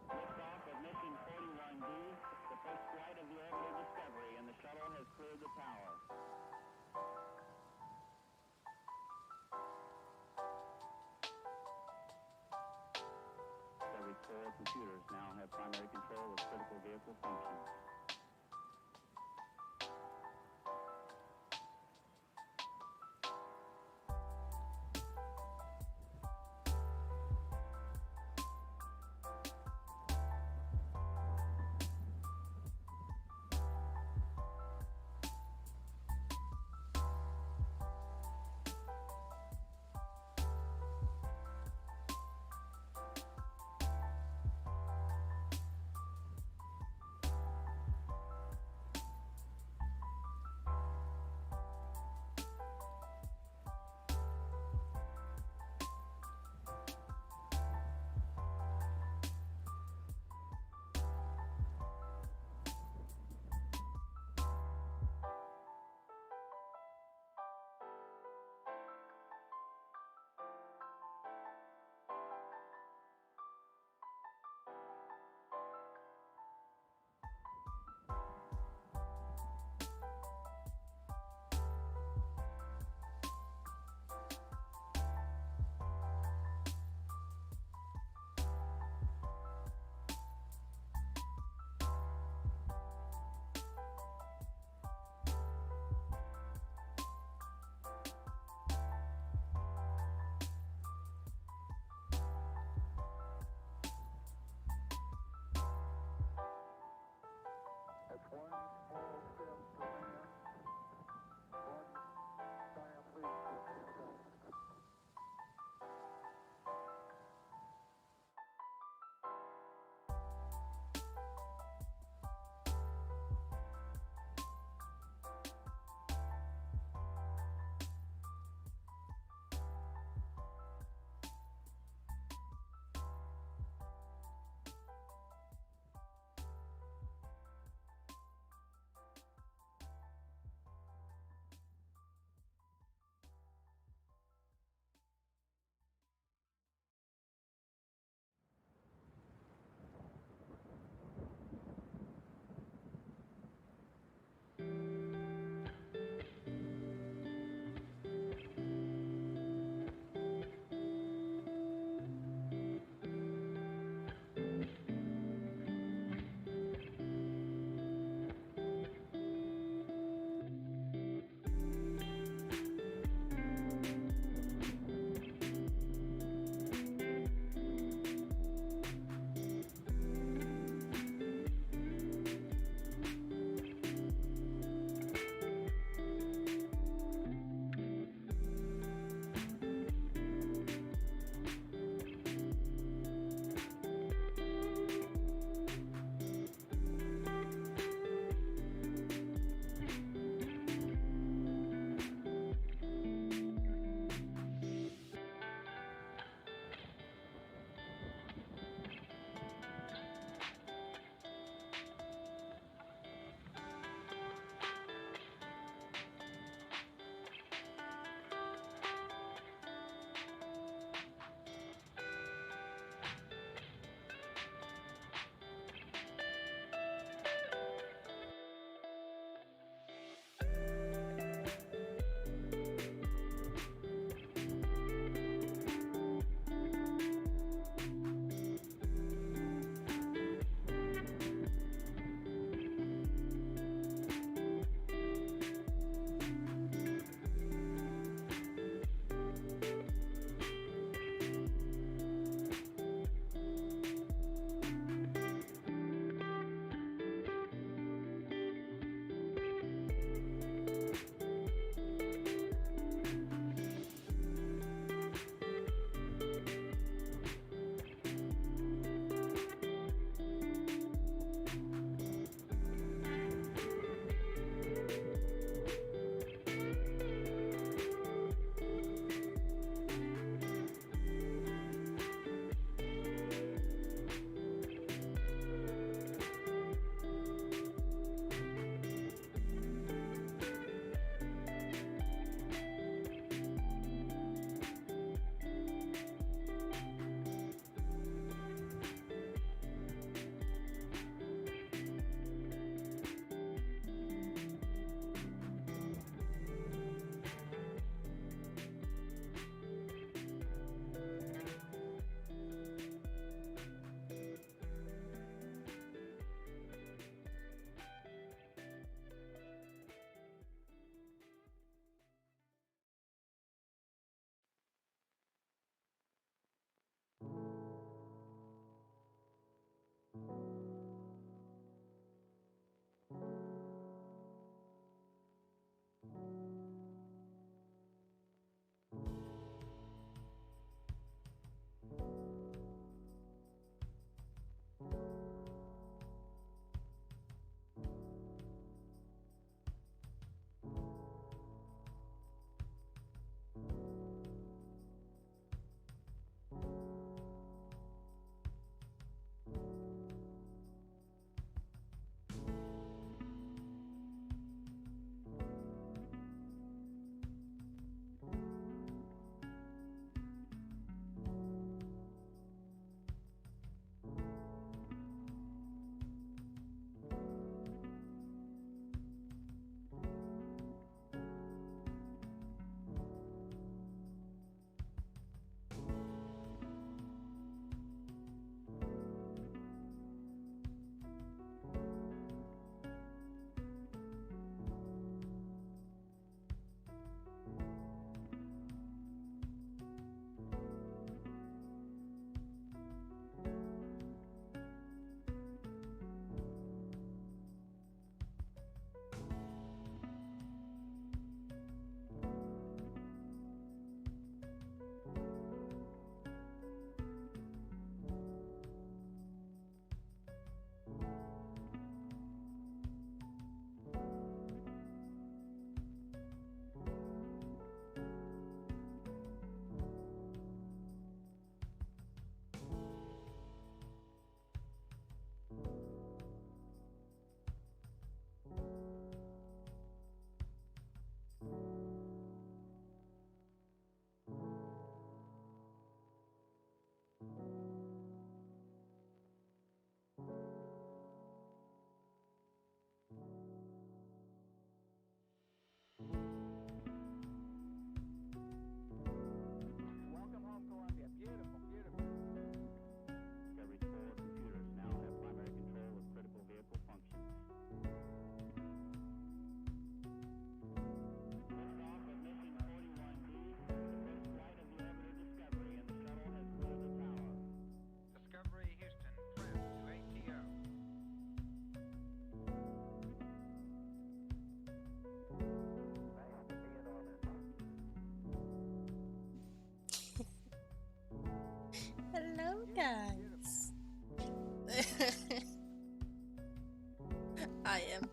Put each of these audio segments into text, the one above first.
Liftoff of mission 41D, the first flight of the orbital Discovery, and the shuttle has cleared the tower. Every 4 computers now have primary control of critical vehicle functions.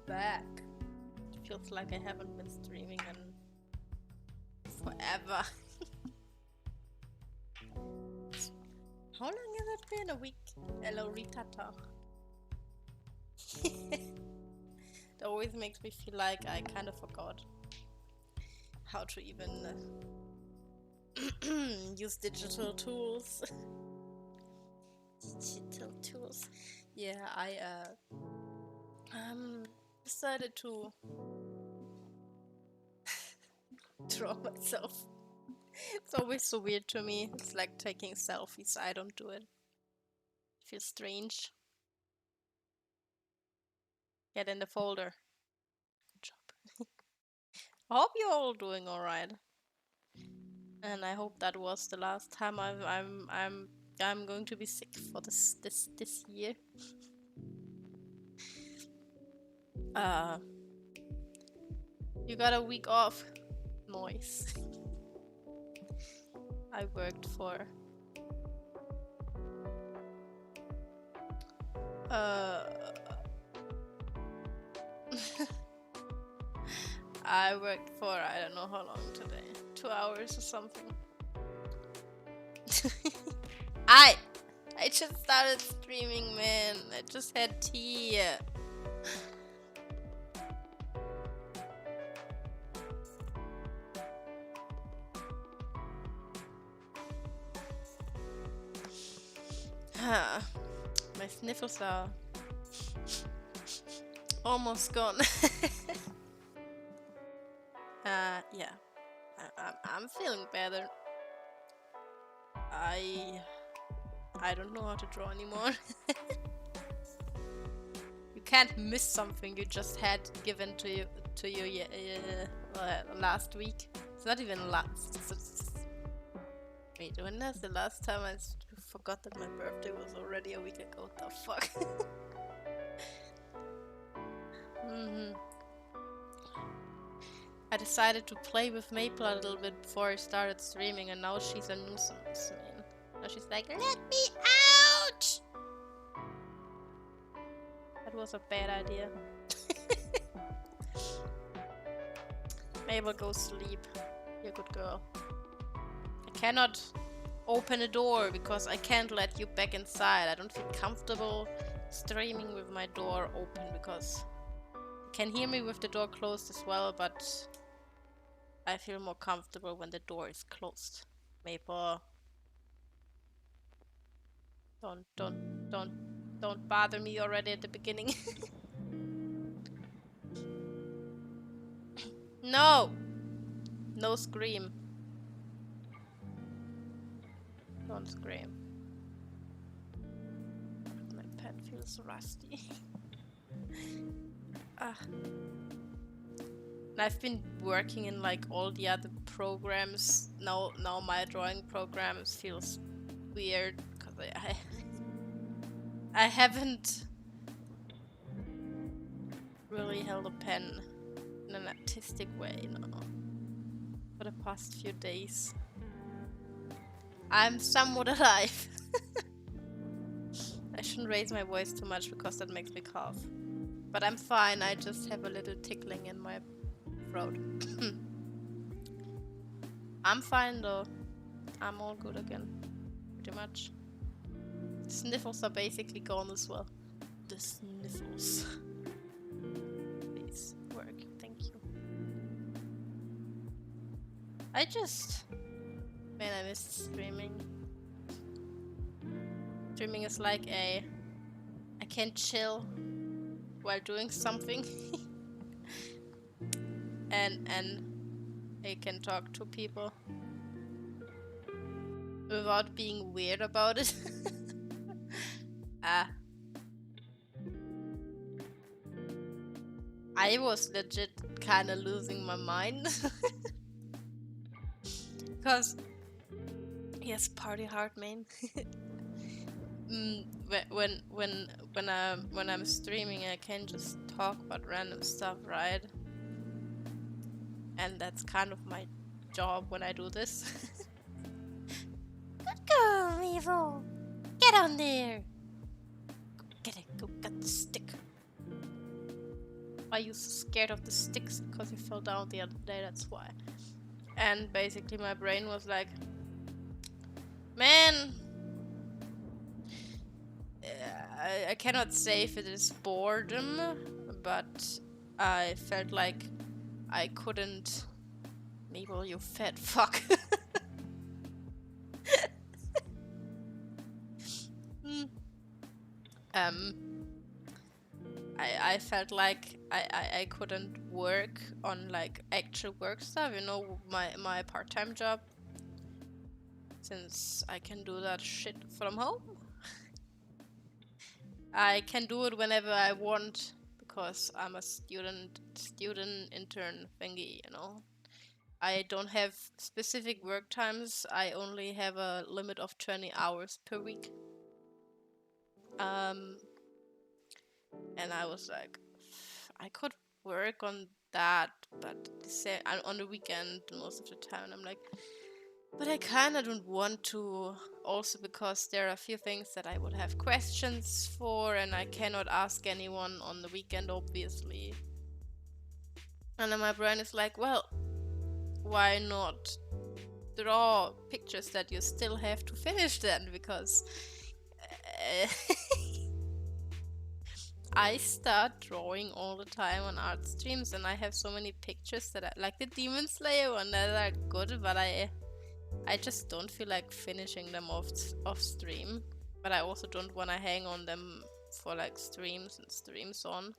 back. It feels like I haven't been streaming in forever. How long has it been? A week? Hello, Ritata. It always makes me feel like I kind of forgot how to even use digital tools. Digital tools. Yeah, I decided to draw myself. It's always so weird to me. It's like taking selfies. I don't do it. It feels strange. Get in the folder. Good job. I hope you're all doing all right. And I hope that was the last time I'm going to be sick for this year. You got a week off. Noise. I worked for I worked for I don't know how long today. 2 hours or something. I just started streaming, man. I just had tea. My sniffles are almost gone. Yeah, I'm feeling better. I don't know how to draw anymore. You can't miss something you just had given to you last week. It's not even last. Wait, when was the last time I forgot that my birthday was already a week ago? What the fuck? I decided to play with Maple a little bit before I started streaming, and now she's a nuisance, man. Now she's like, let me out! That was a bad idea. Mabel, go sleep. You're a good girl. I cannot open a door because I can't let you back inside. I don't feel comfortable streaming with my door open because you can hear me with the door closed as well, but I feel more comfortable when the door is closed. Maple. Don't bother me already at the beginning. No! No scream. Don't scream. My pen feels rusty. I've been working in like all the other programs. Now my drawing programs feels weird because I haven't really held a pen in an artistic way now for the past few days. I'm somewhat alive. I shouldn't raise my voice too much because that makes me cough. But I'm fine, I just have a little tickling in my throat. I'm fine though. I'm all good again. Pretty much. Sniffles are basically gone as well. The sniffles. Please work, thank you. Man, I miss streaming. Streaming is like I can chill while doing something. and I can talk to people without being weird about it. I was legit kind of losing my mind. Because yes, party hard, man. When I'm streaming, I can just talk about random stuff, right? And that's kind of my job when I do this. Good girl, Evo. Get on there. Go get it. Go get the stick. Are you so scared of the sticks because you fell down the other day? That's why. And basically my brain was like, man, I cannot say if it is boredom, but I felt like I couldn't. Mabel, you fat fuck. um, I felt like I couldn't work on like actual work stuff, you know, my part-time job, since I can do that shit from home. I can do it whenever I want because I'm a student intern thingy, you know. I don't have specific work times. I only have a limit of 20 hours per week. And I was like, I could work on that, but on the weekend most of the time. And I'm like, but I kind of don't want to. Also because there are a few things that I would have questions for, and I cannot ask anyone on the weekend, obviously. And then my brain is like, well, why not draw pictures that you still have to finish then? Because I start drawing all the time on art streams, and I have so many pictures that I like the Demon Slayer one that are good, but I just don't feel like finishing them off stream. But I also don't want to hang on them for like streams and streams on.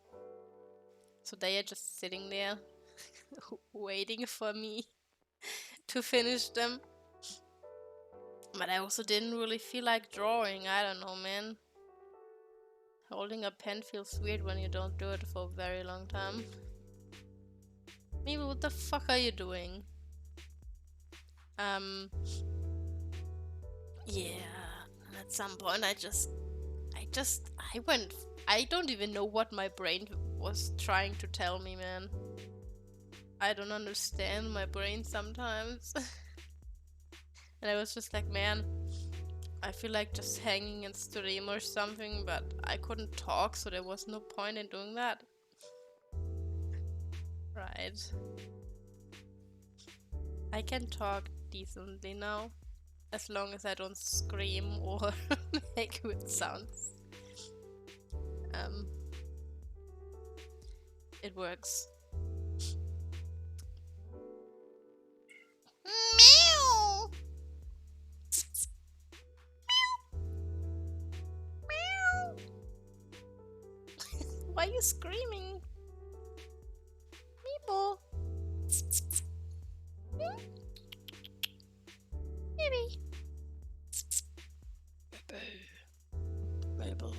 So they are just sitting there waiting for me to finish them. But I also didn't really feel like drawing. I don't know, man. Holding a pen feels weird when you don't do it for a very long time. Maybe what the fuck are you doing? Yeah. At some point I don't even know what my brain was trying to tell me, man. I don't understand my brain sometimes. And I was just like, man, I feel like just hanging in stream or something, but I couldn't talk, so there was no point in doing that. Right. I can talk decently now, as long as I don't scream or make weird sounds. It works. Meow! Meow! Why are you screaming? Meeple! Baby! Mabel.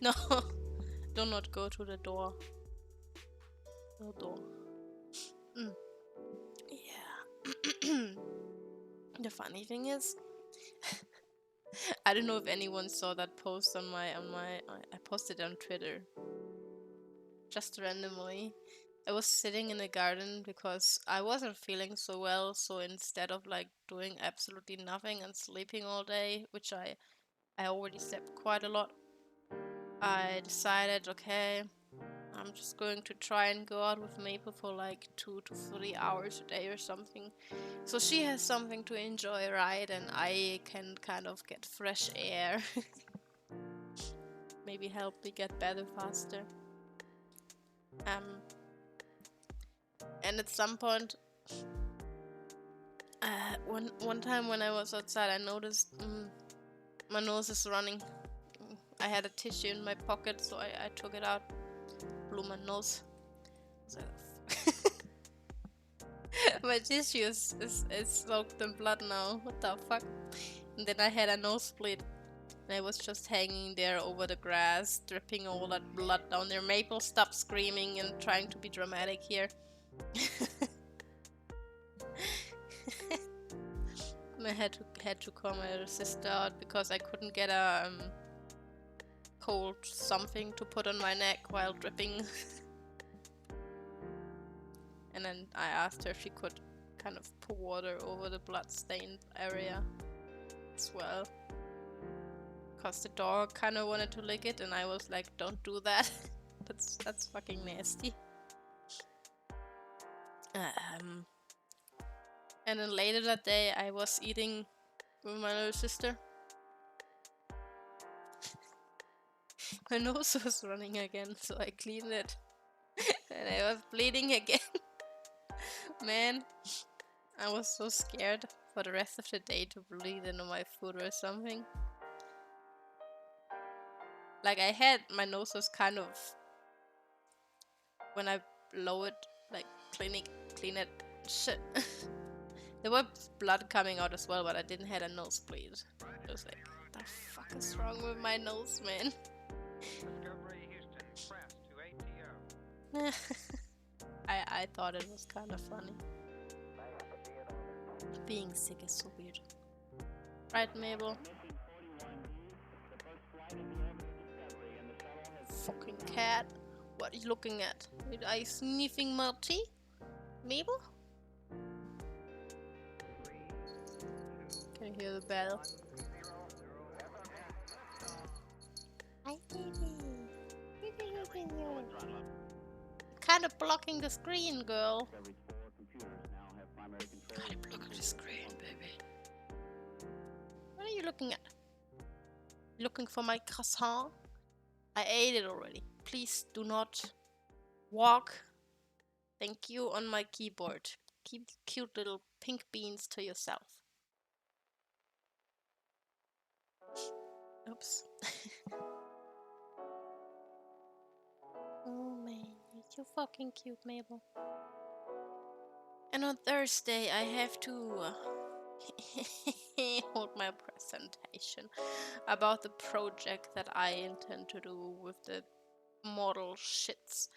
No, do not go to the door. No door. Yeah. The funny thing is, I don't know if anyone saw that post on my I posted it on Twitter. Just randomly. I was sitting in the garden because I wasn't feeling so well, so instead of like doing absolutely nothing and sleeping all day, which I already slept quite a lot, I decided, okay, I'm just going to try and go out with Maple for like 2 to 3 hours a day or something. So she has something to enjoy, right? And I can kind of get fresh air. Maybe help me get better faster. And at some point, one time when I was outside, I noticed my nose is running. I had a tissue in my pocket, so I took it out, blew my nose. So my tissue is soaked in blood now. What the fuck? And then I had a nosebleed. And I was just hanging there over the grass, dripping all that blood down there. Maple, stop screaming and trying to be dramatic here. I had to call my sister out because I couldn't get a cold something to put on my neck while dripping. And then I asked her if she could kind of pour water over the blood-stained area as well. Cause the dog kind of wanted to lick it, and I was like, "Don't do that. that's fucking nasty." And then later that day, I was eating with my little sister. My nose was running again, so I cleaned it, and I was bleeding again. Man, I was so scared for the rest of the day to bleed into my food or something. Like my nose was kind of, when I blow it, like clean it, shit. There was blood coming out as well, but I didn't have a nosebleed. I was like, what the fuck is wrong with my nose, man? I thought it was kind of funny. Being sick is so weird. Right, Mabel? Fucking cat. What are you looking at? Are you sniffing my tea? Mabel? Can you hear the bell? Hi, baby. Kind of blocking the screen, girl. Kind of blocking the screen, baby. What are you looking at? Looking for my croissant? I ate it already. Please do not walk. Thank you on my keyboard. Keep cute little pink beans to yourself. Oops. Oh man, you're so fucking cute, Mabel. And on Thursday I have to hold my presentation about the project that I intend to do with the model shits.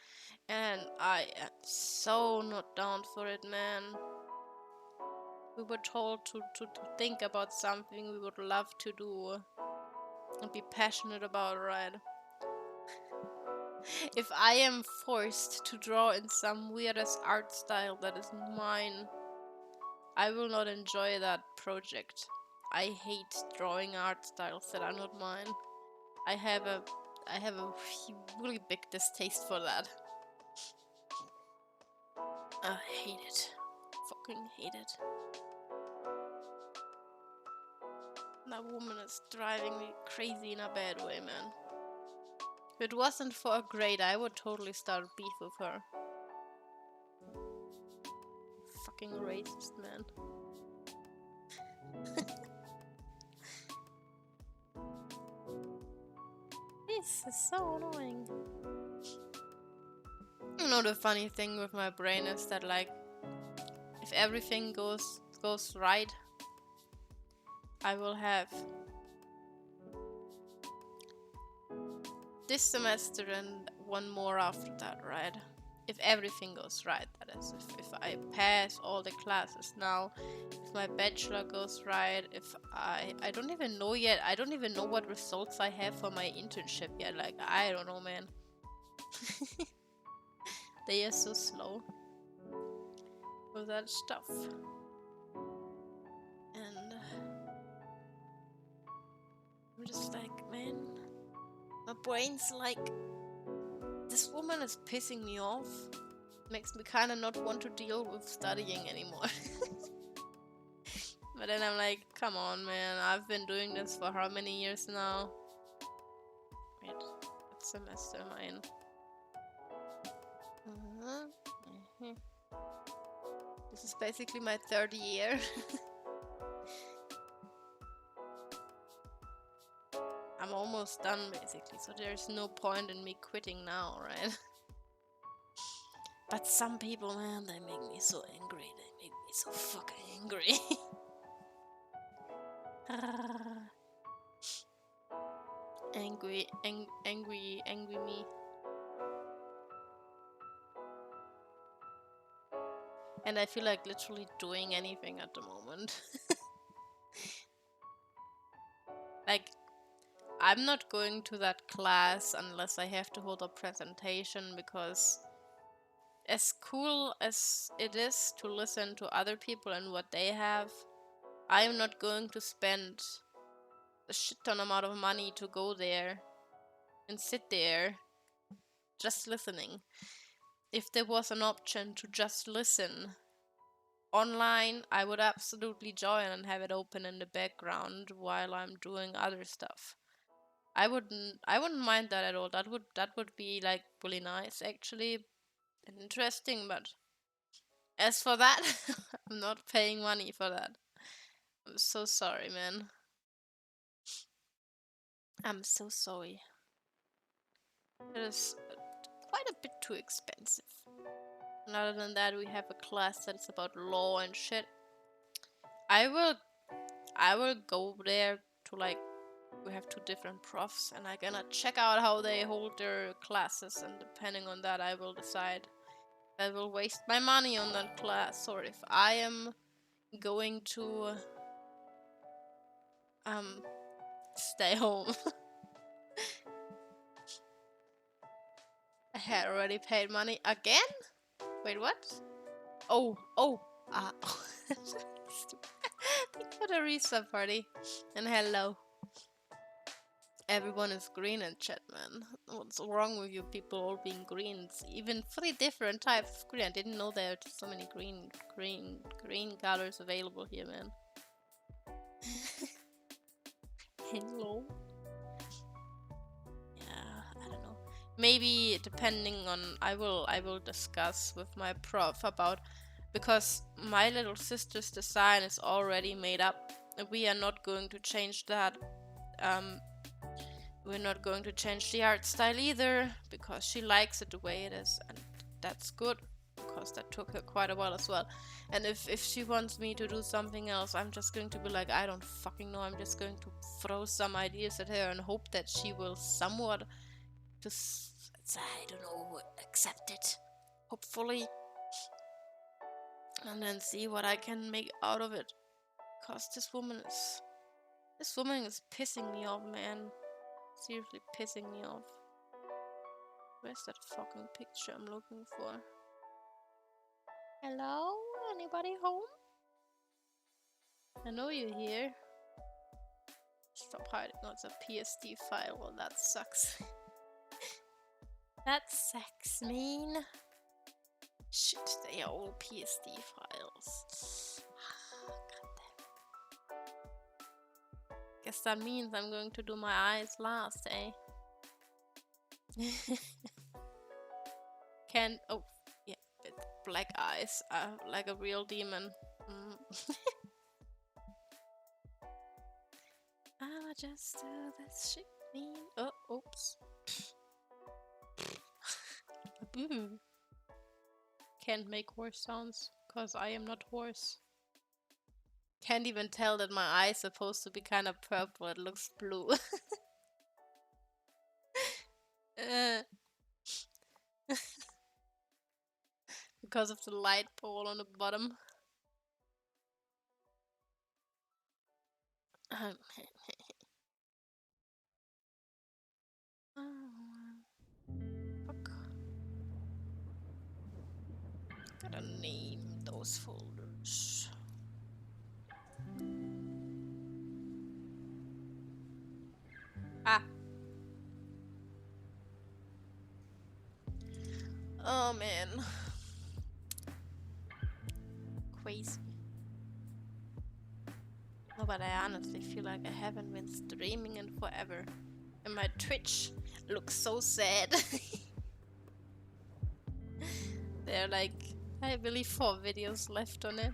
And I am so not down for it, man. We were told to think about something we would love to do and be passionate about, right? If I am forced to draw in some weirdest art style that is mine, I will not enjoy that project. I hate drawing art styles that are not mine. I have a really big distaste for that. I hate it. Fucking hate it. That woman is driving me crazy in a bad way, man. If it wasn't for a grade, I would totally start beef with her. Fucking racist, man. This is so annoying. You know, the funny thing with my brain is that, like, if everything goes right, I will have this semester and one more after that, right? If everything goes right, that is. If I pass all the classes now, if my bachelor goes right, if I don't even know yet. I don't even know what results I have for my internship yet. Like, I don't know, man. They are so slow with that stuff. And I'm just like, man, my brain's like, this woman is pissing me off. Makes me kind of not want to deal with studying anymore. But then I'm like, come on, man. I've been doing this for how many years now? Wait, what semester am I in? This is basically my third year. I'm almost done, basically, so there's no point in me quitting now, right? But some people, man, they make me so angry. They make me so fucking angry. Angry me. And I feel like literally doing anything at the moment. Like, I'm not going to that class unless I have to hold a presentation, because as cool as it is to listen to other people and what they have, I'm not going to spend a shit ton amount of money to go there and sit there just listening. If there was an option to just listen online, I would absolutely join and have it open in the background while I'm doing other stuff. I wouldn't mind that at all. That would be like really nice actually and interesting, but as for that, I'm not paying money for that. I'm so sorry, man. I'm so sorry. It is quite a bit too expensive. And other than that, we have a class that's about law and shit. I will go there to like, we have 2 different profs and I'm gonna check out how they hold their classes, and depending on that I will decide if I will waste my money on that class or if I am going to stay home. I had already paid money again? Wait, what? Oh, thanks for the reset party. And hello. Everyone is green in chat, man. What's wrong with you people all being green? It's even 3 different types of green. I didn't know there are so many green colors available here, man. Hello. Yeah, I don't know. Maybe depending on, I will discuss with my prof about, because my little sister's design is already made up. We are not going to change that. We're not going to change the art style either, because she likes it the way it is, and that's good, because that took her quite a while as well. And if she wants me to do something else, I'm just going to be like, I don't fucking know. I'm just going to throw some ideas at her and hope that she will somewhat just, I don't know, accept it, hopefully, and then see what I can make out of it. Cause this woman is pissing me off, man. Seriously pissing me off. Where's that fucking picture I'm looking for? Hello? Anybody home? I know you're here. Stop hiding. Oh, it's a PSD file. Well, that sucks. That sucks, man. Shit, they are all PSD files. Guess that means I'm going to do my eyes last, eh? Oh, yeah, black eyes, like a real demon. I'ma just do this shit, mean. Oh, oops. Can't make horse sounds, cause I am not horse. Can't even tell that my eye is supposed to be kind of purple. It looks blue. Because of the light pole on the bottom. Fuck. Gotta name those folders. Ah. Oh man. Crazy. No, but I honestly feel like I haven't been streaming in forever. And my Twitch looks so sad. There are like, I believe 4 videos left on it.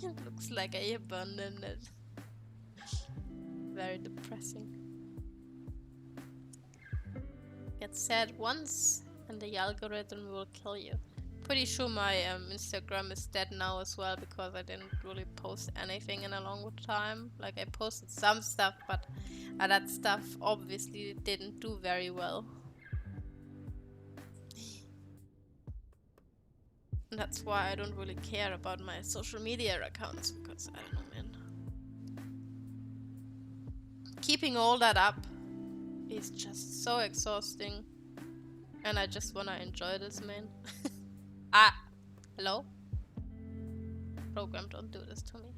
It looks like I abandoned it. Very depressing. Get sad once and the algorithm will kill you. Pretty sure my Instagram is dead now as well, because I didn't really post anything in a long time. Like, I posted some stuff, but that stuff obviously didn't do very well. And that's why I don't really care about my social media accounts, because I don't know, man. Keeping all that up is just so exhausting. And I just wanna enjoy this, man. Ah! Hello? Program, don't do this to me.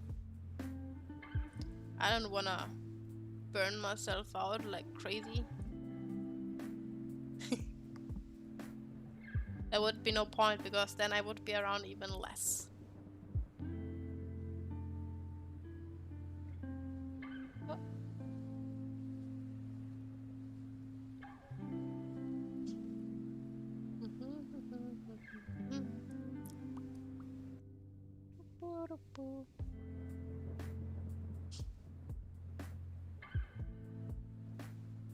I don't wanna burn myself out like crazy. There would be no point because then I would be around even less. Oh.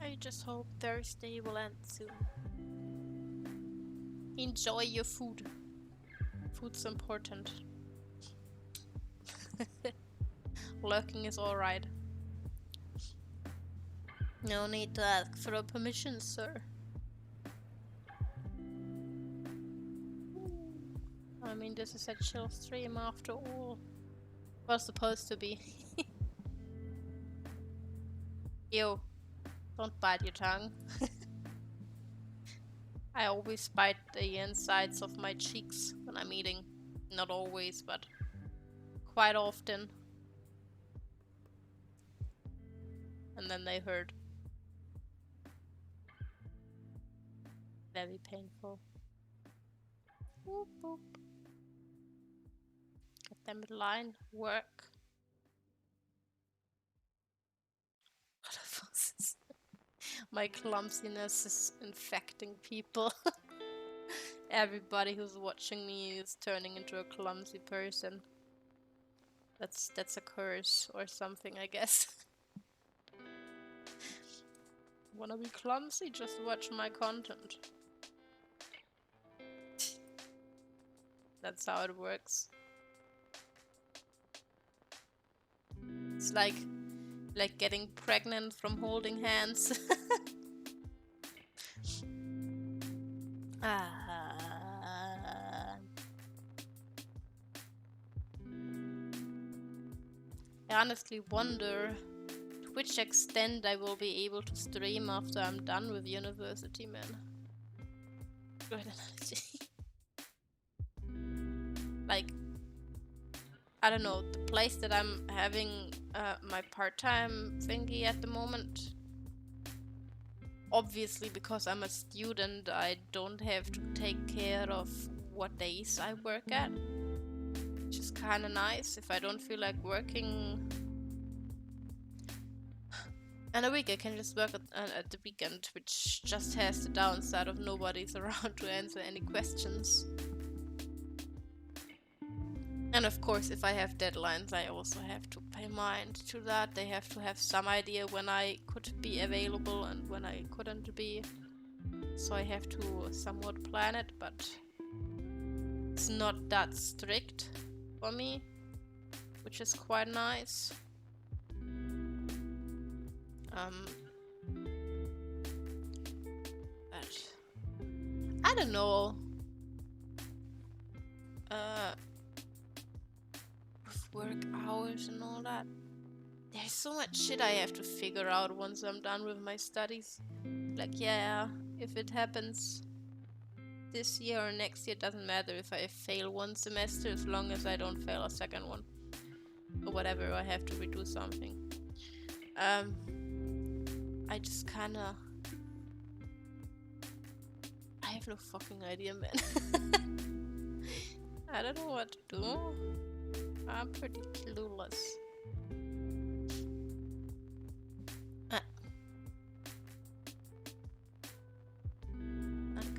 I just hope Thursday will end soon. Enjoy your food. Food's important. Lurking is alright. No need to ask for a permission, sir. I mean, this is a chill stream after all. Was supposed to be. Ew. Don't bite your tongue. I always bite the insides of my cheeks when I'm eating. Not always, but quite often. And then they hurt. Very painful. Boop, boop. Get them in line. Work. What a fuss. My clumsiness is infecting people. Everybody who's watching me is turning into a clumsy person. That's a curse or something, I guess. Wanna be clumsy? Just watch my content. That's how it works. It's like getting pregnant from holding hands. I honestly wonder to which extent I will be able to stream after I'm done with university, man. Good analogy. Like, I don't know, the place that I'm having my part-time thingy at the moment. Obviously, because I'm a student, I don't have to take care of what days I work at. Which is kind of nice. If I don't feel like working in a week, I can just work at the weekend, which just has the downside of nobody's around to answer any questions. And of course, if I have deadlines, I also have to pay mind to that. They have to have some idea when I could be available and when I couldn't be. So I have to somewhat plan it, but it's not that strict for me, which is quite nice. But I don't know. Work hours and all that. There's so much shit I have to figure out once I'm done with my studies. Like, yeah, if it happens this year or next year, it doesn't matter if I fail one semester as long as I don't fail a second one. Or whatever, I have to redo something. I just kinda... I have no fucking idea, man. I don't know what to do. I'm pretty clueless. That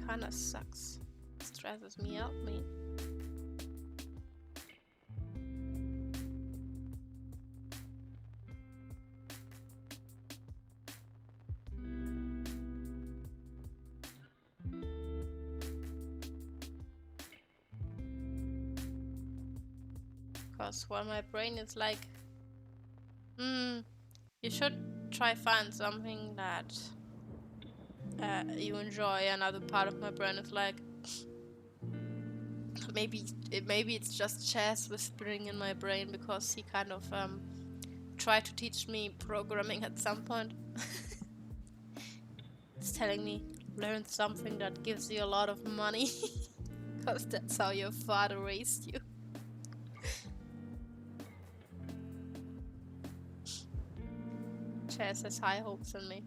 kinda sucks. Stresses me out, man. While my brain is like, you should try find something that you enjoy. Another part of my brain is like, maybe it's just Chaz whispering in my brain because he kind of tried to teach me programming at some point. It's telling me, learn something that gives you a lot of money because that's how your father raised you. Tess has high hopes on me.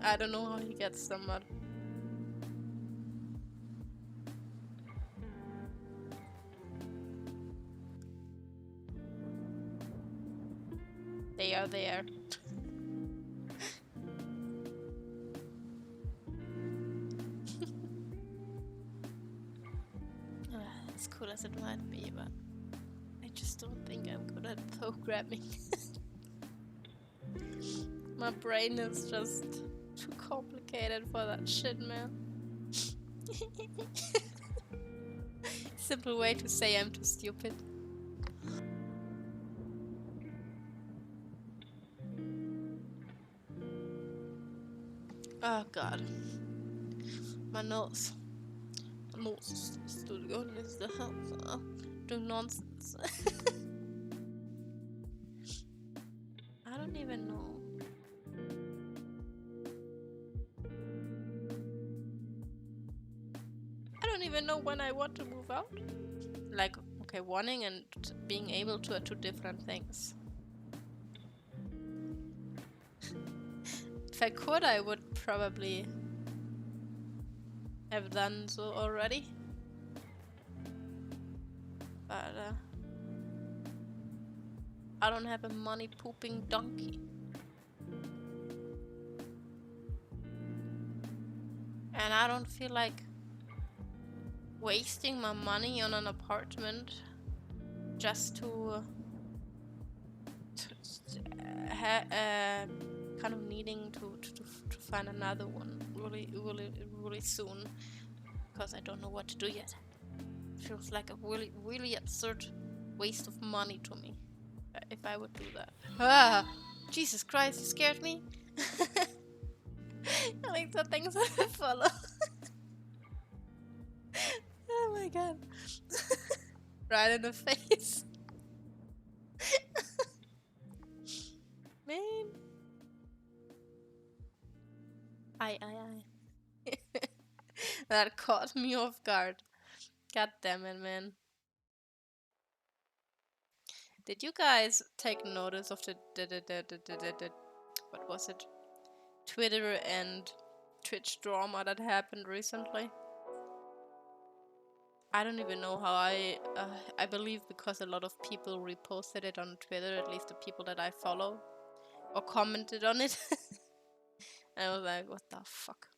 I don't know how he gets them, but they are there. As cool as it might be, but I just don't think I'm good at programming. My brain is just too complicated for that shit, man. Simple way to say I'm too stupid. Oh god. My nose. My nose is still going into the house. Doing nonsense. I don't even know. I don't even know when I want to move out. Like, okay, wanting and being able to are two different things. If I could, I would probably have done so already. But I don't have a money pooping donkey. And I don't feel like wasting my money on an apartment just to kind of needing to find another one really soon, because I don't know what to do yet. It feels like a really absurd waste of money to me if I would do that. Ah, Jesus Christ, you scared me. I like the things that follow. Oh my god. Right in the face. Man. Aye. That caught me off guard. God damn it, man. Did you guys take notice of the what was it? Twitter and Twitch drama that happened recently? I don't even know how I believe because a lot of people reposted it on Twitter, at least the people that I follow, or commented on it. And I was like, what the fuck?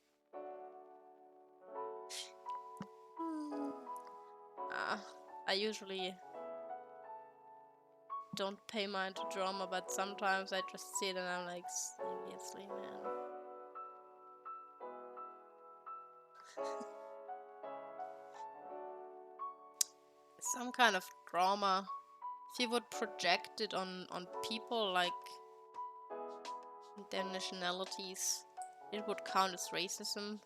I usually don't pay mind to drama, but sometimes I just see it and I'm like, seriously, man. Some kind of drama. If you would project it on people, like their nationalities, it would count as racism.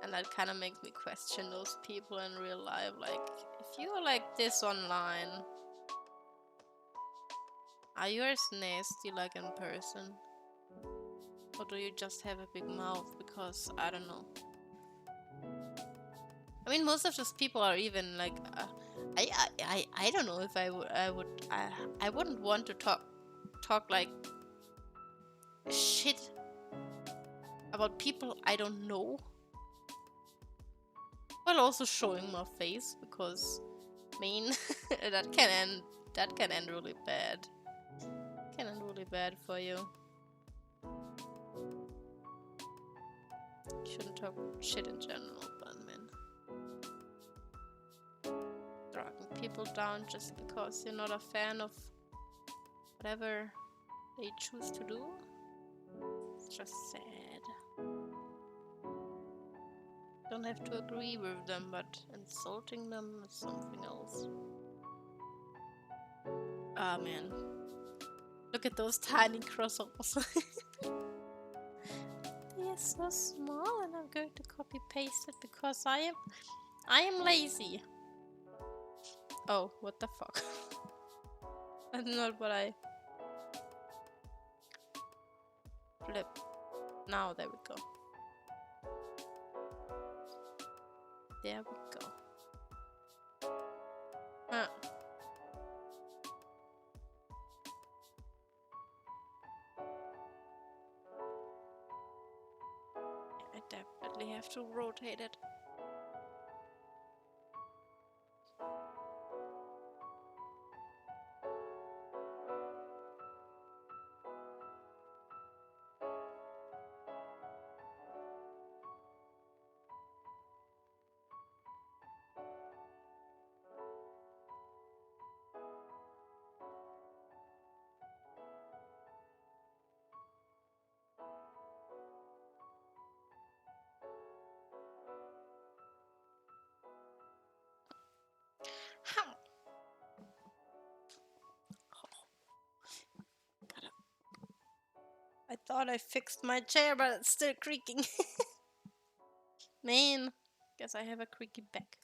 And that kind of makes me question those people in real life. Like, if you are like this online, are you as nasty like in person? Or do you just have a big mouth? Because I don't know. I mean, most of those people are even like, I don't know if I wouldn't want to talk like shit about people I don't know. While also showing my face, because I mean that can end really bad. Can end really bad for you. Shouldn't talk shit in general, but man, dragging people down just because you're not a fan of whatever they choose to do, it's just sad. Don't have to agree with them, but insulting them is something else. Ah, man. Look at those tiny croissants. They are so small, and I'm going to copy paste it because I am lazy. Oh, what the fuck? That's not what I... Flip. Now, there we go. There we go. definitely have to rotate it. Huh. I thought I fixed my chair, but it's still creaking. Man, guess I have a creaky back.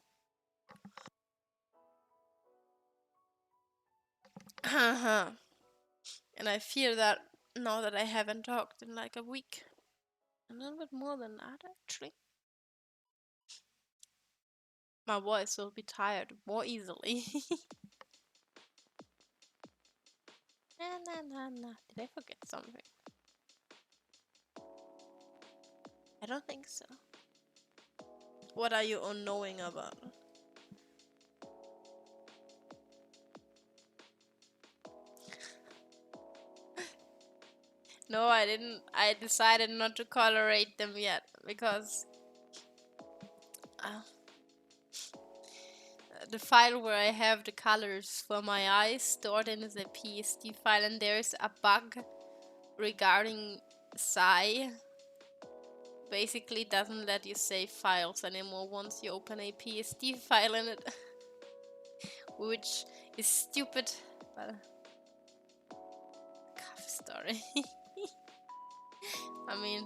And I fear that now that I haven't talked in like a week. A little bit more than that, actually. My voice will be tired more easily. Nah. Did I forget something? I don't think so. What are you unknowing about? No, I didn't. I decided not to colorate them yet because the file where I have the colors for my eyes stored in is a PSD file, and there's a bug regarding Psy. Basically doesn't let you save files anymore once you open a PSD file in it. Which is stupid, but cough story. I mean,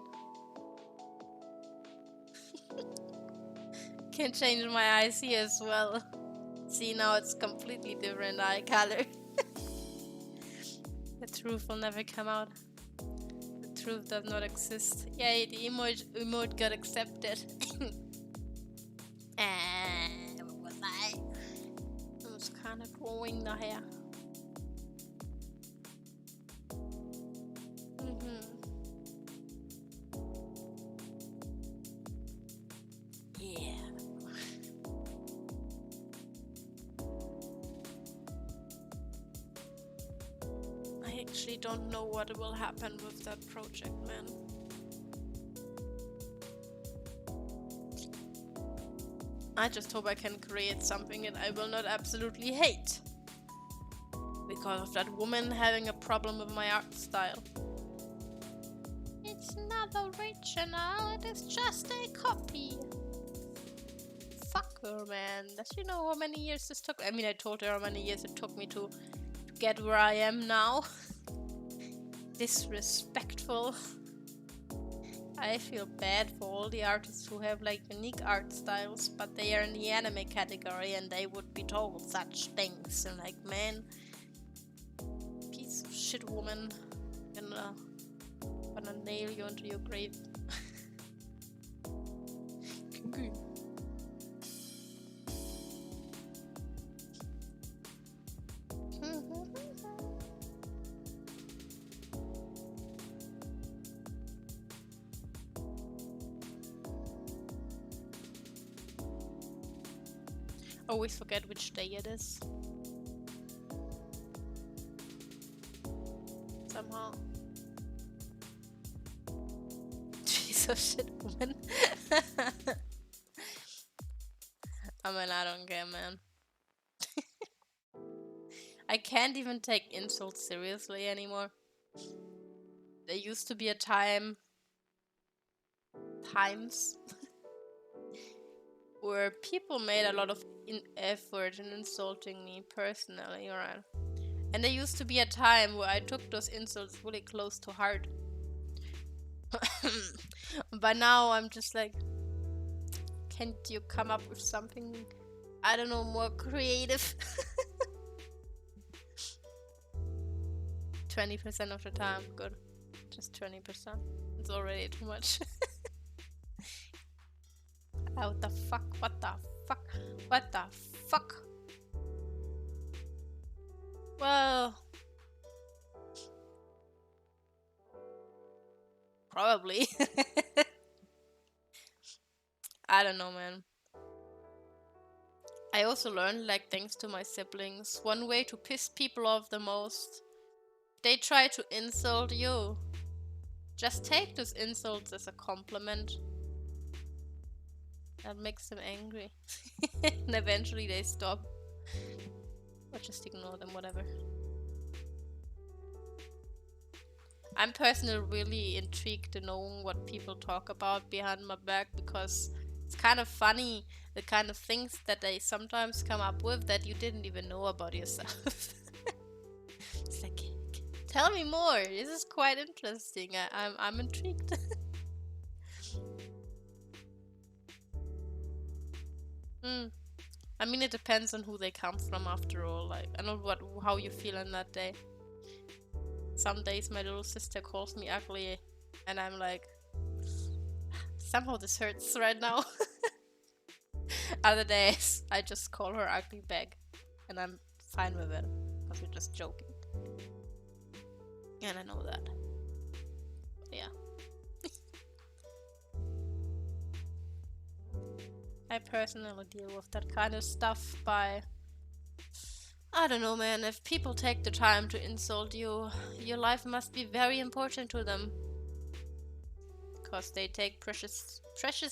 can change my eyes here as well. See, now it's completely different eye color. The truth will never come out. The truth does not exist. Yay, the emote got accepted. And what was I? I was kind of growing the hair. Yeah. I actually don't know what will happen with that project, man. I just hope I can create something that I will not absolutely hate. Because of that woman having a problem with my art style. It's not original, it is just a copy. Fuck her, man. Does she know how many years this took? I mean, I told her how many years it took me to get where I am now. Disrespectful. I feel bad for all the artists who have like unique art styles, but they are in the anime category and they would be told such things. And like, man, piece of shit woman, gonna nail you into your grave. Always forget which day it is. Somehow. Piece of shit woman. I mean, I don't care, man. I can't even take insults seriously anymore. There used to be a times where people made a lot of effort in insulting me personally, right? And there used to be a time where I took those insults really close to heart. But now I'm just like, can't you come up with something, I don't know, more creative? 20% of the time, good. Just 20%. It's already too much. What the fuck? What the fuck? What the fuck? Well, probably. I don't know, man. I also learned, like, thanks to my siblings, one way to piss people off the most. They try to insult you. Just take those insults as a compliment. That makes them angry. And eventually they stop. Or just ignore them, whatever. I'm personally really intrigued in knowing what people talk about behind my back, because it's kind of funny, the kind of things that they sometimes come up with that you didn't even know about yourself. It's like, tell me more. This is quite interesting. I'm intrigued. I mean, it depends on who they come from, after all. Like, I know how you feel on that day. Some days my little sister calls me ugly, and I'm like, somehow this hurts right now. Other days, I just call her ugly back, and I'm fine with it, because we're just joking. And I know that. Yeah. I personally deal with that kind of stuff by... I don't know, man. If people take the time to insult you, your life must be very important to them. Because they take precious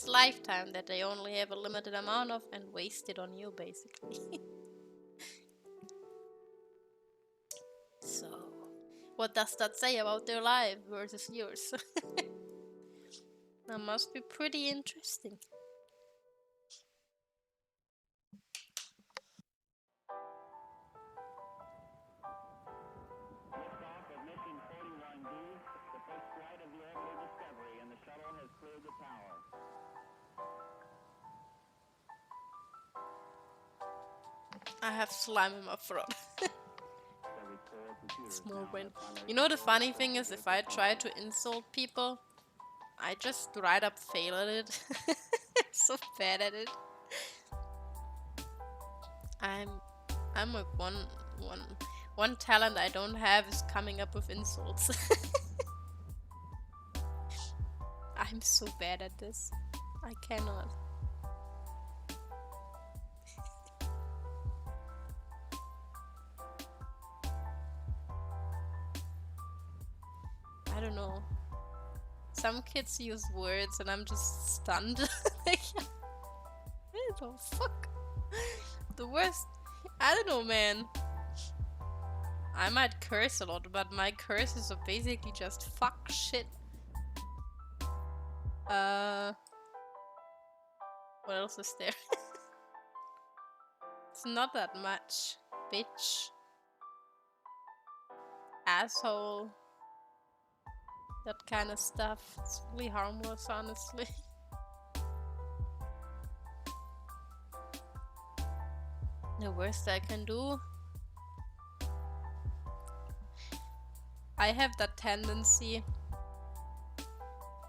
lifetime that they only have a limited amount of and waste it on you, basically. So, what does that say about their life versus yours? That must be pretty interesting. Liftoff of mission 41D, the first flight of the orbital Discovery, and the shuttle has cleared the tower. I have slime in my throat. Small brain. You know, the funny thing is, if I try to insult people, I just right up fail at it. So bad at it. I'm like one talent I don't have is coming up with insults. I'm so bad at this. I cannot. I don't know. Some kids use words and I'm just stunned. Like, what the fuck? The worst. I don't know, man. I might curse a lot, but my curses are basically just fuck shit. What else is there? It's not that much. Bitch. Asshole. That kind of stuff. It's really harmless, honestly. The worst I can do. I have that tendency.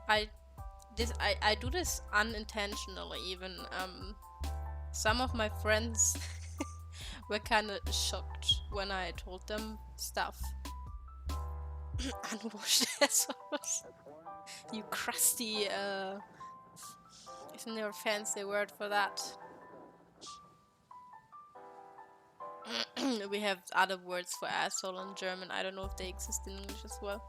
I do this unintentionally even. Some of my friends were kind of shocked when I told them stuff. Unwashed assholes. You crusty, isn't there a fancy word for that? We have other words for asshole in German. I don't know if they exist in English as well.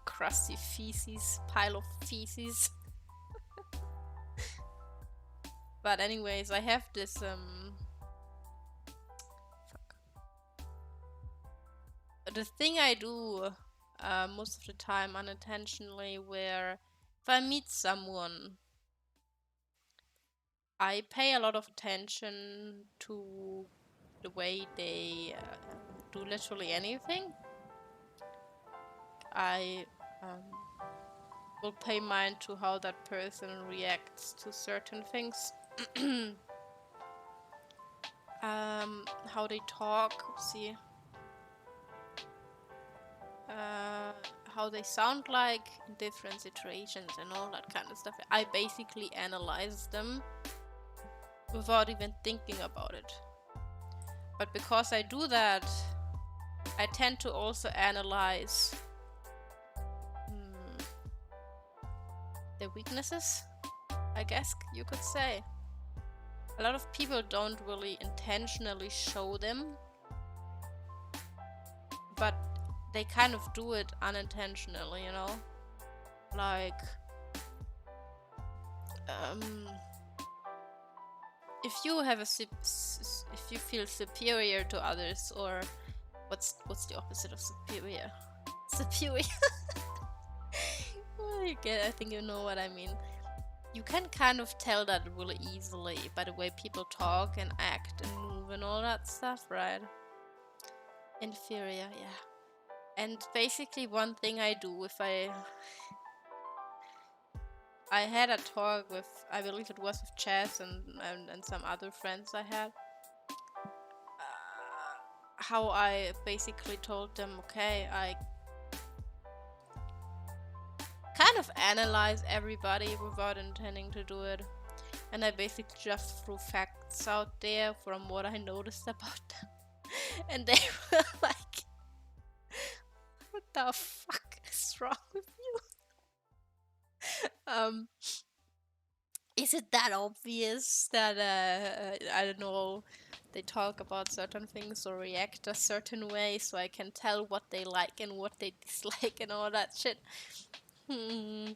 Crusty feces, pile of feces. But anyways, I have this the thing I do most of the time unintentionally, where if I meet someone, I pay a lot of attention to the way they do literally anything. I will pay mind to how that person reacts to certain things. How they talk, see. How they sound like in different situations and all that kind of stuff. I basically analyze them without even thinking about it. But because I do that, I tend to also analyze their weaknesses, I guess you could say. A lot of people don't really intentionally show them, but they kind of do it unintentionally, you know? Like, if you have if you feel superior to others, or what's the opposite of superior? Superior. Well, I think you know what I mean. You can kind of tell that really easily by the way people talk and act and move and all that stuff, right? Inferior, yeah. And basically one thing I do, if I had a talk with, I believe it was with Chess and some other friends I had, how I basically told them, okay, I kind of analyze everybody without intending to do it, and I basically just threw facts out there from what I noticed about them. And they were like, what the fuck is wrong with you? Is it that obvious that I don't know, they talk about certain things or react a certain way, so I can tell what they like and what they dislike and all that shit? And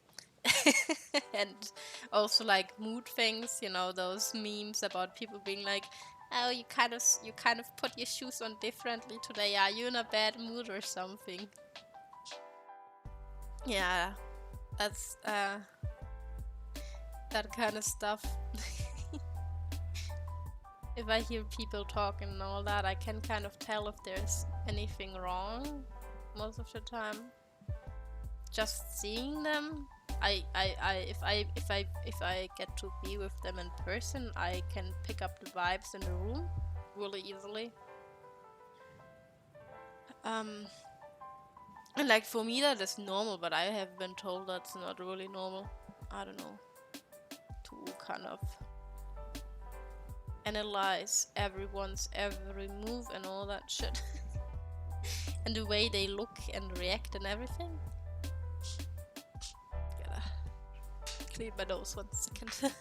also like mood things, you know, those memes about people being like, oh, you kind of put your shoes on differently today. Are you in a bad mood or something? Yeah, that's that kind of stuff. If I hear people talking and all that, I can kind of tell if there's anything wrong most of the time. Just seeing them, if I get to be with them in person, I can pick up the vibes in the room really easily. And like for me that is normal, but I have been told that's not really normal. I don't know. To kind of analyze everyone's every move and all that shit. And the way they look and react and everything. Gotta clean my nose 1 second.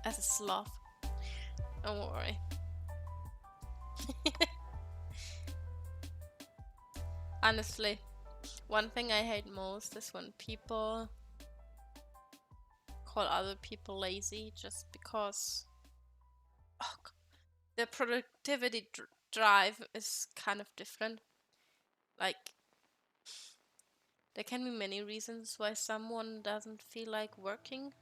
As a sloth. Don't worry. Honestly, one thing I hate most is when people call other people lazy just because their productivity drive is kind of different. Like, there can be many reasons why someone doesn't feel like working.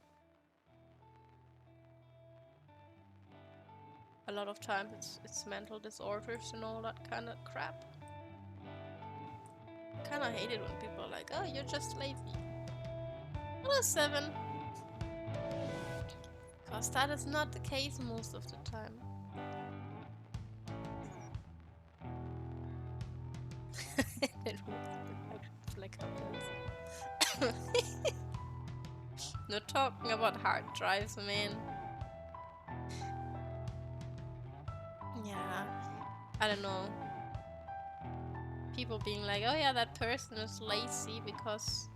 A lot of times it's mental disorders and all that kind of crap. I kind of hate it when people are like, oh, you're just lazy. Hello, 7. Because that is not the case most of the time. Not talking about hard drives, man. Yeah, I don't know. People being like, oh yeah, that person is lazy because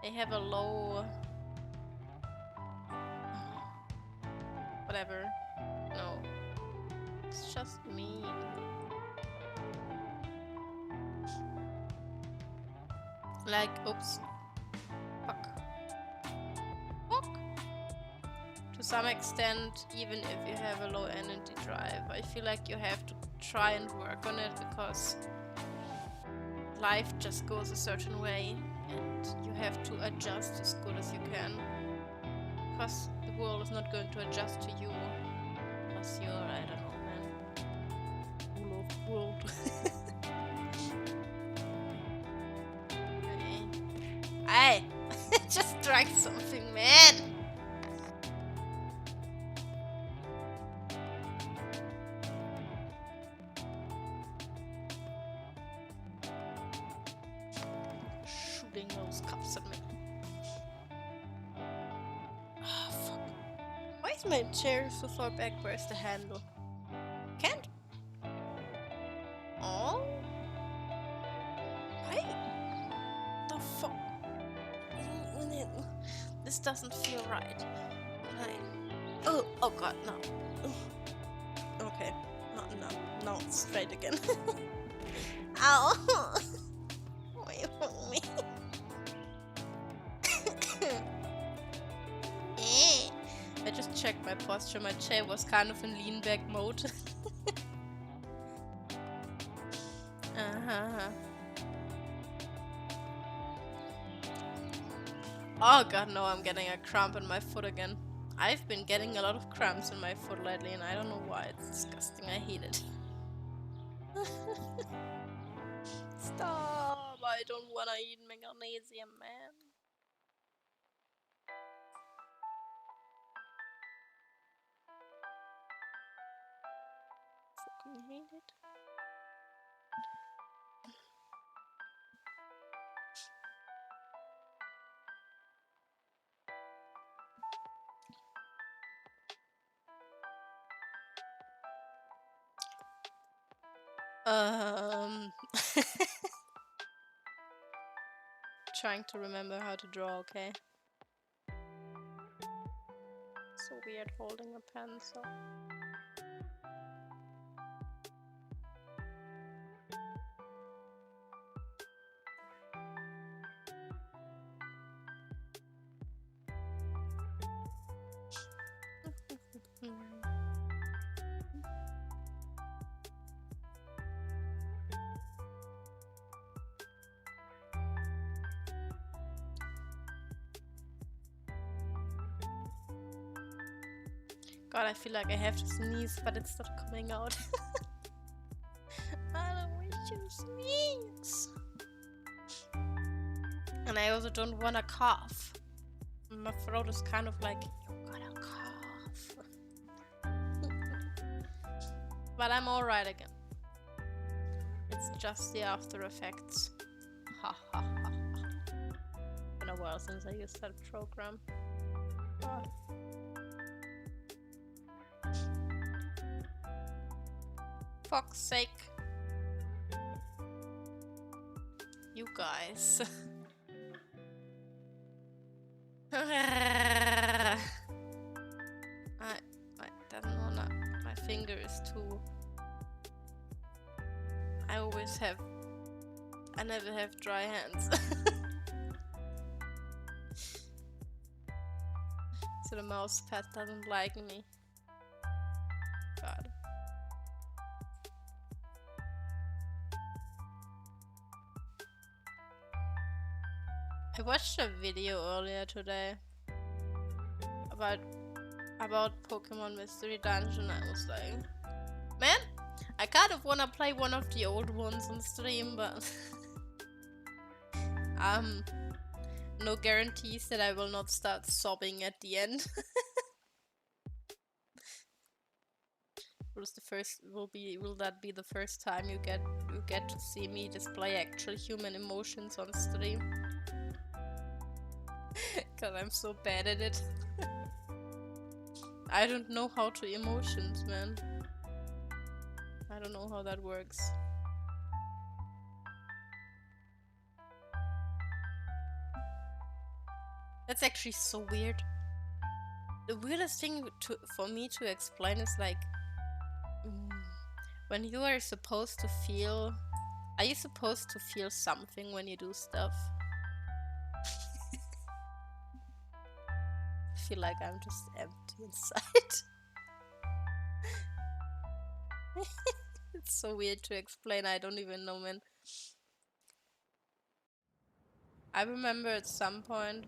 they have a low... whatever. No. It's just mean. Like, oops. Fuck. Fuck. To some extent, even if you have a low energy drive, I feel like you have to try and work on it because life just goes a certain way and you have to adjust as good as you can. Because the world is not going to adjust to you. Plus you're, I don't know, man. World. strike something, man! Shooting those cups at me. Oh, fuck. Why is my chair so far back? Where's the handle? Can't. Oh? Why? The fuck? This doesn't feel right. Oh, oh god, no. Okay. No, it's straight again. Ow! Wait for me. I just checked my posture. My chair was kind of in lean back mode. Oh god, no, I'm getting a cramp in my foot again. I've been getting a lot of cramps in my foot lately and I don't know why. It's disgusting. I hate it. Stop! I don't wanna eat magnesium, man. Fucking hate it. Trying to remember how to draw, okay? So weird holding a pencil. God, I feel like I have to sneeze, but it's not coming out. I don't wish to sneeze. And I also don't want to cough. My throat is kind of like, you gotta cough. But I'm alright again. It's just the after effects. Ha ha ha ha. Been a while since I used that program. Oh. Fuck's sake. You guys. I doesn't wanna. My finger is too. I never have dry hands. So the mouse pad doesn't like me. God. I watched a video earlier today about Pokemon Mystery Dungeon. I was like, man, I kind of wanna play one of the old ones on stream, but no guarantees that I will not start sobbing at the end. Will that be the first time you get to see me display actual human emotions on stream? Cause I'm so bad at it. I don't know how to emotions, man. I don't know how that works. That's actually so weird. The weirdest thing for me to explain is like, when you are supposed to feel... Are you supposed to feel something when you do stuff? I feel like I'm just empty inside. It's so weird to explain, I don't even know, man. I remember at some point,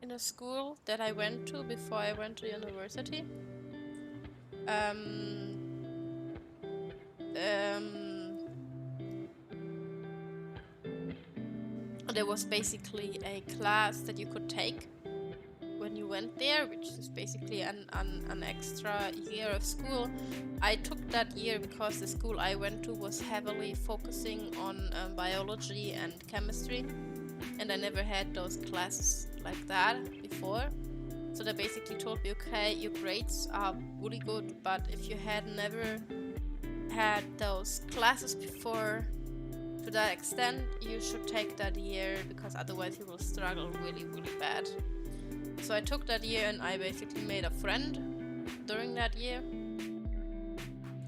in a school that I went to before I went to university, there was basically a class that you could take when you went there, which is basically an extra year of school. I took that year because the school I went to was heavily focusing on biology and chemistry, and I never had those classes like that before. So they basically told me, okay, your grades are really good, but if you had never had those classes before to that extent, you should take that year, because otherwise you will struggle really, really bad. So I took that year, and I basically made a friend during that year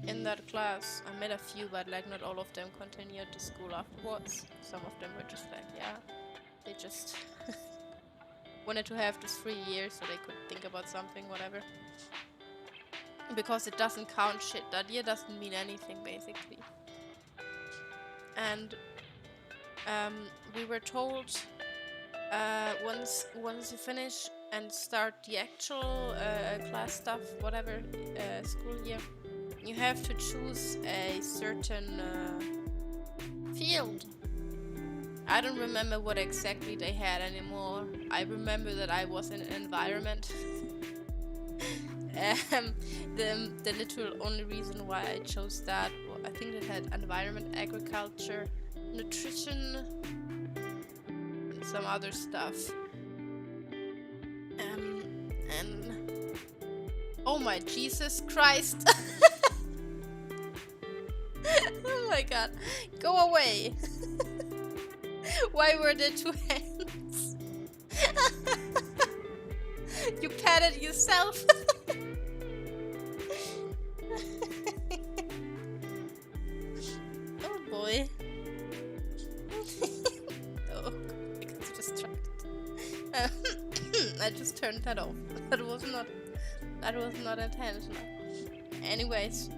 in that class. I met a few, but like not all of them continued to school afterwards. Some of them were just like, yeah, they just wanted to have this 3 years so they could think about something, whatever. Because it doesn't count shit. That year doesn't mean anything, basically. And we were told once you finish and start the actual class stuff, whatever, school year, you have to choose a certain field. I don't remember what exactly they had anymore. I remember that I was in environment. The literal only reason why I chose that, well, I think it had environment, agriculture, nutrition, and some other stuff. And oh my Jesus Christ! Oh my God, go away! Why were there 2 hands? You patted yourself. Oh boy. Oh, I got distracted. I just turned that off. That was not intentional. Anyways,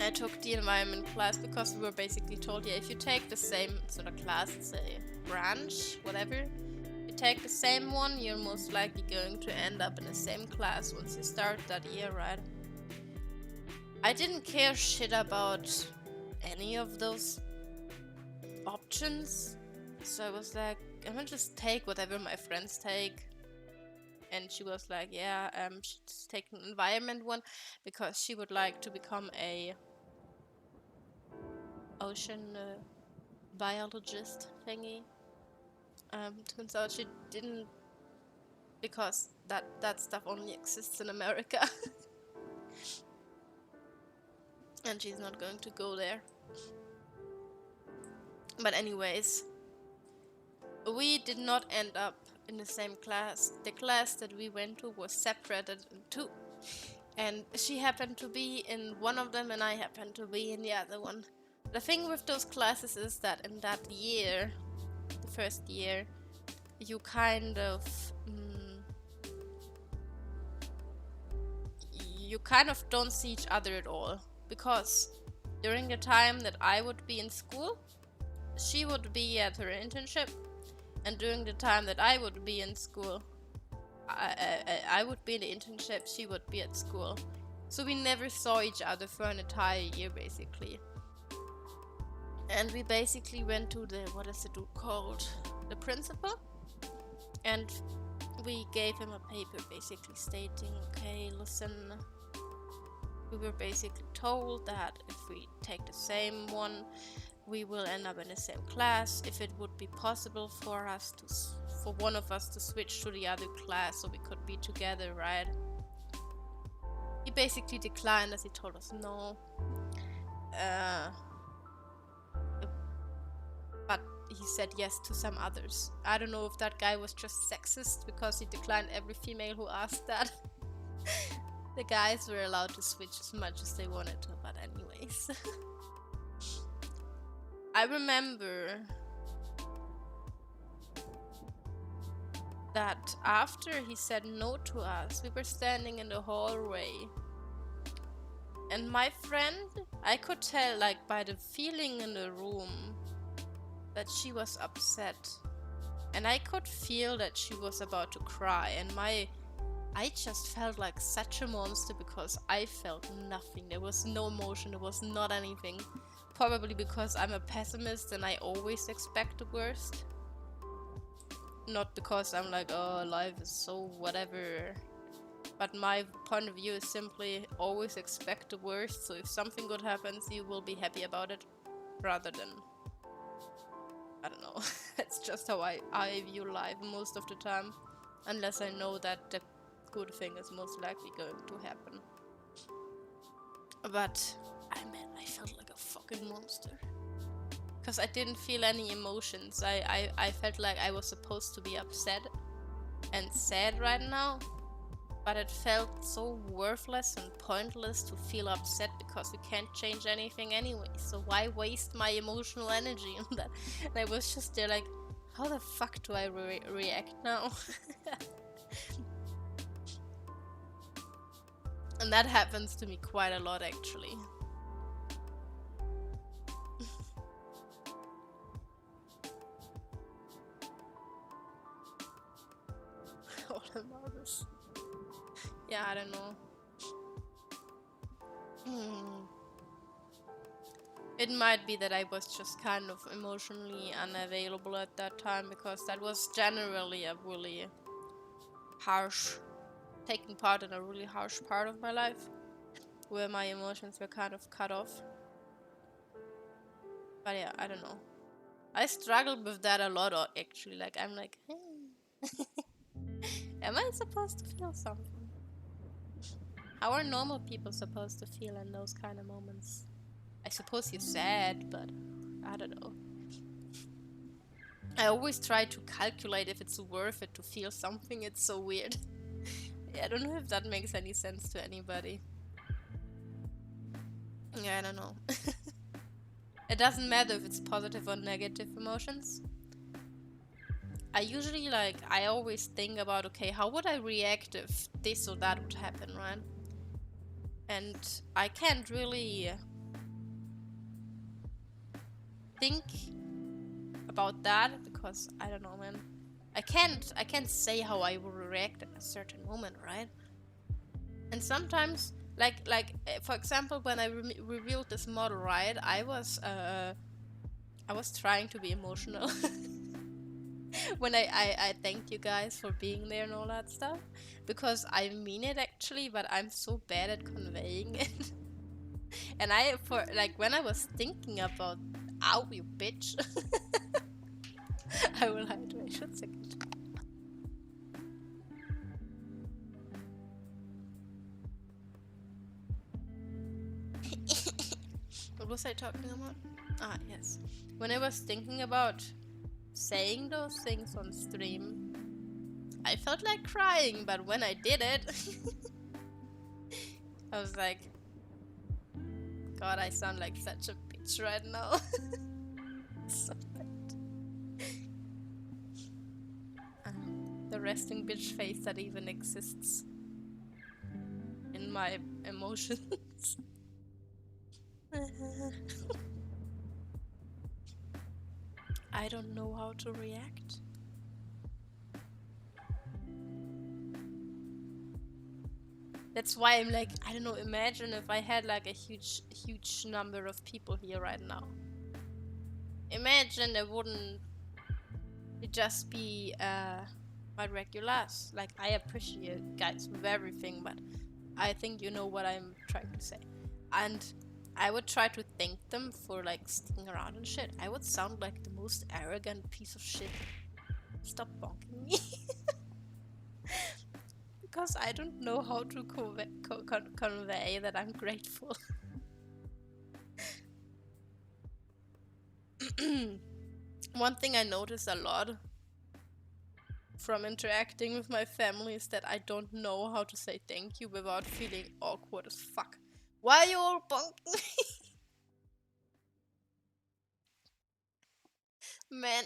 I took the environment class because we were basically told, yeah, if you take the same sort of class, it's a branch, whatever, you take the same one, you're most likely going to end up in the same class once you start that year, right? I didn't care shit about any of those options, so I was like, I'm gonna just take whatever my friends take. And she was like, yeah, she's taking an environment one because she would like to become a ocean biologist thingy. Turns out she didn't, because that stuff only exists in America. And she's not going to go there. But anyways, we did not end up in the same class. The class that we went to was separated in 2. And she happened to be in one of them and I happened to be in the other one. The thing with those classes is that in that year, the first year, you kind of don't see each other at all, because during the time that I would be in school, she would be at her internship, and during the time that I would be in school, I would be in the internship, she would be at school. So we never saw each other for an entire year, basically. And we basically went to the, what is it called? The principal. And we gave him a paper basically stating, okay, listen, we were basically told that if we take the same one, we will end up in the same class. If it would be possible for us to, for one of us to switch to the other class so we could be together, right? He basically declined, as he told us no. But he said yes to some others. I don't know if that guy was just sexist because he declined every female who asked that. The guys were allowed to switch as much as they wanted to, but anyways. I remember that after he said no to us, we were standing in the hallway. And my friend, I could tell, like, by the feeling in the room, that she was upset. And I could feel that she was about to cry. And I just felt like such a monster because I felt nothing. There was no emotion, there was not anything. Probably because I'm a pessimist and I always expect the worst. Not because I'm like, oh, life is so whatever. But my point of view is simply always expect the worst. So if something good happens, you will be happy about it. Rather than, I don't know. That's just how I view life most of the time. Unless I know that the good thing is most likely going to happen. But, I felt like a fucking monster. Because I didn't feel any emotions. I felt like I was supposed to be upset and sad right now. But it felt so worthless and pointless to feel upset because you can't change anything anyway. So why waste my emotional energy on that? And I was just there like, how the fuck do I react now? And that happens to me quite a lot actually. What about this? Yeah, I don't know. It might be that I was just kind of emotionally unavailable at that time because that was generally a really harsh, taking part in a really harsh part of my life where my emotions were kind of cut off. But yeah, I don't know. I struggled with that a lot actually. Like, I'm like, hey, am I supposed to feel something? How are normal people supposed to feel in those kind of moments? I suppose you're sad, but I don't know. I always try to calculate if it's worth it to feel something. It's so weird. Yeah, I don't know if that makes any sense to anybody. Yeah, I don't know. It doesn't matter if it's positive or negative emotions. I always think about, okay, how would I react if this or that would happen, right? And I can't really think about that because I don't know, man. I can't say how I will react at a certain moment, right? And sometimes, for example, when I revealed this model, right, I was trying to be emotional. When I thanked you guys for being there and all that stuff, because I mean it actually, but I'm so bad at conveying it. And when I was thinking about, ow, you bitch. I will hydrate a second. What was I talking about? Ah, yes. When I was thinking about saying those things on stream, I felt like crying, but when I did it, I was like, God, I sound like such a bitch right now. So bad. The resting bitch face that even exists in my emotions. I don't know how to react. That's why I'm like, I don't know, imagine if I had like a huge number of people here right now. Imagine there wouldn't just be my regulars. Like, I appreciate guys with everything, but I think you know what I'm trying to say. And I would try to thank them for like sticking around and shit. I would sound like the most arrogant piece of shit. Stop bonking me. Because I don't know how to convey that I'm grateful. One thing I notice a lot from interacting with my family is that I don't know how to say thank you without feeling awkward as fuck. Why are you all bonking me? Man.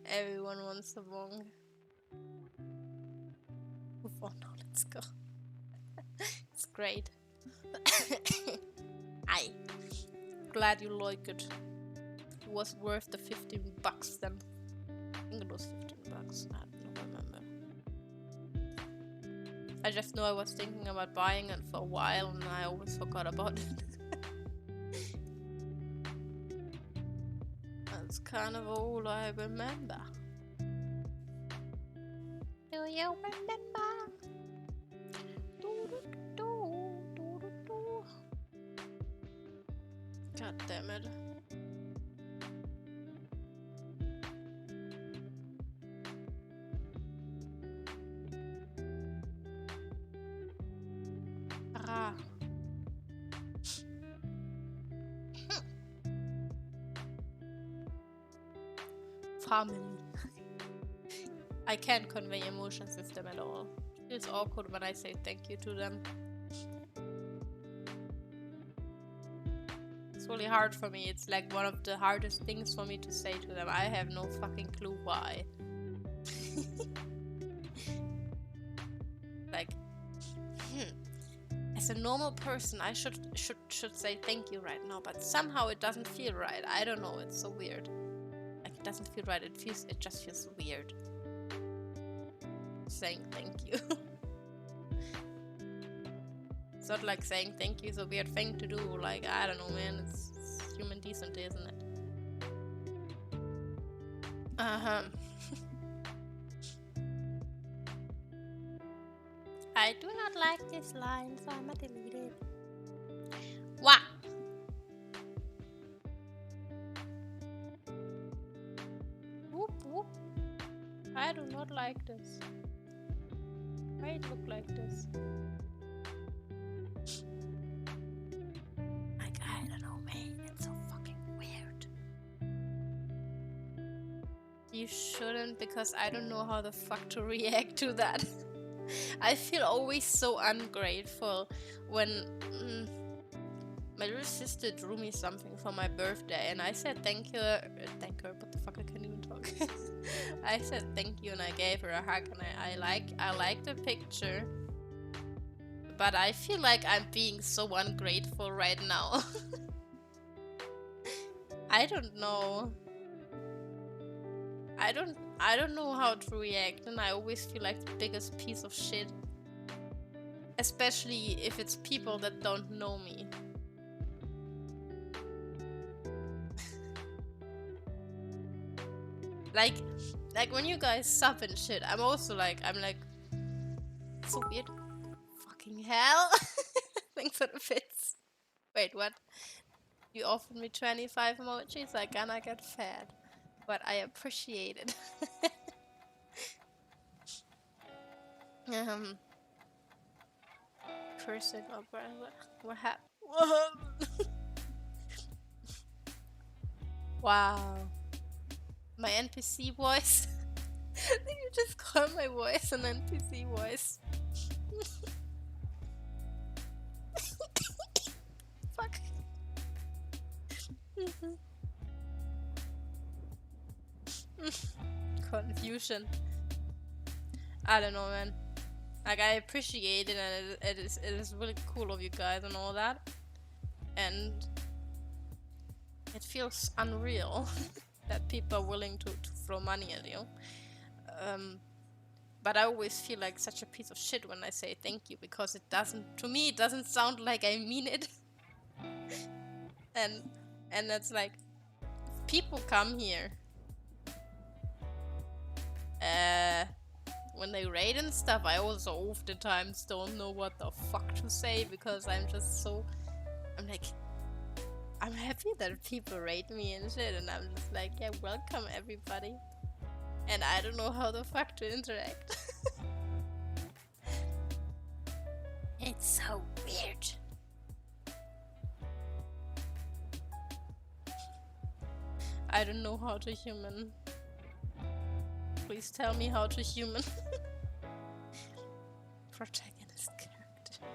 Everyone wants a bong. Move on now, let's go. It's great. I glad you like it. It was worth the $15 then. I think it was $15. I don't remember. I just know I was thinking about buying it for a while and I always forgot about it. That's kind of all I remember. Do you remember? God damn it. Ah. Family. I can't convey emotions with them at all. It feels awkward when I say thank you to them. It's really hard for me. It's like one of the hardest things for me to say to them. I have no fucking clue why. Like, as a normal person, I should say thank you right now, but somehow it doesn't feel right. I don't know. It's so weird. Like, it doesn't feel right. It just feels weird. Saying thank you. It's not like saying thank you is a weird thing to do. Like, I don't know, man. It's human decency, isn't it? I do not like this line, so I'm gonna delete it. What? Whoop whoop. I do not like this. Why it look like this? Like, I don't know, man. It's so fucking weird. You shouldn't, because I don't know how the fuck to react to that. I feel always so ungrateful when my little sister drew me something for my birthday and I said thank you, what the fuck, I can't even talk. I said thank you and I gave her a hug and I like the picture, but I feel like I'm being so ungrateful right now. I don't know. I don't know how to react, and I always feel like the biggest piece of shit. Especially if it's people that don't know me. like when you guys sub and shit, I'm like, so weird. Fucking hell. Thanks for the bits. Wait, what? You offered me 25 emojis, I gonna get fat. But I appreciate it. Cursing or what happened? Wow. My NPC voice? Did you just call my voice an NPC voice? Fuck. Confusion. I don't know, man. Like, I appreciate it, and it is really cool of you guys and all that. And it feels unreal that people are willing to throw money at you. But I always feel like such a piece of shit when I say thank you, because to me it doesn't sound like I mean it. and it's like, people come here when they raid and stuff, I also oftentimes don't know what the fuck to say, because I'm like, I'm happy that people raid me and shit, and I'm just like, yeah, welcome everybody. And I don't know how the fuck to interact. It's so weird. I don't know how to human. Please tell me how to human. Protagonist character.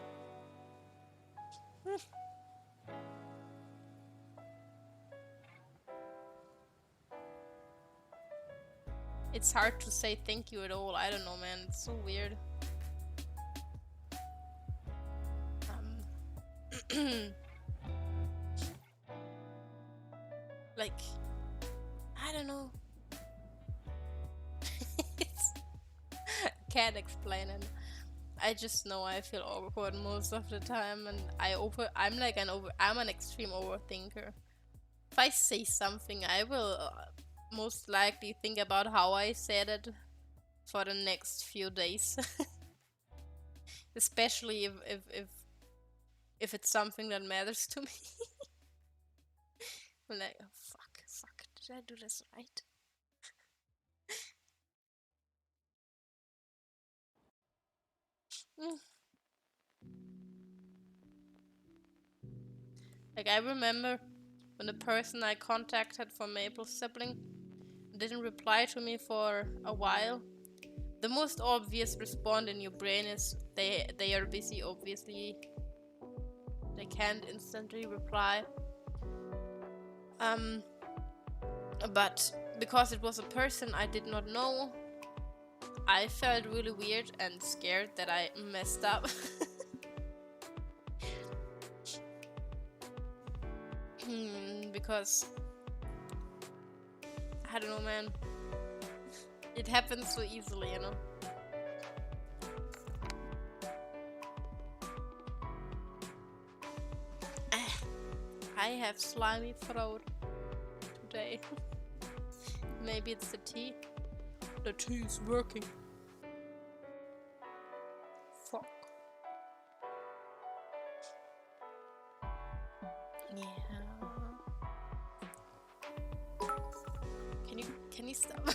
It's hard to say thank you at all. I don't know, man. It's so weird. Like, I don't know. Can't explain it. I just know I feel awkward most of the time, and I'm an extreme overthinker. If I say something, I will most likely think about how I said it for the next few days. Especially if it's something that matters to me. I'm like, oh, fuck, did I do this right? Like, I remember when the person I contacted for Maple Sibling didn't reply to me for a while. The most obvious response in your brain is they are busy, obviously. They can't instantly reply. But because it was a person I did not know, I felt really weird and scared that I messed up. Because I don't know, man. It happens so easily, you know. I have slimy throat today. Maybe it's the tea. The tea is working. Fuck. Yeah. Can you stop?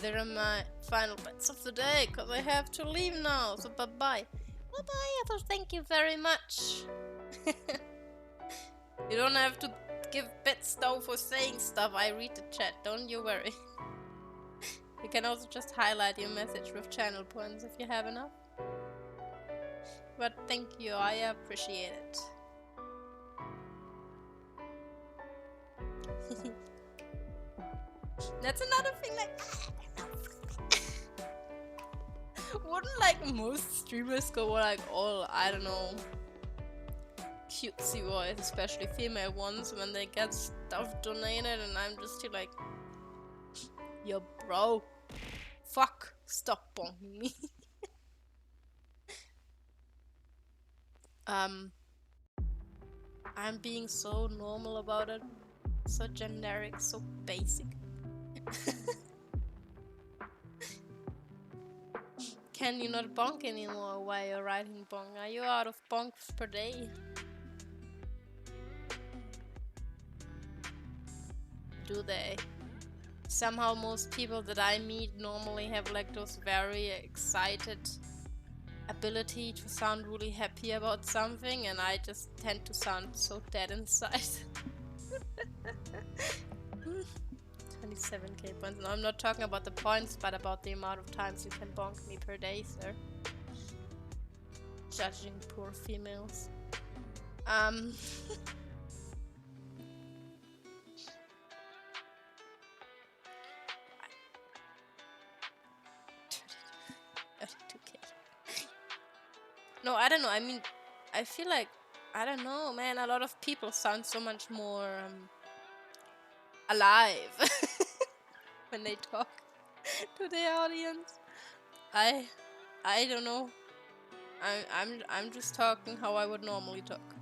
There are my final bets of the day, because I have to leave now, so bye-bye. Bye-bye, Ethel, thank you very much. You don't have to give bets though for saying stuff, I read the chat, don't you worry. You can also just highlight your message with channel points if you have enough. But thank you, I appreciate it. That's another thing, like, wouldn't like most streamers go like all, I don't know, cutesy voice, especially female ones, when they get stuff donated, and I'm just here like, yo bro, fuck, stop bonking me. I'm being so normal about it, so generic, so basic. Can you not bonk anymore while you're riding bonk? Are you out of bonks per day? Do they? Somehow most people that I meet normally have like those very excited ability to sound really happy about something, and I just tend to sound so dead inside. 27k points. No, I'm not talking about the points, but about the amount of times you can bonk me per day, sir. Judging poor females. No, I don't know. I mean, I feel like, I don't know, man. A lot of people sound so much more alive when they talk to the audience. I don't know. I'm just talking how I would normally talk.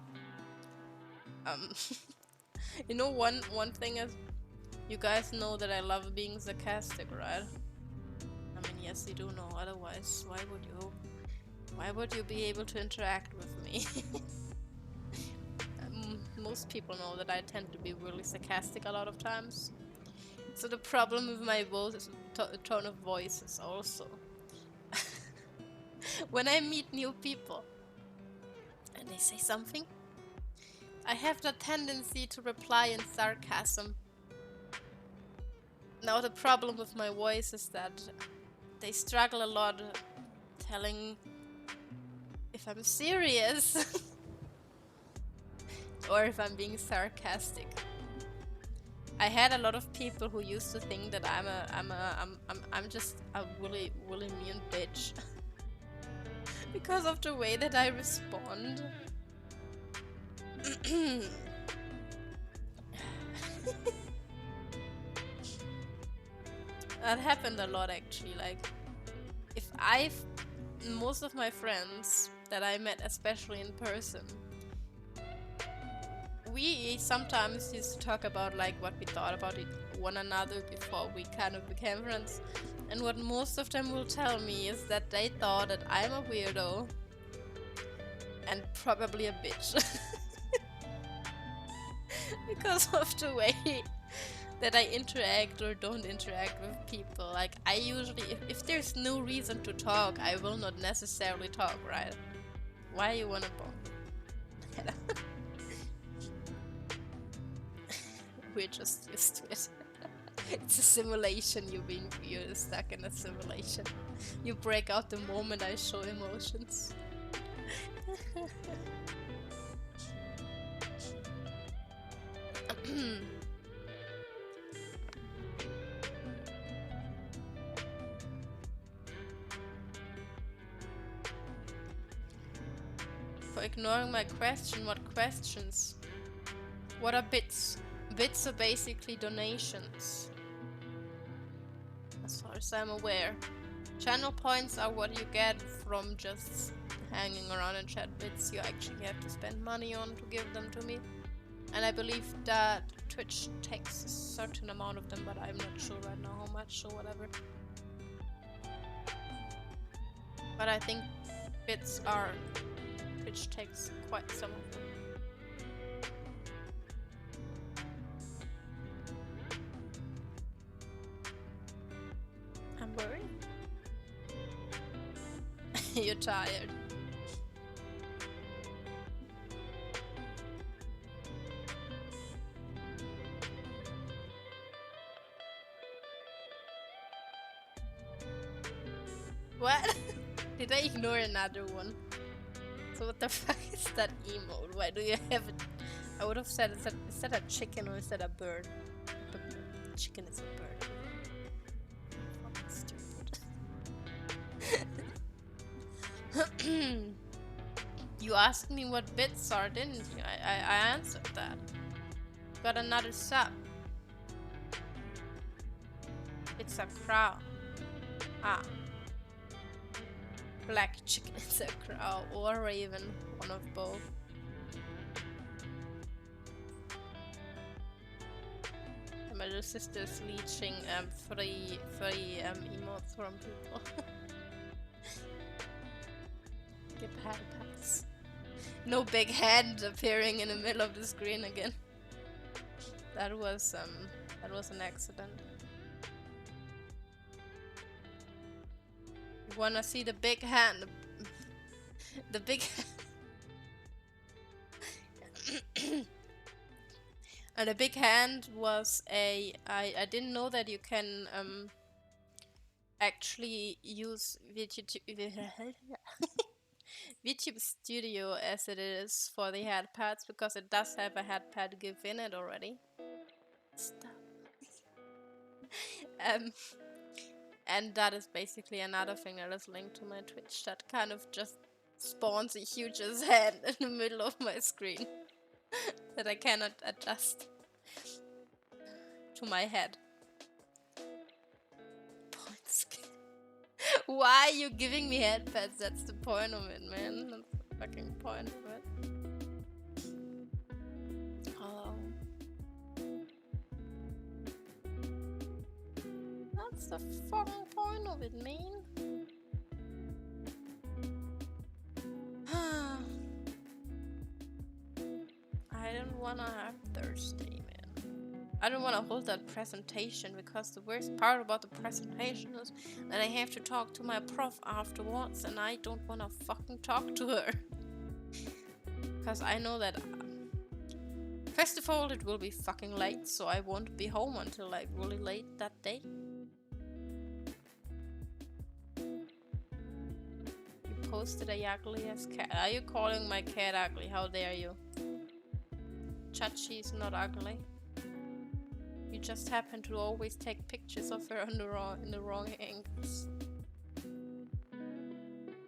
You know, one thing is, you guys know that I love being sarcastic, right? I mean, yes, you do know. Otherwise, why would you be able to interact with me? Most people know that I tend to be really sarcastic a lot of times. So the problem with my voice is tone of voice is also when I meet new people and they say something, I have the tendency to reply in sarcasm. Now the problem with my voice is that they struggle a lot telling if I'm serious or if I'm being sarcastic. I had a lot of people who used to think that I'm just a really mean bitch because of the way that I respond. That happened a lot actually. Like, most of my friends that I met, especially in person, we sometimes used to talk about like what we thought about one another before we kind of became friends. And what most of them will tell me is that they thought that I'm a weirdo and probably a bitch. Because of the way that I interact or don't interact with people. Like, I usually, if there's no reason to talk, I will not necessarily talk, right? Why you wanna bone? We're just used to it. It's a simulation. You're stuck in a simulation. You break out the moment I show emotions. For ignoring my question, what questions? What are bits? Bits are basically donations, as far as I'm aware. Channel points are what you get from just hanging around in chat. Bits you actually have to spend money on to give them to me. And I believe that Twitch takes a certain amount of them, but I'm not sure right now how much or whatever. But I think bits are... Twitch takes quite some of them. I'm worried. You're tired. What? Did I ignore another one? So what the fuck is that emote? Why do you have it? I would have said, is that a chicken or is that a bird? Chicken is a bird. Fucking stupid. You asked me what bits are, didn't you? I answered that. Got another sub. It's a crow. Ah. Black chicken is a crow or raven, one of both. My little sister's leeching free emotes from people. Get pats. No big hand appearing in the middle of the screen again. That was an accident. You wanna see the big hand? The big and the big hand was I didn't know that you can actually use VTube Studio as it is for the head pads, because it does have a head pad GIF in it already. Stop. And that is basically another thing that is linked to my Twitch that kind of just spawns a huge ass head in the middle of my screen that I cannot adjust to my head. Why are you giving me head pads? That's the point of it, man. That's the fucking point of it. Oh. That's the fucking point of it, man. I don't wanna have Thursday, man. I don't wanna hold that presentation, because the worst part about the presentation is that I have to talk to my prof afterwards, and I don't wanna fucking talk to her. Because I know that first of all, it will be fucking late, so I won't be home until like really late that day. You posted a ugliest cat. Are you calling my cat ugly? How dare you? Chachi is not ugly. You just happen to always take pictures of her in the wrong angles.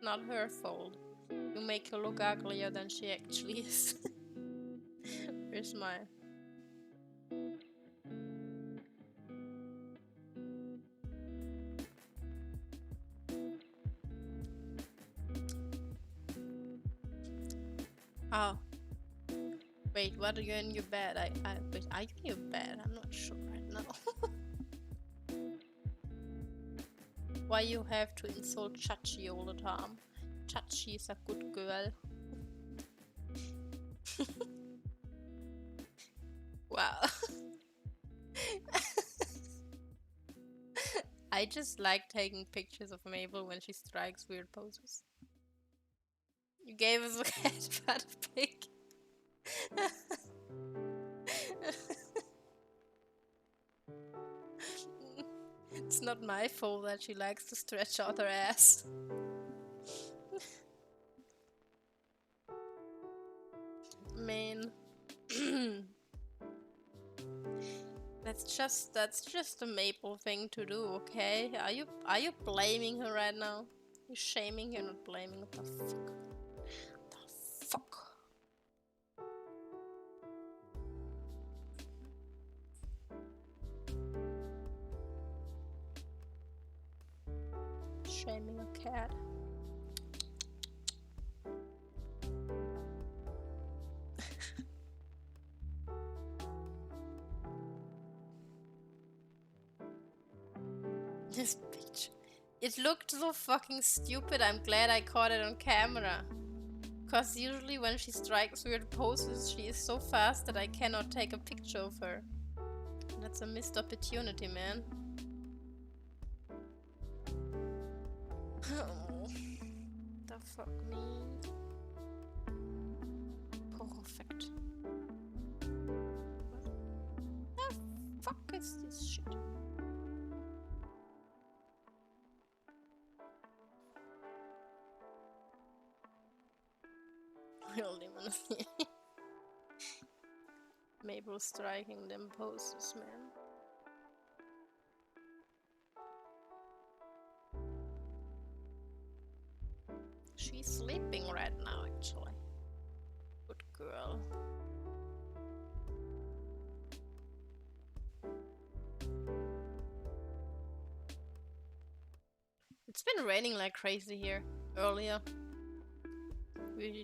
Not her fault. You make her look uglier than she actually is. Where's mine? Wait, what are you in your bed? Wait, are you in your bed? I'm not sure right now. Why you have to insult Chachi all the time? Chachi is a good girl. Wow. I just like taking pictures of Mabel when she strikes weird poses. You gave us a cat butt pic. It's not my fault that she likes to stretch out her ass. Man. That's just a Maple thing to do, okay? Are you blaming her right now? You're shaming her, not blaming. What the fuck? The fuck? Shaming a cat. This picture. It looked so fucking stupid. I'm glad I caught it on camera. Cause usually when she strikes weird poses, she is so fast that I cannot take a picture of her. That's a missed opportunity, man. Oh, the fuck me. Perfect. What the fuck is this shit? Real demons. Mabel striking them poses, man. She's sleeping right now, actually. Good girl. It's been raining like crazy here earlier.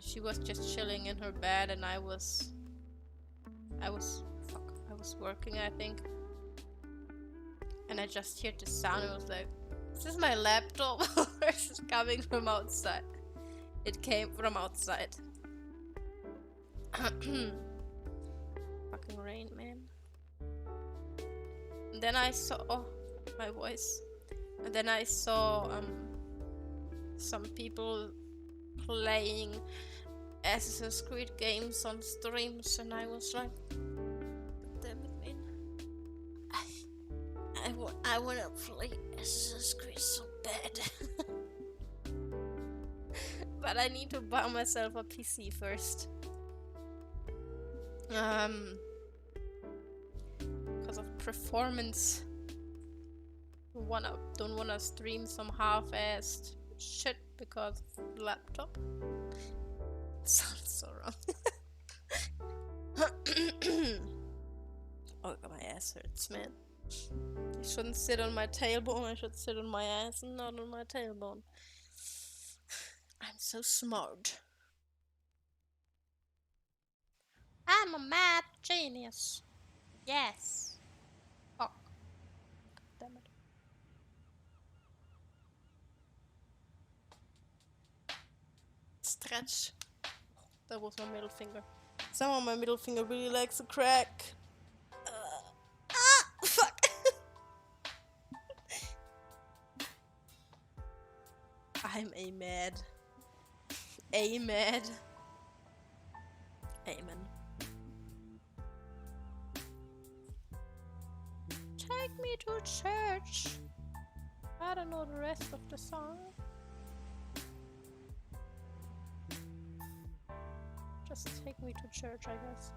She was just chilling in her bed and I was working, I think. And I just heard the sound and I was like, is this my laptop or is it coming from outside? It came from outside. Fucking rain, man. And then I saw my voice. And then I saw some people playing Assassin's Creed games on streams, and I was like, damn it, man. I wanna play Assassin's Creed so bad. But I need to buy myself a PC first. Because of performance. Don't wanna stream some half-assed shit because of the laptop. Sounds so wrong. Oh, my ass hurts, man. I shouldn't sit on my tailbone, I should sit on my ass and not on my tailbone. I'm so smart. I'm a math genius. Yes. Fuck. Damn it. Stretch. That was my middle finger. Somehow my middle finger really likes to crack. Fuck. I'm a mad. Amen. Take me to church. I don't know the rest of the song. Just take me to church, I guess.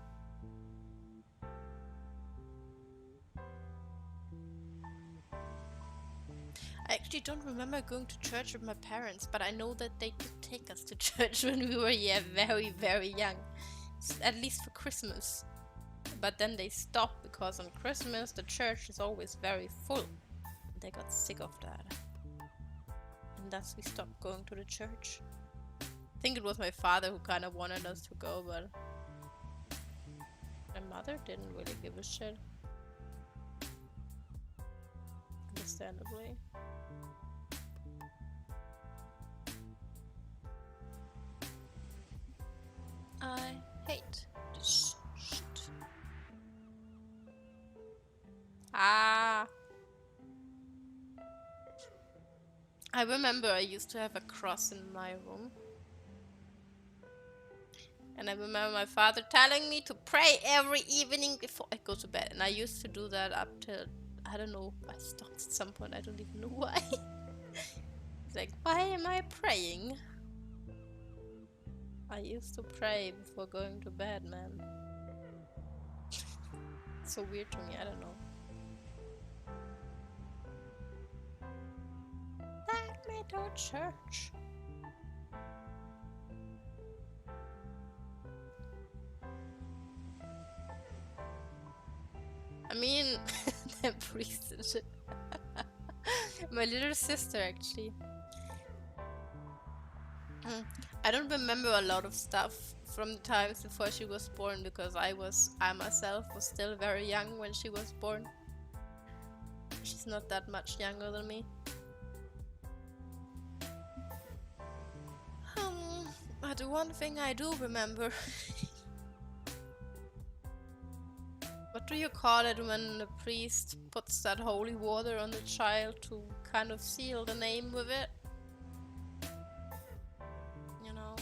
I actually don't remember going to church with my parents, but I know that they did take us to church when we were very, very young. At least for Christmas. But then they stopped because on Christmas the church is always very full. They got sick of that. And thus we stopped going to the church. I think it was my father who kind of wanted us to go, but father didn't really give a shit. Understandably. I hate this shit. Ah. I remember I used to have a cross in my room. And I remember my father telling me to pray every evening before I go to bed. And I used to do that up till, I don't know, I stopped at some point. I don't even know why. It's like, why am I praying? I used to pray before going to bed, man. It's so weird to me, I don't know. Take me to church. I mean, the priest and shit. My little sister, actually. I don't remember a lot of stuff from the times before she was born because I myself was still very young when she was born. She's not that much younger than me. But the one thing I do remember. What do you call it when the priest puts that holy water on the child to kind of seal the name with it? You know?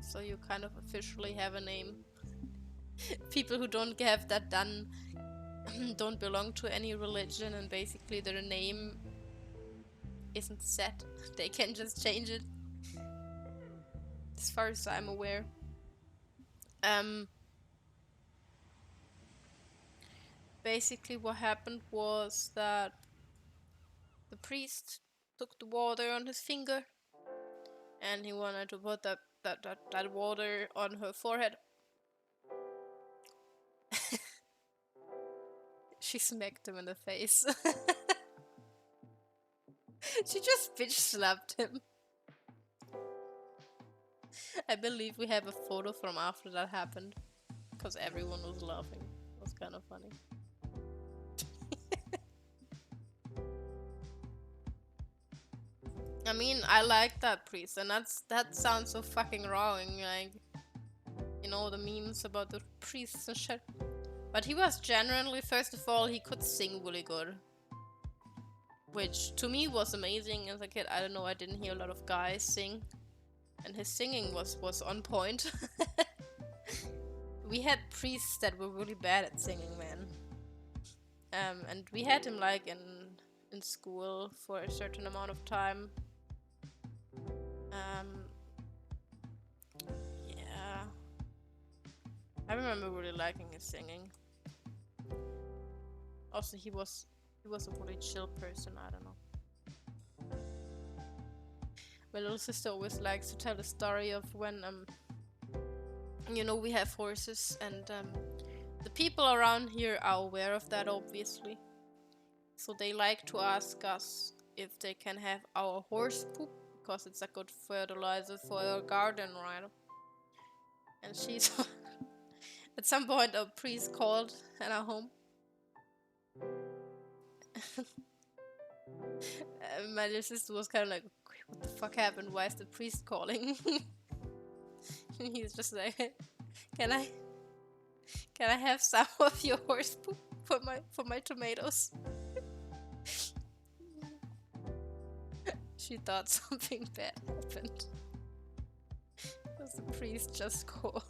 So you kind of officially have a name. People who don't have that done don't belong to any religion, and basically their name isn't set. They can just change it. As far as I'm aware. Basically what happened was that the priest took the water on his finger and he wanted to put that water on her forehead. She smacked him in the face. She just bitch slapped him. I believe we have a photo from after that happened. Because everyone was laughing. It was kind of funny. I mean, I like that priest, and that sounds so fucking wrong. Like, you know, the memes about the priests and shit. But he was genuinely, first of all, he could sing really good. Which to me was amazing as a kid. I don't know, I didn't hear a lot of guys sing. And his singing was on point. We had priests that were really bad at singing, man. And we had him like in school for a certain amount of time. Yeah. I remember really liking his singing. Also, he was a really chill person, I don't know. My little sister always likes to tell the story of when, you know, we have horses and the people around here are aware of that, obviously. So they like to ask us if they can have our horse poop, because it's a good fertilizer for your garden, right? And she's... At some point a priest called at our home. My little sister was kind of like, what the fuck happened? Why is the priest calling? And he's just like, can I have some of your horse poop for my tomatoes? She thought something bad happened. Because the priest just called.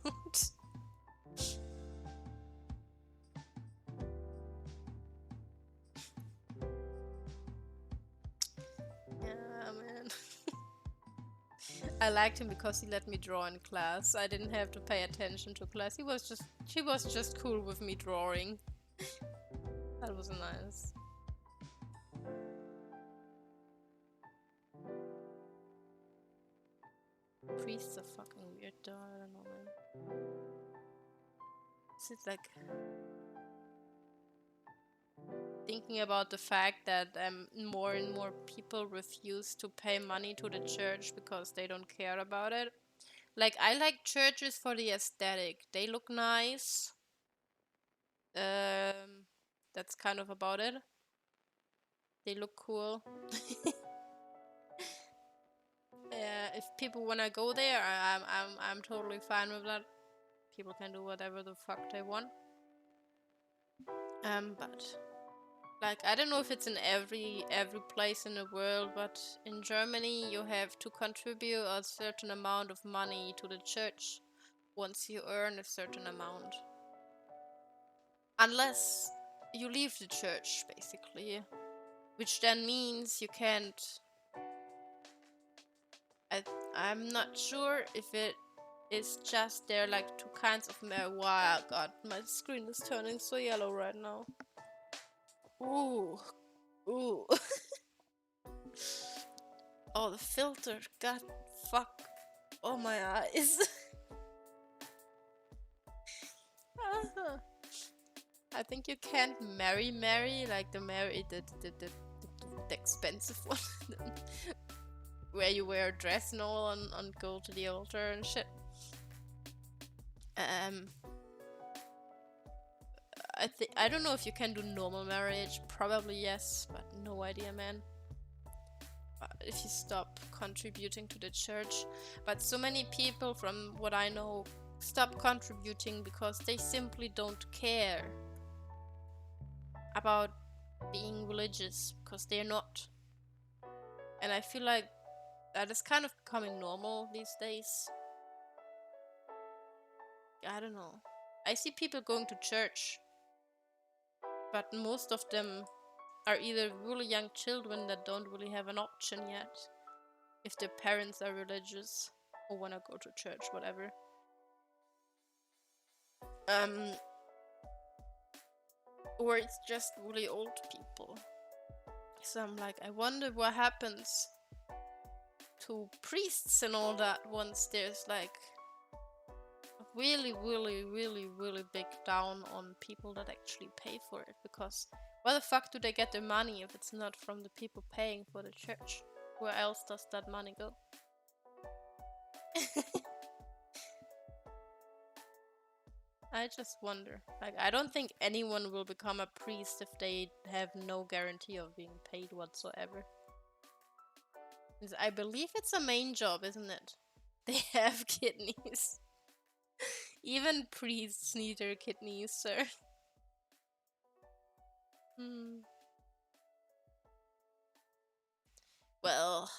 Yeah, man. I liked him because he let me draw in class. I didn't have to pay attention to class. She was just cool with me drawing. That was nice. Priests are fucking weird though, I don't know, man. Is it like... Thinking about the fact that more and more people refuse to pay money to the church because they don't care about it. Like, I like churches for the aesthetic. They look nice. That's kind of about it. They look cool. If people wanna go there, I'm totally fine with that. People can do whatever the fuck they want. But like, I don't know if it's in every place in the world, but in Germany you have to contribute a certain amount of money to the church once you earn a certain amount. Unless you leave the church, basically. Which then means you can't... I'm not sure if it is just there like two kinds of marijuana. God, my screen is turning so yellow right now. Ooh. Ooh. Oh, the filter. God, fuck. Oh, my eyes. I think you can't marry like the expensive one. Where you wear a dress and all and go to the altar and shit. I don't know if you can do normal marriage. Probably yes, but no idea, man. If you stop contributing to the church. But so many people, from what I know, stop contributing because they simply don't care about being religious, because they're not. And I feel like that is kind of becoming normal these days. I don't know. I see people going to church, but most of them are either really young children that don't really have an option yet, if their parents are religious or wanna go to church, whatever. Or it's just really old people. So I'm like, I wonder what happens to priests and all that once there's like a really big down on people that actually pay for it. Because where the fuck do they get their money if it's not from the people paying for the church? Where else does that money go? I just wonder. Like, I don't think anyone will become a priest if they have no guarantee of being paid whatsoever. I believe it's a main job, isn't it? They have kidneys. Even priests need their kidneys, sir. Well,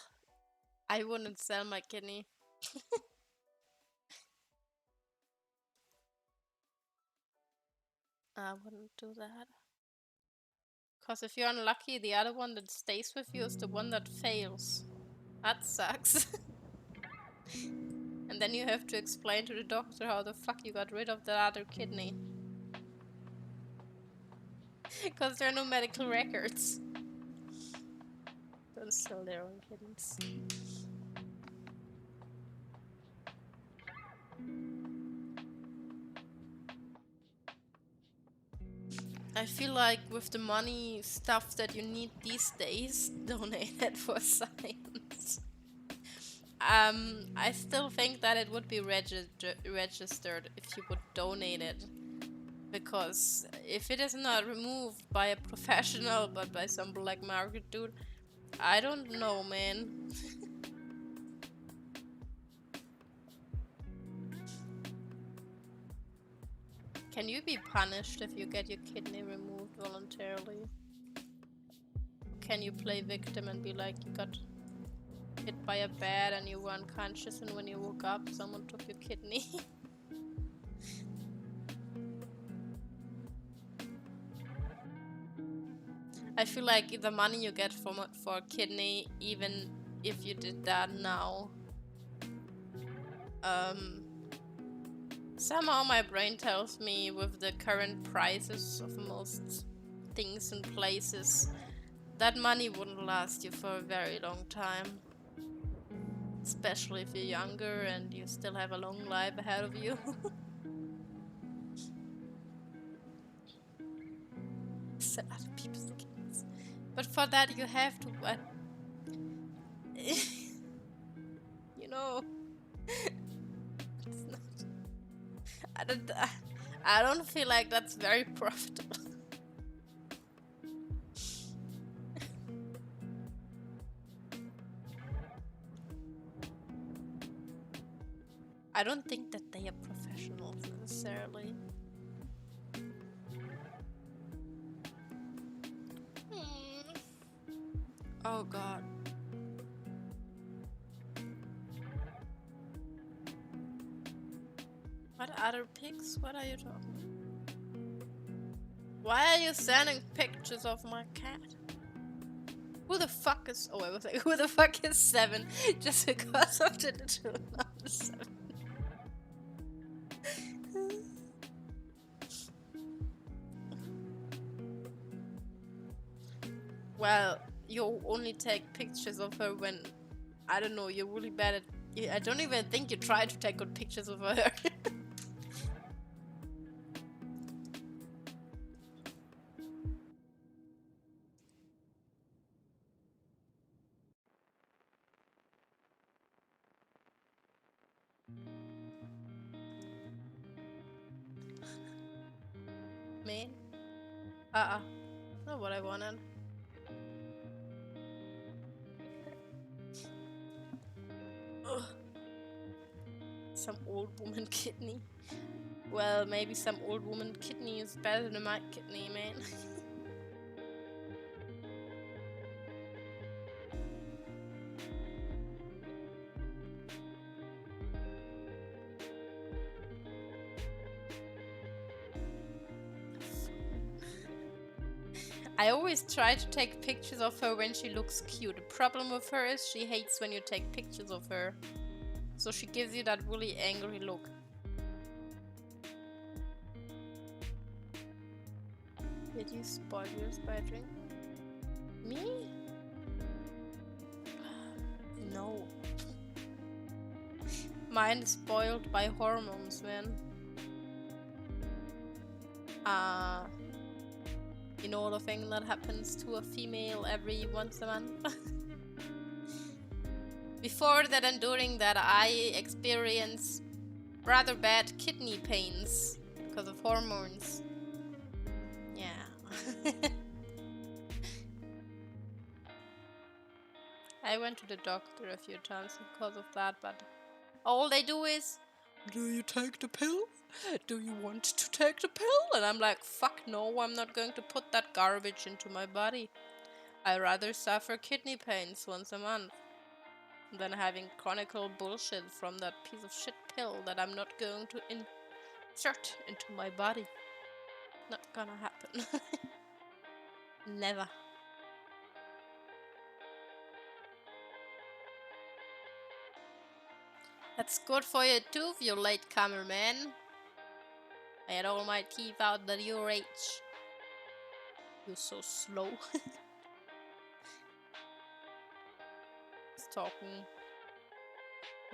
I wouldn't sell my kidney. I wouldn't do that. Because if you're unlucky, the other one that stays with you is the one that fails. That sucks. And then you have to explain to the doctor how the fuck you got rid of the other kidney. Because there are no medical records. Don't sell their own kidneys. I feel like with the money stuff that you need these days, donate it for science. I still think that it would be registered if you would donate it. Because if it is not removed by a professional but by some black market dude, I don't know, man. Can you be punished if you get your kidney removed voluntarily? Can you play victim and be like, you got hit by a bed and you were unconscious and when you woke up someone took your kidney? I feel like the money you get for a kidney, even if you did that now, somehow my brain tells me with the current prices of most things and places, that money wouldn't last you for a very long time. Especially if you're younger and you still have a long life ahead of you. Sell other people's kidneys. But for that you have to what? You know, it's not, I don't feel like that's very profitable. I don't think that they are professionals necessarily. Oh god. What other pics? What are you talking? Why are you sending pictures of my cat? Who the fuck is... Oh, I was like, who the fuck is 7? Just because of the little number 7. Well, you only take pictures of her when... I don't know, you're really bad at... I don't even think you try to take good pictures of her. Me? Not what I wanted. Ugh. Some old woman kidney. Well, maybe some old woman kidney is better than my kidney, man. I always try to take pictures of her when she looks cute. The problem with her is she hates when you take pictures of her. So she gives you that really angry look. Did you spoil yours by drinking? Me? No. Mine is spoiled by hormones, man. You know the thing that happens to a female every once a month? Before that and during that, I experience rather bad kidney pains because of hormones. Yeah. I went to the doctor a few times because of that, but all they do is, do you take the pill? Do you want to take the pill? And I'm like, fuck no, I'm not going to put that garbage into my body. I'd rather suffer kidney pains once a month than having chronicle bullshit from that piece of shit pill that I'm not going to insert into my body. Not gonna happen. Never. That's good for your tooth, you latecomer, man. I had all my teeth out at your age. You're so slow. It's talking.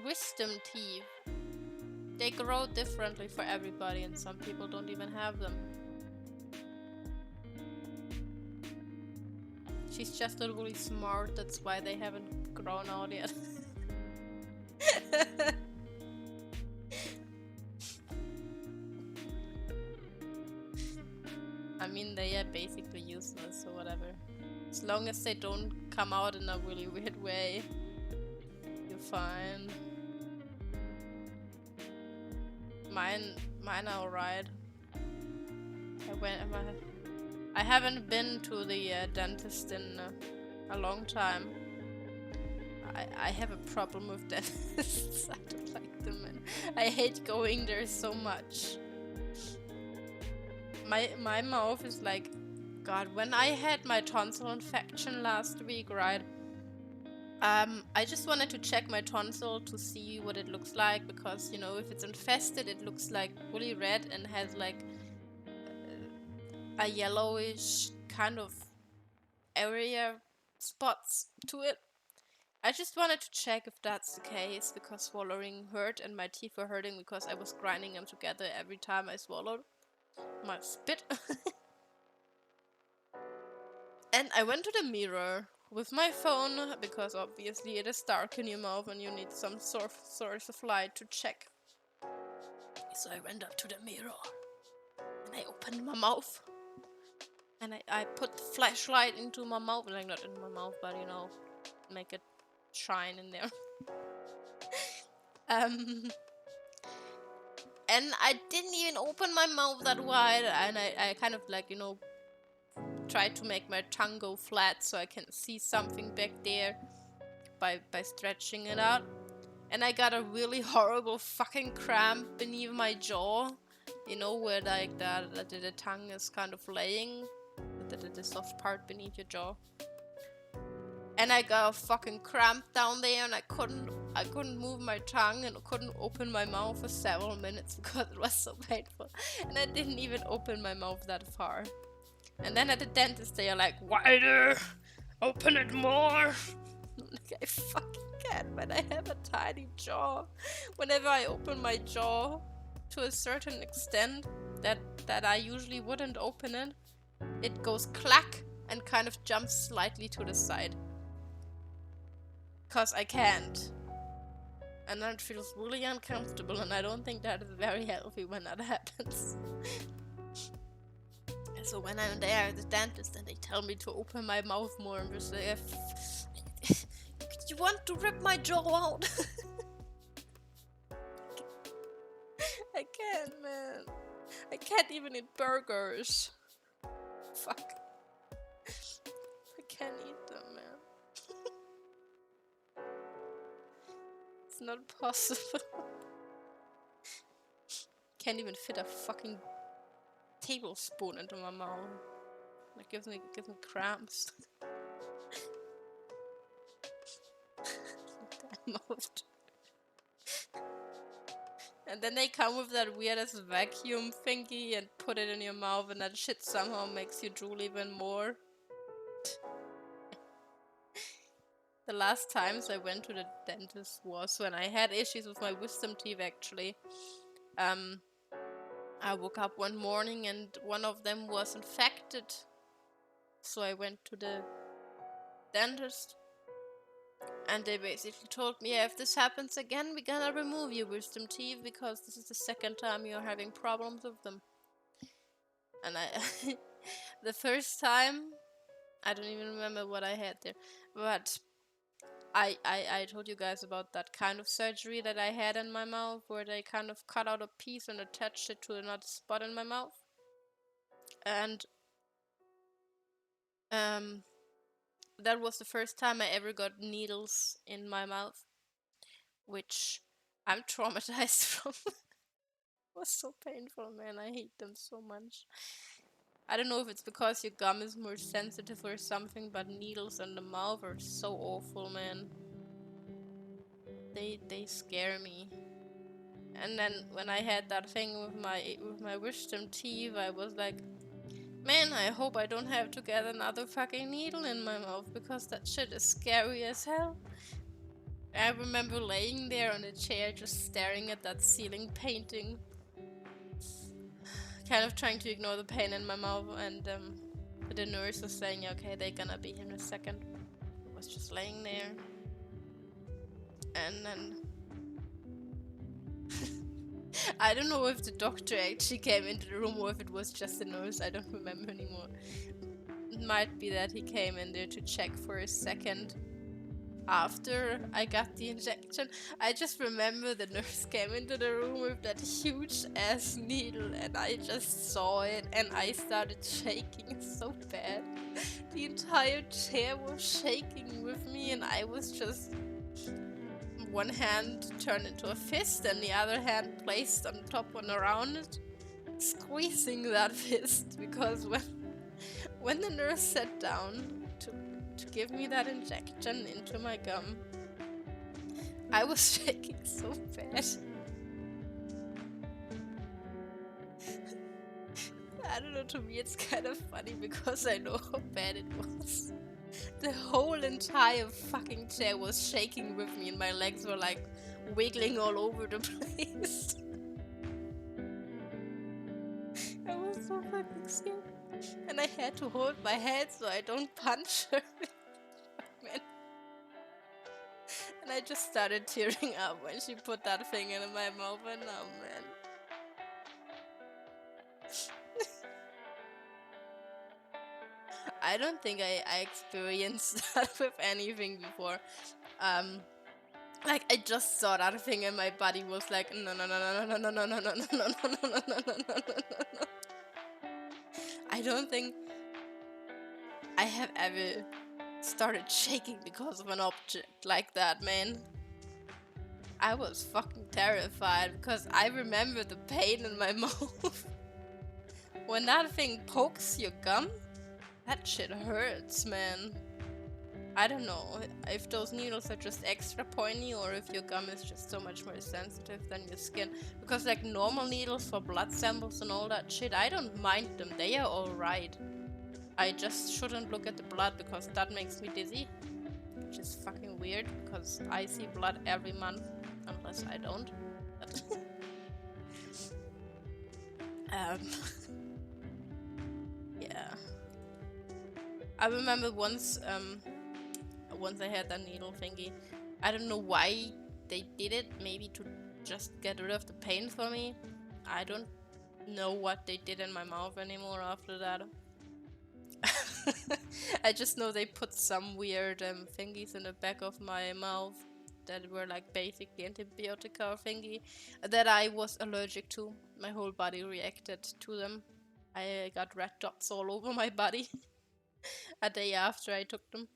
Wisdom teeth. They grow differently for everybody, and some people don't even have them. She's just really smart, that's why they haven't grown out yet. I mean, they are basically useless or whatever. As long as they don't come out in a really weird way, you're fine. Mine are alright. I haven't been to the dentist in a long time. I have a problem with dentists. I don't like them, and I hate going there so much. My mouth is like, God, when I had my tonsil infection last week, right? I just wanted to check my tonsil to see what it looks like, because, you know, if it's infested, it looks like really red and has like a yellowish kind of area spots to it. I just wanted to check if that's the case, because swallowing hurt and my teeth were hurting because I was grinding them together every time I swallowed my spit. And I went to the mirror with my phone, because obviously it is dark in your mouth and you need some source of light to check. So I went up to the mirror opened my mouth. And I put the flashlight into my mouth. Like, not in my mouth, but you know, make it shine in there. And I didn't even open my mouth that wide. And I kind of like, you know, tried to make my tongue go flat so I can see something back there by stretching it out. And I got a really horrible fucking cramp beneath my jaw. You know, where like the tongue is kind of laying. The soft part beneath your jaw. And I got a fucking cramp down there, and I couldn't move my tongue and couldn't open my mouth for several minutes because it was so painful. And I didn't even open my mouth that far. And then at the dentist they are like, wider, open it more. Like, I fucking can't, but I have a tiny jaw. Whenever I open my jaw to a certain extent that I usually wouldn't open it, it goes clack and kind of jumps slightly to the side. Cause I can't. And that feels really uncomfortable, and I don't think that is very healthy when that happens. So when I'm there at the dentist and they tell me to open my mouth more, I'm just like, you want to rip my jaw out? I can't, man. I can't even eat burgers. Fuck. I can't eat them, man. It's not possible. Can't even fit a fucking tablespoon into my mouth. It gives me cramps. Mouth. And then they come with that weirdest vacuum thingy and put it in your mouth, and that shit somehow makes you drool even more. The last times I went to the dentist was when I had issues with my wisdom teeth, actually. I woke up one morning and one of them was infected. So I went to the dentist. And they basically told me, yeah, if this happens again, we're gonna remove your wisdom teeth because this is the second time you're having problems with them. And the first time, I don't even remember what I had there, but I told you guys about that kind of surgery that I had in my mouth, where they kind of cut out a piece and attached it to another spot in my mouth. And that was the first time I ever got needles in my mouth, which I'm traumatized from. It was so painful, man. I hate them so much. I don't know if it's because your gum is more sensitive or something, but needles in the mouth are so awful, man. They scare me. And then when I had that thing with my wisdom teeth, I was like, man, I hope I don't have to get another fucking needle in my mouth, because that shit is scary as hell. I remember laying there on a chair just staring at that ceiling painting, kind of trying to ignore the pain in my mouth, and the nurse was saying, okay, they're gonna be here in a second. I was just laying there. And then I don't know if the doctor actually came into the room or if it was just the nurse. I don't remember anymore. It might be that he came in there to check for a second after I got the injection. I just remember the nurse came into the room with that huge ass needle, and I just saw it and I started shaking so bad. The entire chair was shaking with me, and I was just, one hand turned into a fist and the other hand placed on top and around it, squeezing that fist, because when the nurse sat down to give me that injection into my gum, I was shaking so bad. I don't know, to me it's kind of funny because I know how bad it was. The whole entire fucking chair was shaking with me and my legs were like wiggling all over the place. I was so fucking scared. And I had to hold my head so I don't punch her. Man. And I just started tearing up when she put that thing in my mouth, and oh man. I don't think I experienced that with anything before. Like I just saw that thing and my body was like, no, no, no, no, no, no, no, no, no, no, no, no, no, no, no, no, no, no. I don't think I have ever started shaking because of an object like that, man. I was fucking terrified because I remember the pain in my mouth. When that thing pokes your gum, that shit hurts, man. I don't know if those needles are just extra pointy or if your gum is just so much more sensitive than your skin. Because like normal needles for blood samples and all that shit, I don't mind them. They are alright. I just shouldn't look at the blood because that makes me dizzy. Which is fucking weird because I see blood every month. Unless I don't. um, yeah. I remember once I had that needle thingy. I don't know why they did it. Maybe to just get rid of the pain for me. I don't know what they did in my mouth anymore after that. I just know they put some weird thingies in the back of my mouth that were like basically antibiotica thingy that I was allergic to. My whole body reacted to them. I got red dots all over my body a day after I took them.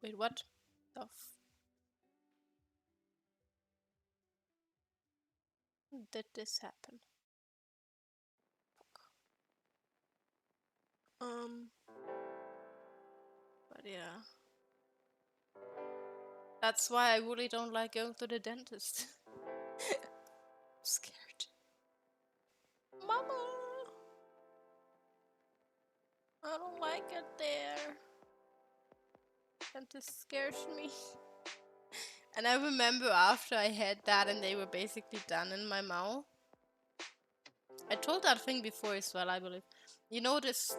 Wait, what? Did this happen? But yeah. That's why I really don't like going to the dentist. I'm scared. Mama! I don't like it there. Dentist scares me. And I remember after I had that and they were basically done in my mouth. I told that thing before as well, I believe. You know this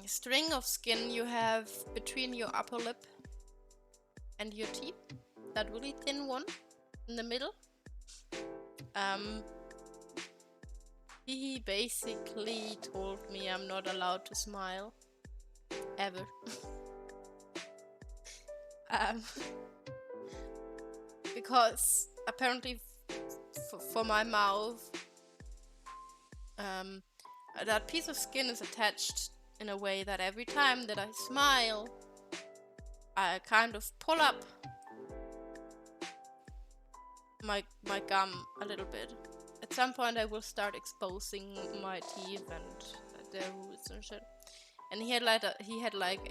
string of skin you have between your upper lip and your teeth? That really thin one in the middle? He basically told me I'm not allowed to smile. Ever. Because apparently for my mouth, that piece of skin is attached in a way that every time that I smile, I kind of pull up my gum a little bit. At some point I will start exposing my teeth and their roots and shit. And he had like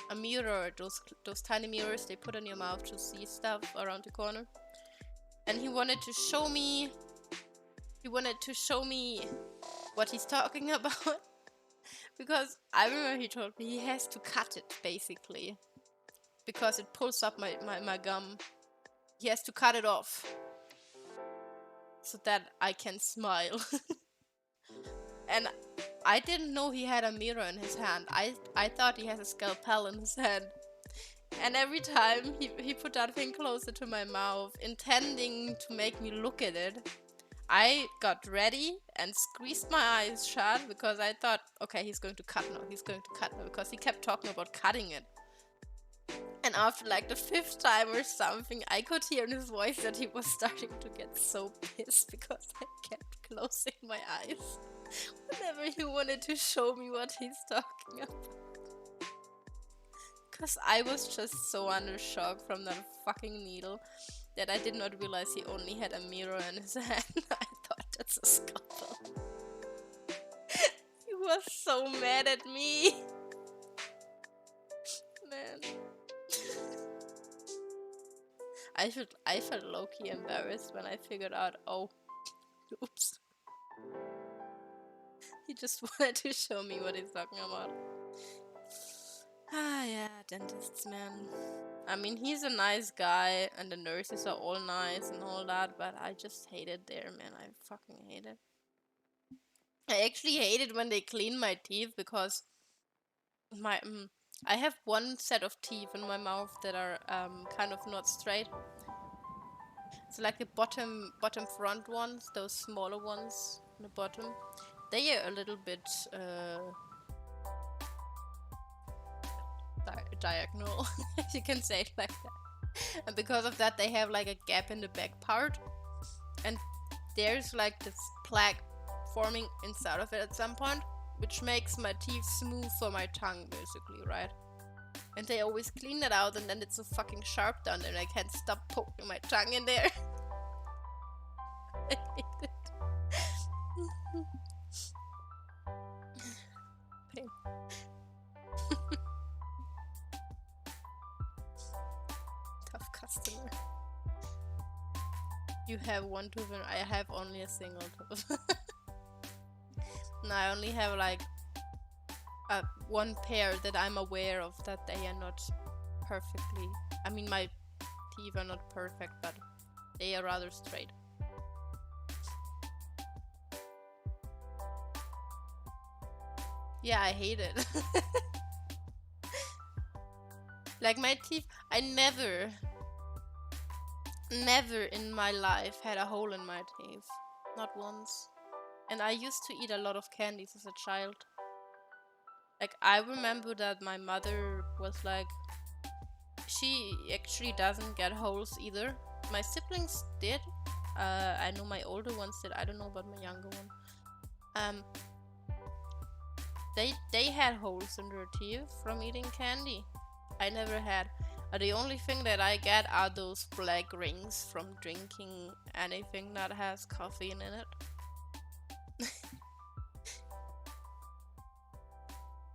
a mirror, those tiny mirrors they put in your mouth to see stuff around the corner. And he wanted to show me what he's talking about. Because I remember he told me he has to cut it basically. Because it pulls up my gum. He has to cut it off. So that I can smile. And I didn't know he had a mirror in his hand. I thought he has a scalpel in his hand. And every time he put that thing closer to my mouth, intending to make me look at it, I got ready and squeezed my eyes shut because I thought, okay, he's going to cut now, because he kept talking about cutting it. And after like the 5th time or something, I could hear in his voice that he was starting to get so pissed because I kept closing my eyes whenever he wanted to show me what he's talking about. Because I was just so under shock from that fucking needle that I did not realize he only had a mirror in his hand. I thought that's a scalpel. He was so mad at me. Man. I felt low-key embarrassed when I figured out, oh, oops. He just wanted to show me what he's talking about. Ah, yeah, dentists, man. I mean, he's a nice guy, and the nurses are all nice and all that, but I just hate it there, man. I fucking hate it. I actually hate it when they clean my teeth, because I have one set of teeth in my mouth that are kind of not straight. It's like the bottom front ones, those smaller ones. in the bottom. They are a little bit diagonal, if you can say it like that. And because of that, they have like a gap in the back part, and there's like this plaque forming inside of it at some point, which makes my teeth smooth for my tongue, basically, right? And they always clean that out, and then it's so fucking sharp down there, and I can't stop poking my tongue in there. I hate it. Pain. Tough customer. You have one tooth and I have only a single tooth. No, I only have like one pair that I'm aware of, that they are not perfectly... I mean, my teeth are not perfect, but they are rather straight. Yeah, I hate it. Like my teeth, I never in my life had a hole in my teeth. Not once. And I used to eat a lot of candies as a child. Like, I remember that my mother was like, she actually doesn't get holes either. My siblings did. I know my older ones did. I don't know about my younger one. They had holes in their teeth from eating candy. I never had. The only thing that I get are those black rings from drinking anything that has caffeine in it.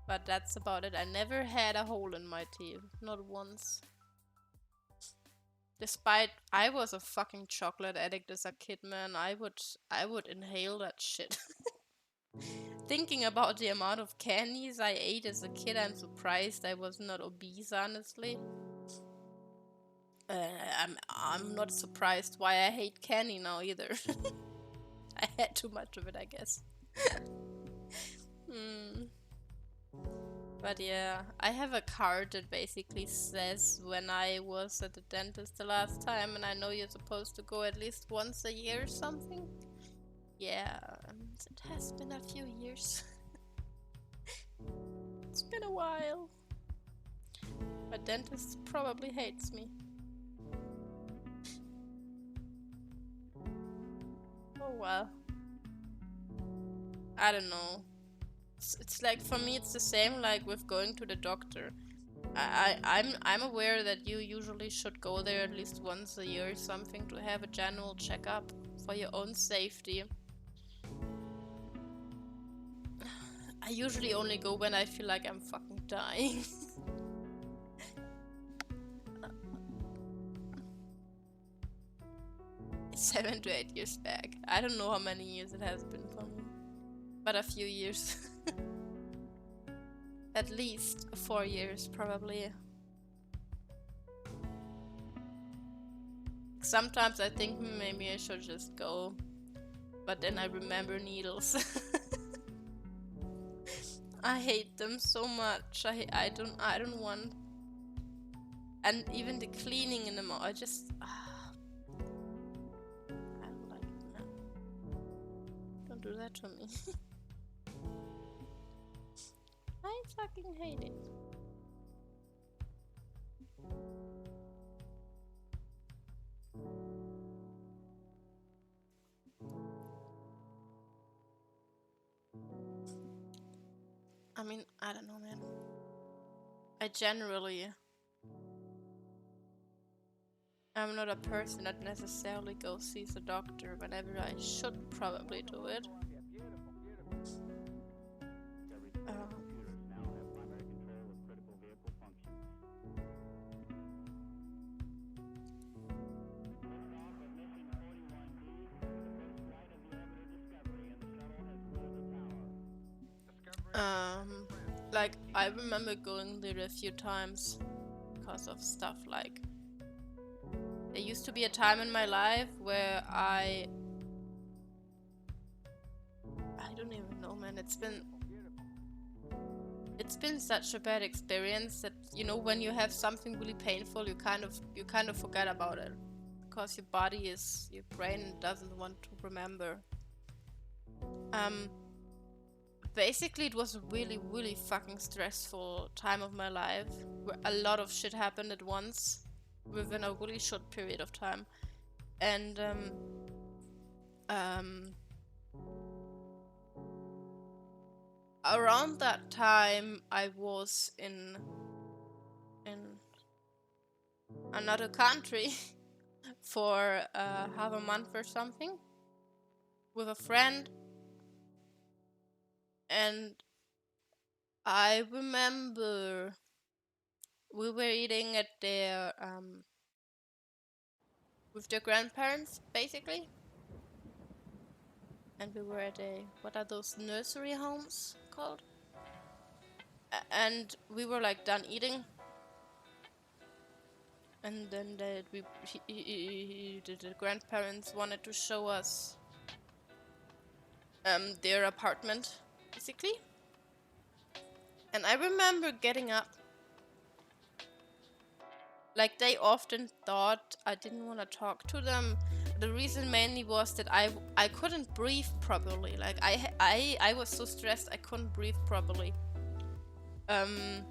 But that's about it. I never had a hole in my teeth. Not once. Despite I was a fucking chocolate addict as a kid, man. I would inhale that shit. Thinking about the amount of candies I ate as a kid, I'm surprised I was not obese, honestly. I'm not surprised why I hate candy now either. I had too much of it, I guess. But yeah, I have a card that basically says when I was at the dentist the last time, and I know you're supposed to go at least once a year or something. Yeah, it has been a few years. It's been a while. My dentist probably hates me. Oh well. I don't know. It's like, for me it's the same like with going to the doctor. I'm aware that you usually should go there at least once a year or something to have a general checkup for your own safety. I usually only go when I feel like I'm fucking dying. 7 to 8 years back. I don't know how many years it has been for me, but a few years. At least 4 years, probably. Sometimes I think maybe I should just go, but then I remember needles. I hate them so much. I don't want. And even the cleaning in the mouth, I just I don't like it, man. Don't do that to me. I fucking hate it. I mean, I don't know, man. I generally... I'm not a person that necessarily goes sees a doctor whenever I should probably do it. Like, I remember going there a few times because of stuff like... There used to be a time in my life where I don't even know, man. It's been such a bad experience that, you know, when you have something really painful, you kind of forget about it because your brain doesn't want to remember. Basically it was a really, really fucking stressful time of my life where a lot of shit happened at once within a really short period of time. And around that time I was in another country for half a month or something with a friend, and I remember we were eating at their with their grandparents basically, and we were at a, what are those nursery homes called? And we were like done eating, and then the grandparents wanted to show us their apartment basically. And I remember getting up. Like, they often thought I didn't want to talk to them. The reason mainly was that I couldn't breathe properly. Like, I was so stressed I couldn't breathe properly. And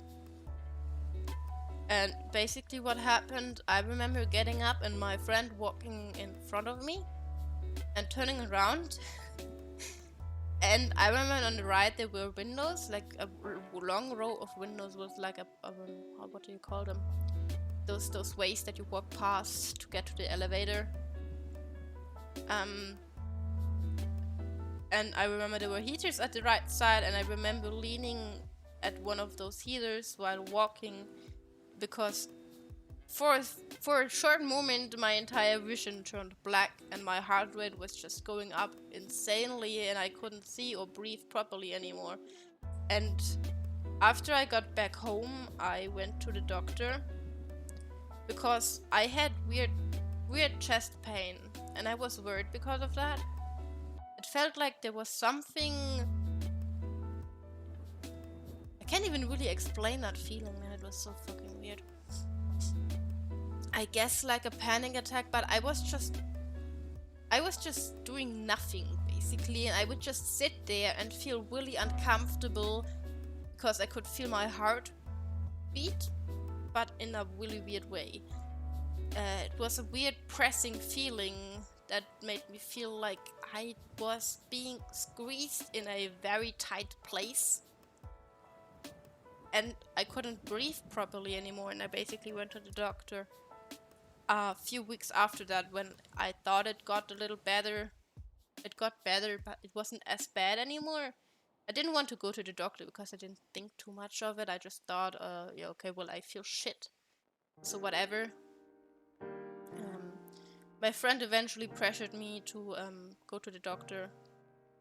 basically what happened, I remember getting up and my friend walking in front of me and turning around. And I remember on the right there were windows, like a long row of windows with like a what do you call them? Those ways that you walk past to get to the elevator. And I remember there were heaters at the right side, and I remember leaning at one of those heaters while walking, because for a short moment my entire vision turned black and my heart rate was just going up insanely and I couldn't see or breathe properly anymore. And after I got back home, I went to the doctor because I had weird chest pain, and I was worried because of that. It felt like there was something. I can't even really explain that feeling, man. It was so fucking weird. I guess like a panic attack, but I was just doing nothing basically, and I would just sit there and feel really uncomfortable because I could feel my heart beat, but in a really weird way. It was a weird pressing feeling that made me feel like I was being squeezed in a very tight place. And I couldn't breathe properly anymore, and I basically went to the doctor a few weeks after that when I thought it got a little better. It got better, but it wasn't as bad anymore. I didn't want to go to the doctor because I didn't think too much of it. I just thought, yeah, okay, well, I feel shit, so whatever. My friend eventually pressured me to go to the doctor.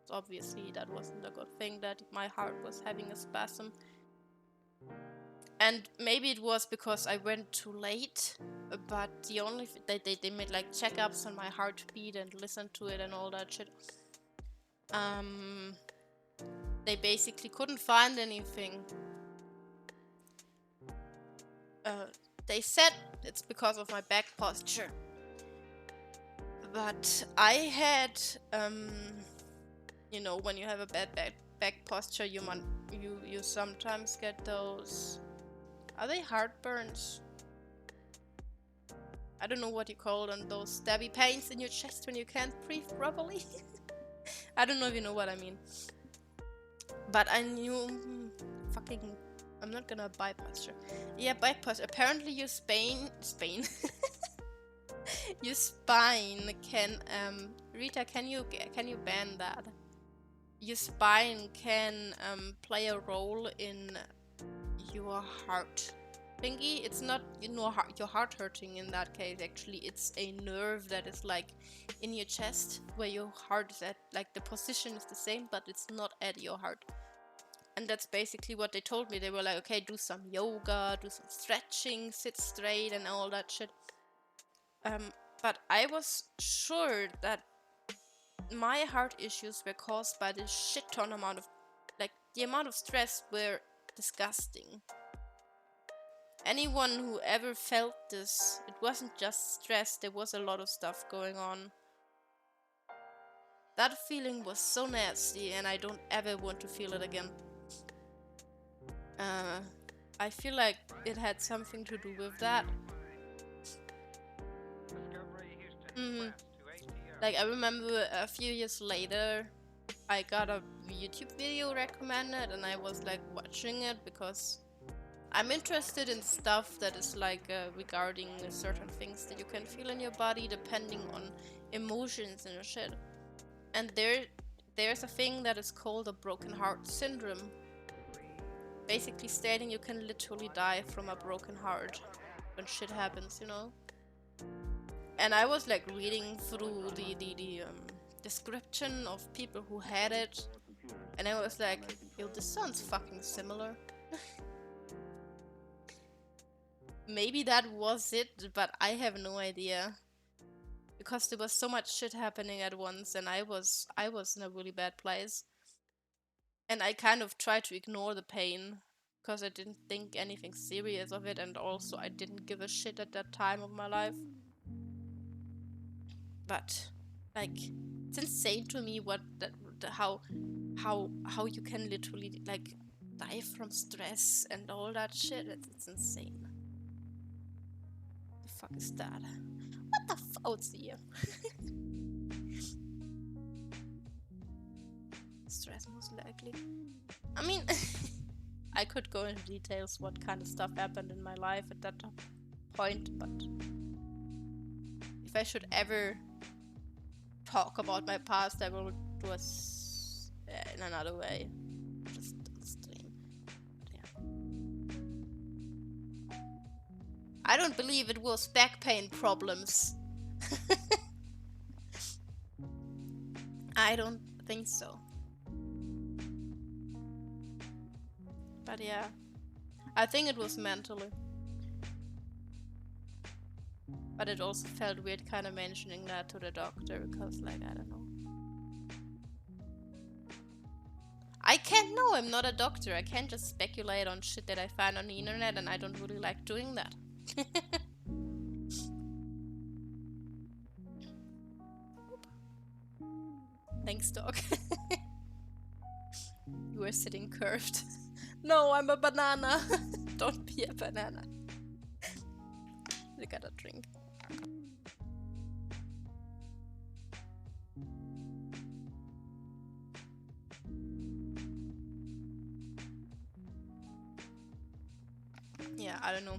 So obviously that wasn't a good thing, that my heart was having a spasm. And maybe it was because I went too late, but the only they made like checkups on my heartbeat and listened to it and all that shit. They basically couldn't find anything. They said it's because of my back posture. But I had, you know, when you have a bad back posture, you sometimes get those. Are they heartburns? I don't know what you call them. Those stabby pains in your chest when you can't breathe properly. I don't know if you know what I mean. But I knew, I'm not gonna back posture. Yeah, back posture. Apparently, your spine. Your spine can, Rita, can you ban that? Your spine can play a role in your heart thingy. It's not, you know, your heart hurting in that case. Actually, it's a nerve that is like in your chest where your heart is at. Like the position is the same, but it's not at your heart. And that's basically what they told me. They were like, okay, do some yoga, do some stretching, sit straight and all that shit. But I was sure that my heart issues were caused by the shit ton amount of, like, the amount of stress were disgusting. Anyone who ever felt this, it wasn't just stress, there was a lot of stuff going on. that feeling was so nasty, and I don't ever want to feel it again. I feel like it had something to do with that. Like, I remember a few years later, I got a YouTube video recommended, and I was like watching it because I'm interested in stuff that is like regarding certain things that you can feel in your body depending on emotions and shit. And there's a thing that is called a broken heart syndrome. Basically stating you can literally die from a broken heart when shit happens, you know? And I was like reading through the description of people who had it, and I was like, yo, this sounds fucking similar. Maybe that was it, but I have no idea. Because there was so much shit happening at once, and I was in a really bad place. And I kind of tried to ignore the pain, because I didn't think anything serious of it, and also I didn't give a shit at that time of my life. But like, it's insane to me how you can literally like die from stress and all that shit. It's insane. The fuck is that? What the fuck? Oh, it's here. Stress, most likely. I mean, I could go into details what kind of stuff happened in my life at that point, but if I should ever talk about my past, I will do it in another way. Just on stream. But yeah. I don't believe it was back pain problems. I don't think so. But yeah, I think it was mentally. But it also felt weird kind of mentioning that to the doctor because, like, I don't know. I can't know, I'm not a doctor. I can't just speculate on shit that I find on the internet, and I don't really like doing that. Thanks, dog. You were sitting curved. No, I'm a banana. Don't be a banana. We gotta drink. Yeah, I don't know.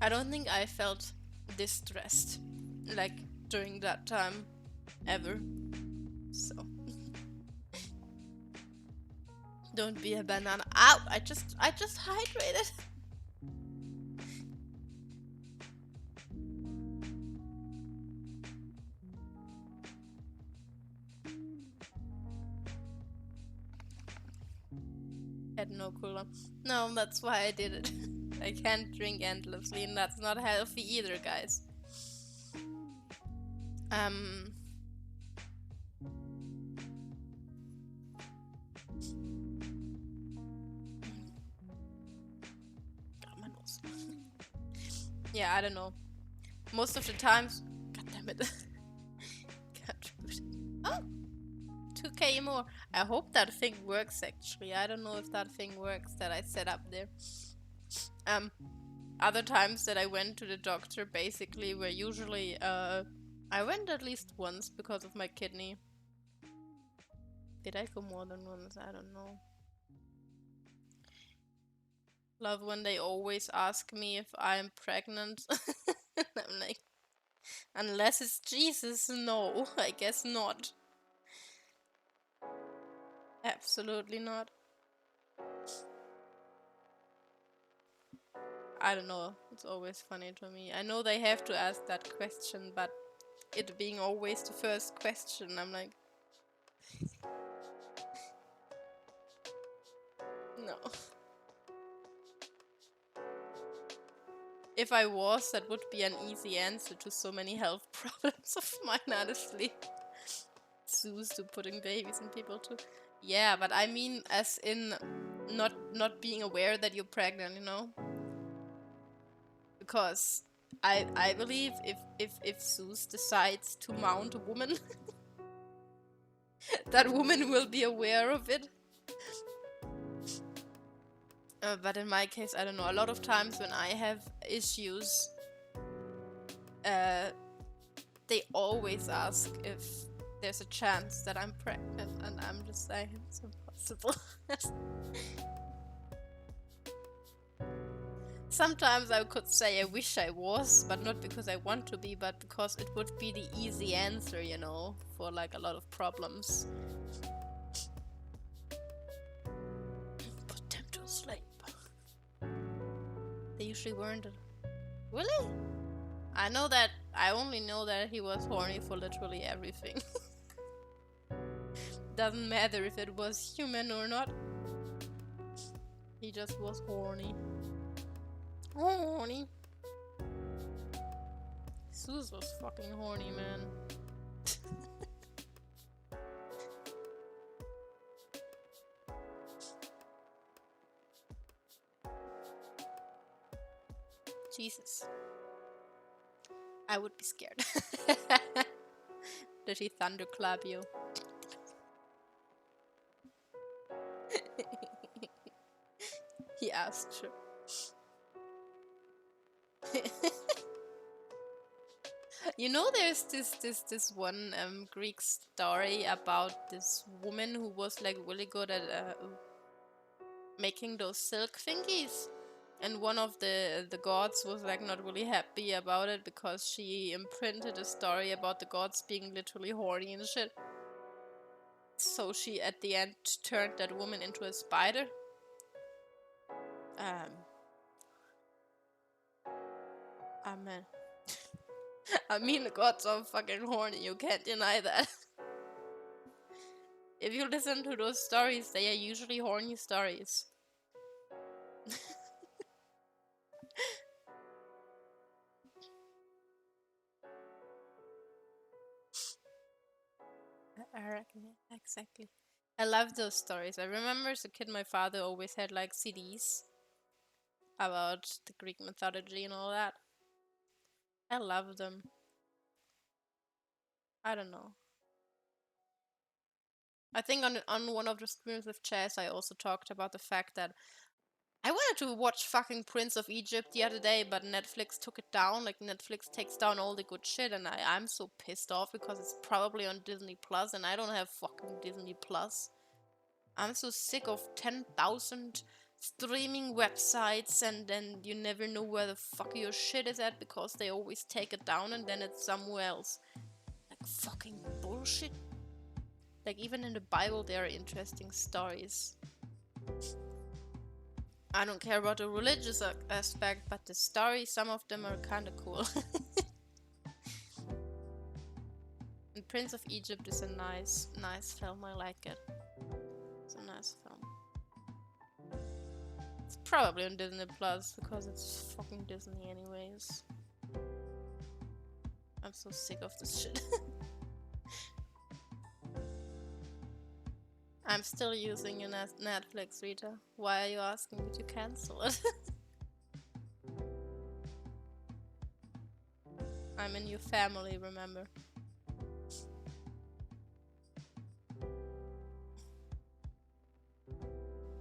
I don't think I felt this stressed, like, during that time, ever. So. Don't be a banana. Ow! I just hydrated. Had no cooler. No, that's why I did it. I can't drink endlessly, and that's not healthy either, guys. God, my nose. Yeah, I don't know. Most of the times, god damn it. Oh, 2k more. I hope that thing works actually. I don't know if that thing works that I set up there. Other times that I went to the doctor basically were usually I went at least once because of my kidney. Did I go more than once? I don't know. Love when they always ask me if I'm pregnant. I'm like, unless it's Jesus, no, I guess not. Absolutely not. I don't know, it's always funny to me. I know they have to ask that question, but it being always the first question, I'm like, no. If I was, that would be an easy answer to so many health problems of mine, honestly. Zeus to putting babies in people too. Yeah, but I mean as in not being aware that you're pregnant, you know? Because I believe if Zeus decides to mount a woman that woman will be aware of it. But in my case, I don't know. A lot of times when I have issues, they always ask if there's a chance that I'm pregnant, and I'm just saying it's impossible. Sometimes I could say I wish I was, but not because I want to be, but because it would be the easy answer, you know, for like a lot of problems. Put them to sleep. They usually weren't. Really? I only know that he was horny for literally everything. Doesn't matter if it was human or not. He just was horny. Horny. Zeus was fucking horny, man. Jesus. I would be scared. Did he thunderclap you? He asked you. You know, there's this one Greek story about this woman who was like really good at making those silk thingies, and one of the gods was like not really happy about it because she imprinted a story about the gods being literally horny and shit. So she at the end turned that woman into a spider. Amen. I mean, the gods are fucking horny, you can't deny that. If you listen to those stories, they are usually horny stories. I reckon, yeah, exactly. I love those stories. I remember as a kid, my father always had like CDs about the Greek mythology and all that. I love them. I don't know. I think on one of the streams with Chess, I also talked about the fact that I wanted to watch fucking Prince of Egypt the other day, but Netflix took it down. Like, Netflix takes down all the good shit, and I'm so pissed off because it's probably on Disney Plus, and I don't have fucking Disney Plus. I'm so sick of 10,000 streaming websites, and then you never know where the fuck your shit is at because they always take it down and then it's somewhere else. Like, fucking bullshit. Like, even in the Bible, there are interesting stories. I don't care about the religious aspect, but the stories, some of them are kinda cool. And Prince of Egypt is a nice film, I like it. It's a nice film. It's probably on Disney Plus, because it's fucking Disney anyways. I'm so sick of this shit. I'm still using your Netflix, Rita. Why are you asking me to cancel it? I'm in your family, remember?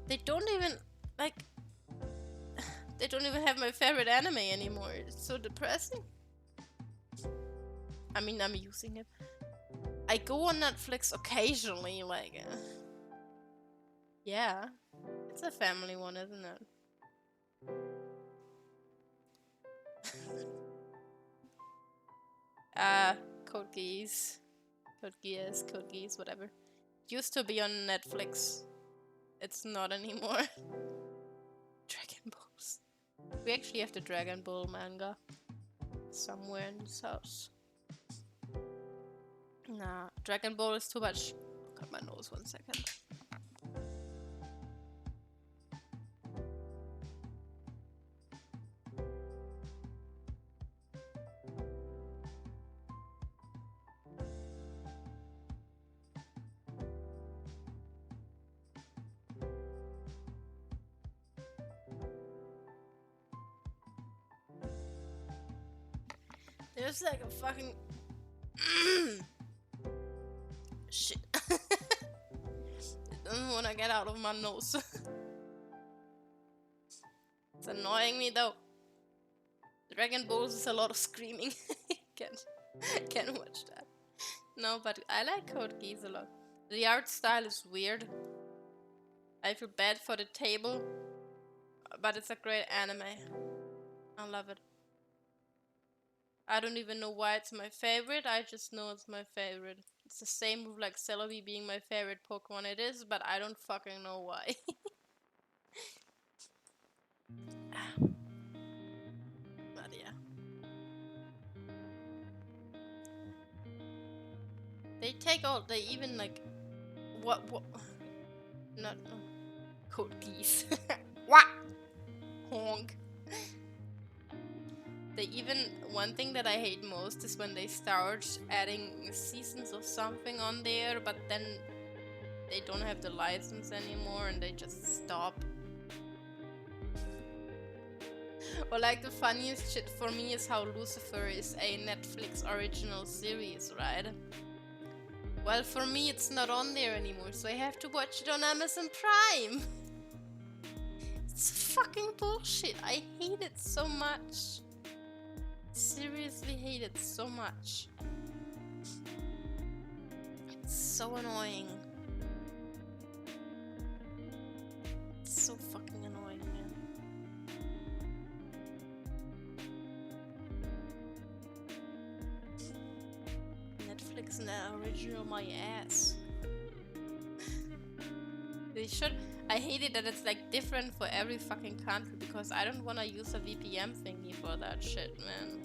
They don't even, like... They don't even have my favorite anime anymore. It's so depressing. I mean, I'm using it. I go on Netflix occasionally, like... yeah. It's a family one, isn't it? Code Geass. Code Geass, whatever. Used to be on Netflix. It's not anymore. Dragon Balls. We actually have the Dragon Ball manga somewhere in this house. Nah, Dragon Ball is too much. Cut my nose 1 second. There's like a fucking... shit. doesn't want to get out of my nose. It's annoying me though. Dragon Balls is a lot of screaming. Can't watch that. No, but I like Code Geass a lot. The art style is weird. I feel bad for the table, but it's a great anime. I love it. I don't even know why it's my favorite, I just know it's my favorite. It's the same with like Celebi being my favorite Pokemon. It is, but I don't fucking know why. But yeah. They take all, they even like, what, not, no. Code Geass. What? Honk. They even, one thing that I hate most is when they start adding seasons of something on there, but then they don't have the license anymore and they just stop. Or like the funniest shit for me is how Lucifer is a Netflix original series, right? Well, for me it's not on there anymore, so I have to watch it on Amazon Prime. It's fucking bullshit. I hate it so much. Seriously hate it so much. It's so annoying. It's so fucking annoying, man. Netflix and that original my ass. They should. I hate it that it's like different for every fucking country because I don't wanna use a VPN thingy for that shit, man.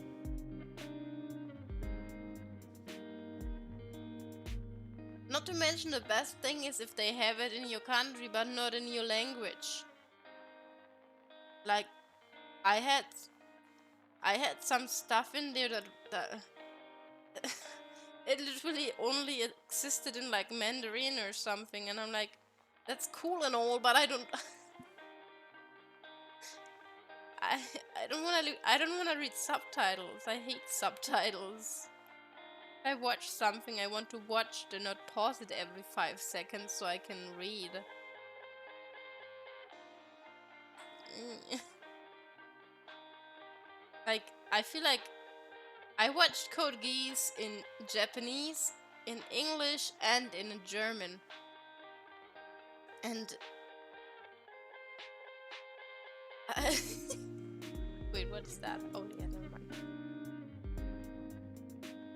Not to mention the best thing is if they have it in your country but not in your language. Like, I had some stuff in there that it literally only existed in like Mandarin or something, and I'm like, that's cool and all, but I don't. I don't wanna read subtitles. I hate subtitles. If I watch something, I want to watch it and not pause it every 5 seconds so I can read. Like, I feel like I watched Code Geass in Japanese, in English, and in German. And wait, what is that? Oh yeah, never mind.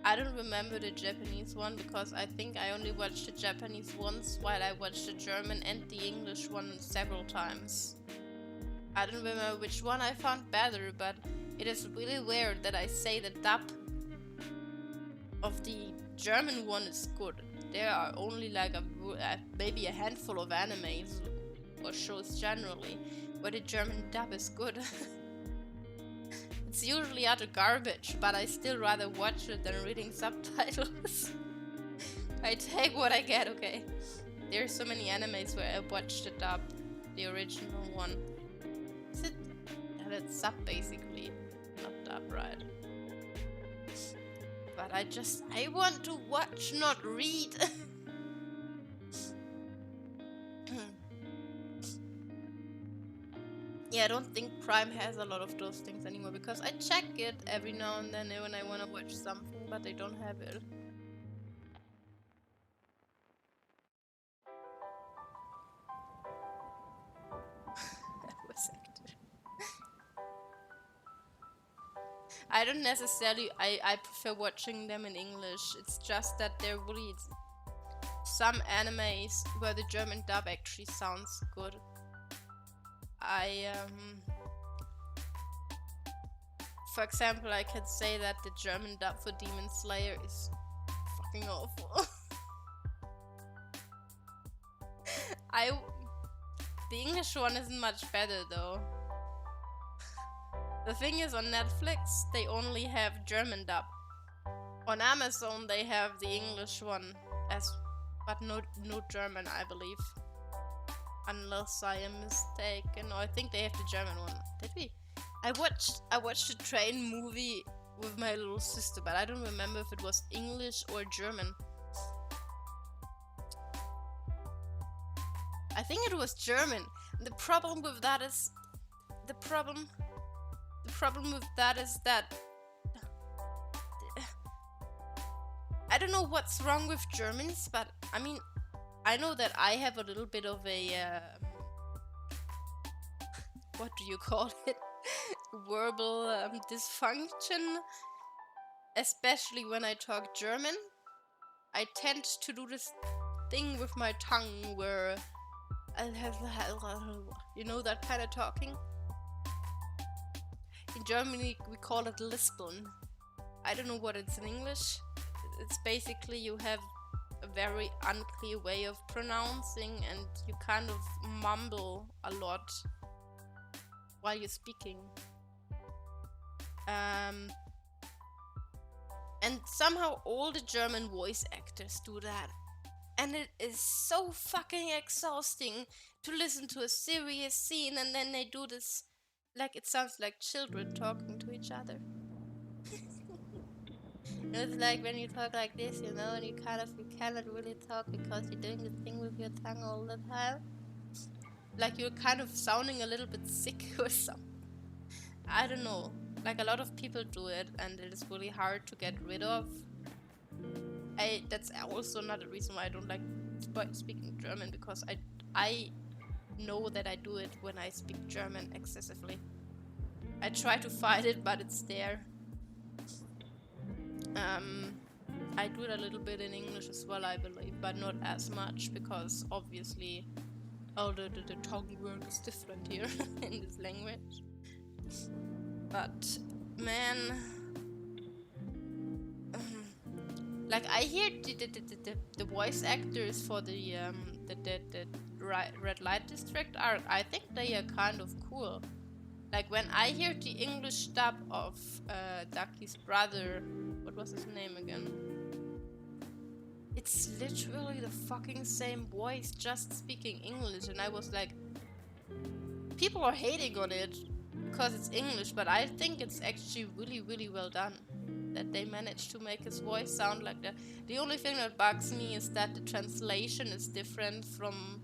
I don't remember the Japanese one because I think I only watched the Japanese once, while I watched the German and the English one several times. I don't remember which one I found better, but it is really weird that I say the dub of the German one is good. There are only like maybe a handful of animes or shows generally where the German dub is good. It's usually utter garbage, but I still rather watch it than reading subtitles. I take what I get, okay? There's so many animes where I watch the dub, the original one. Is it? Yeah, that's sub basically, not dub, right? But I want to watch, not read. Yeah, I don't think Prime has a lot of those things anymore because I check it every now and then when I want to watch something, but they don't have it. I don't necessarily, I prefer watching them in English. It's just that there really some animes where the German dub actually sounds good. For example, I can say that the German dub for Demon Slayer is fucking awful. The English one isn't much better though. The thing is, on Netflix they only have German dub. On Amazon they have the English one but no German, I believe. Unless I am mistaken. No, I think they have the German one. Did we? I watched a train movie with my little sister, but I don't remember if it was English or German. I think it was German. The problem with that is the problem with that is that I don't know what's wrong with Germans, but I mean, I know that I have a little bit of a what do you call it? Verbal dysfunction, especially when I talk German. I tend to do this thing with my tongue where I'll have, you know, that kind of talking. In Germany, we call it lispeln. I don't know what it's in English. It's basically you have a very unclear way of pronouncing and you kind of mumble a lot while you're speaking. And somehow all the German voice actors do that. And it is so fucking exhausting to listen to a serious scene and then they do this, like it sounds like children talking to each other. It's like when you talk like this, you know, and you cannot really talk because you're doing the thing with your tongue all the time. Like you're kind of sounding a little bit sick or something. I don't know. Like a lot of people do it and it is really hard to get rid of. That's also another reason why I don't like speaking German, because I know that I do it when I speak German excessively. I try to fight it, but it's there. I do it a little bit in English as well, I believe, but not as much, because obviously all the tongue work is different here in this language. But man, like I hear the voice actors for the red light district arc. I think they are kind of cool. Like when I hear the English dub of Ducky's brother, what was his name again? It's literally the fucking same voice, just speaking English, and I was like, people are hating on it because it's English, but I think it's actually really, really well done that they managed to make his voice sound like that. The only thing that bugs me is that the translation is different from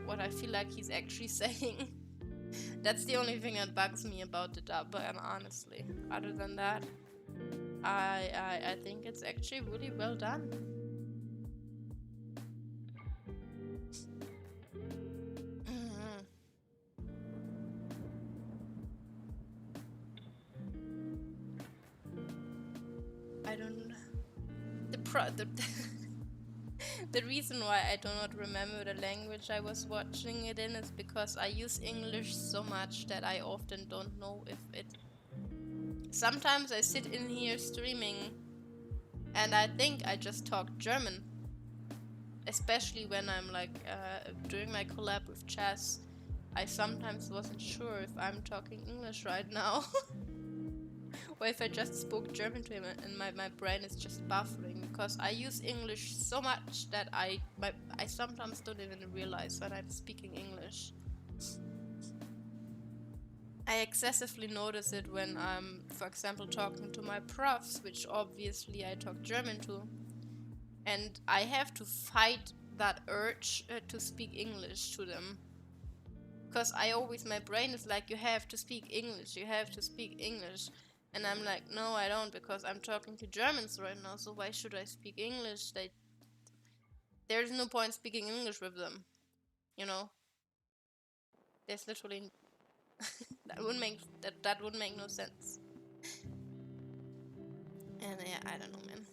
what I feel like he's actually saying. That's the only thing that bugs me about the dub, but honestly, other than that, I think it's actually really well done. I don't. The reason why I do not remember the language I was watching it in is because I use English so much that I often don't know if it. Sometimes I sit in here streaming and I think I just talk German. Especially when I'm like doing my collab with Chess. I sometimes wasn't sure if I'm talking English right now. Or if I just spoke German to him and my brain is just buffering, because I use English so much that I sometimes don't even realize when I'm speaking English. I excessively notice it when I'm, for example, talking to my profs, which obviously I talk German to, and I have to fight that urge to speak English to them. Because my brain is like, you have to speak English, you have to speak English. And I'm like, no, I don't, because I'm talking to Germans right now, so why should I speak English? There's no point speaking English with them, you know? There's literally... that wouldn't make no sense. And yeah, I don't know, man.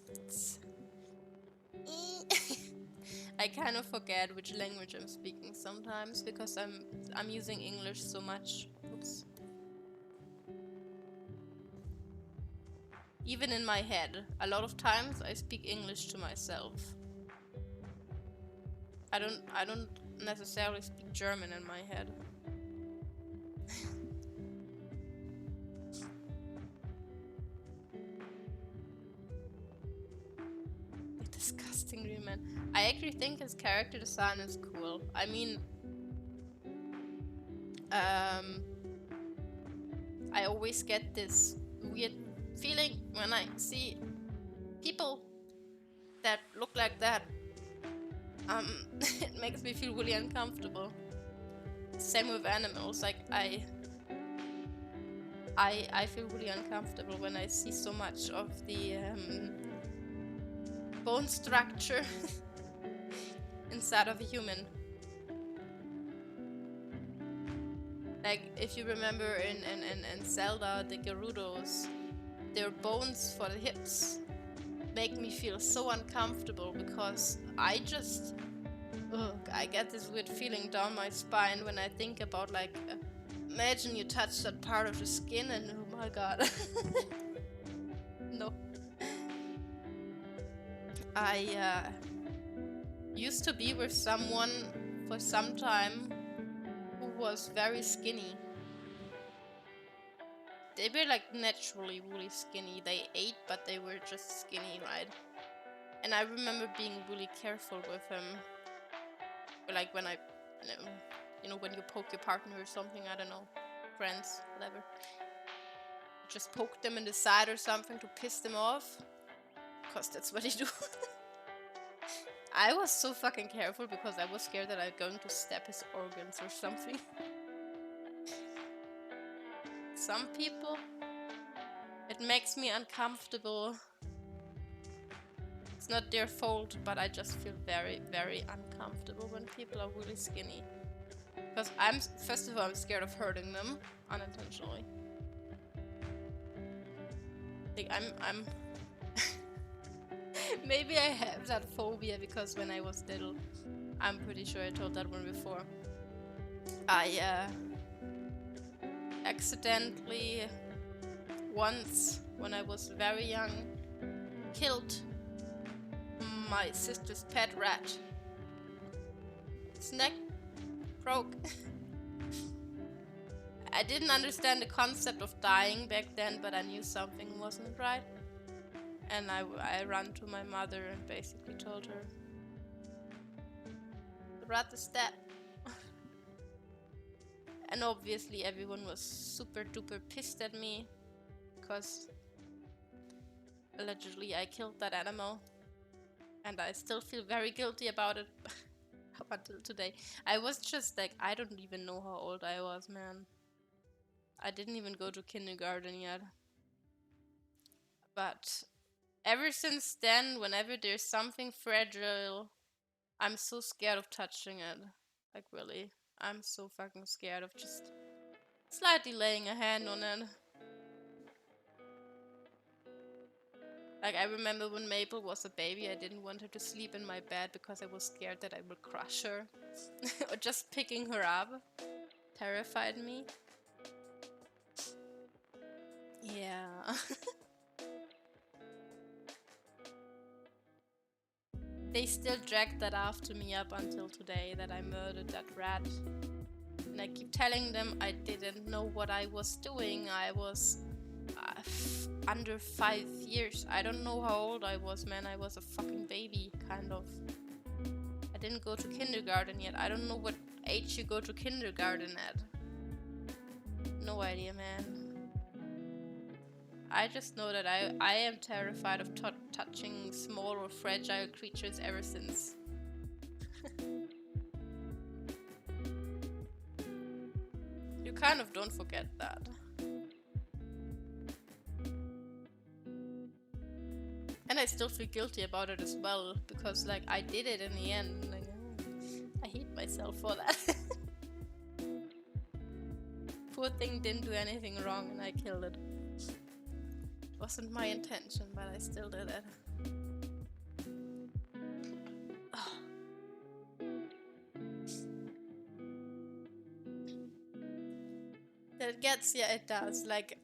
I kind of forget which language I'm speaking sometimes, because I'm using English so much. Oops. Even in my head, a lot of times I speak English to myself. I don't necessarily speak German in my head. Disgusting green man. I actually think his character design is cool. I mean, I always get this weird feeling when I see people that look like that. It makes me feel really uncomfortable. Same with animals, like I feel really uncomfortable when I see so much of the bone structure inside of a human. Like, if you remember in Zelda, the Gerudos, their bones for the hips make me feel so uncomfortable because I just... I get this weird feeling down my spine when I think about, like, imagine you touch that part of the skin and oh my god. No. I used to be with someone for some time who was very skinny. They were like naturally really skinny. They ate, but they were just skinny, right? And I remember being really careful with him. Like when I, when you poke your partner or something, I don't know, friends, whatever. Just poke them in the side or something to piss them off. Because that's what you do. I was so fucking careful because I was scared that I'm going to stab his organs or something. Some people, it makes me uncomfortable. It's not their fault, but I just feel very, very uncomfortable when people are really skinny. Because first of all, I'm scared of hurting them unintentionally. Like, I'm maybe I have that phobia because when I was little, I'm pretty sure I told that one before. I accidentally once, when I was very young, killed my sister's pet rat. Its neck broke. I didn't understand the concept of dying back then, but I knew something wasn't right. And I ran to my mother and basically told her, the rat is dead. And obviously everyone was super duper pissed at me because allegedly I killed that animal. And I still feel very guilty about it up until today. I was just like, I don't even know how old I was, man. I didn't even go to kindergarten yet. But ever since then, whenever there's something fragile, I'm so scared of touching it. Like, really. I'm so fucking scared of just slightly laying a hand on it. Like, I remember when Maple was a baby, I didn't want her to sleep in my bed because I was scared that I would crush her. Or just picking her up terrified me. Yeah. They still drag that after me up until today, that I murdered that rat. And I keep telling them I didn't know what I was doing. I was under 5 years. I don't know how old I was, man. I was a fucking baby, kind of. I didn't go to kindergarten yet. I don't know what age you go to kindergarten at. No idea, man. I just know that I am terrified of touching small or fragile creatures ever since. You kind of don't forget that. And I still feel guilty about it as well, because like I did it in the end. Like, I hate myself for that. Poor thing didn't do anything wrong and I killed it. It wasn't my intention, but I still did it. Oh. That gets, yeah, it does. Like,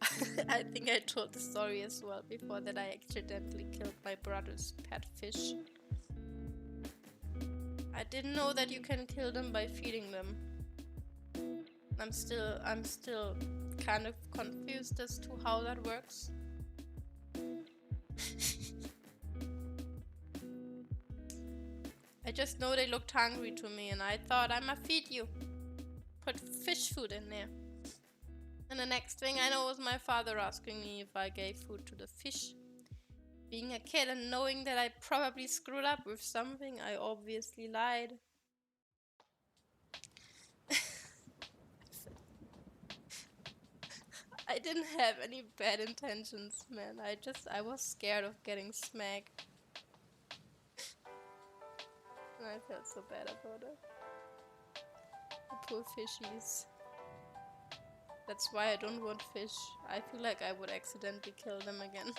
I think I told the story as well before that I accidentally killed my brother's pet fish. I didn't know that you can kill them by feeding them. I'm still kind of confused as to how that works. I just know they looked hungry to me and I thought, I'ma feed you. Put fish food in there. And the next thing I know was my father asking me if I gave food to the fish. being a kid and knowing that I probably screwed up with something, I obviously lied. I didn't have any bad intentions, man. I was scared of getting smacked. And I felt so bad about it. The poor fishies. That's why I don't want fish. I feel like I would accidentally kill them again.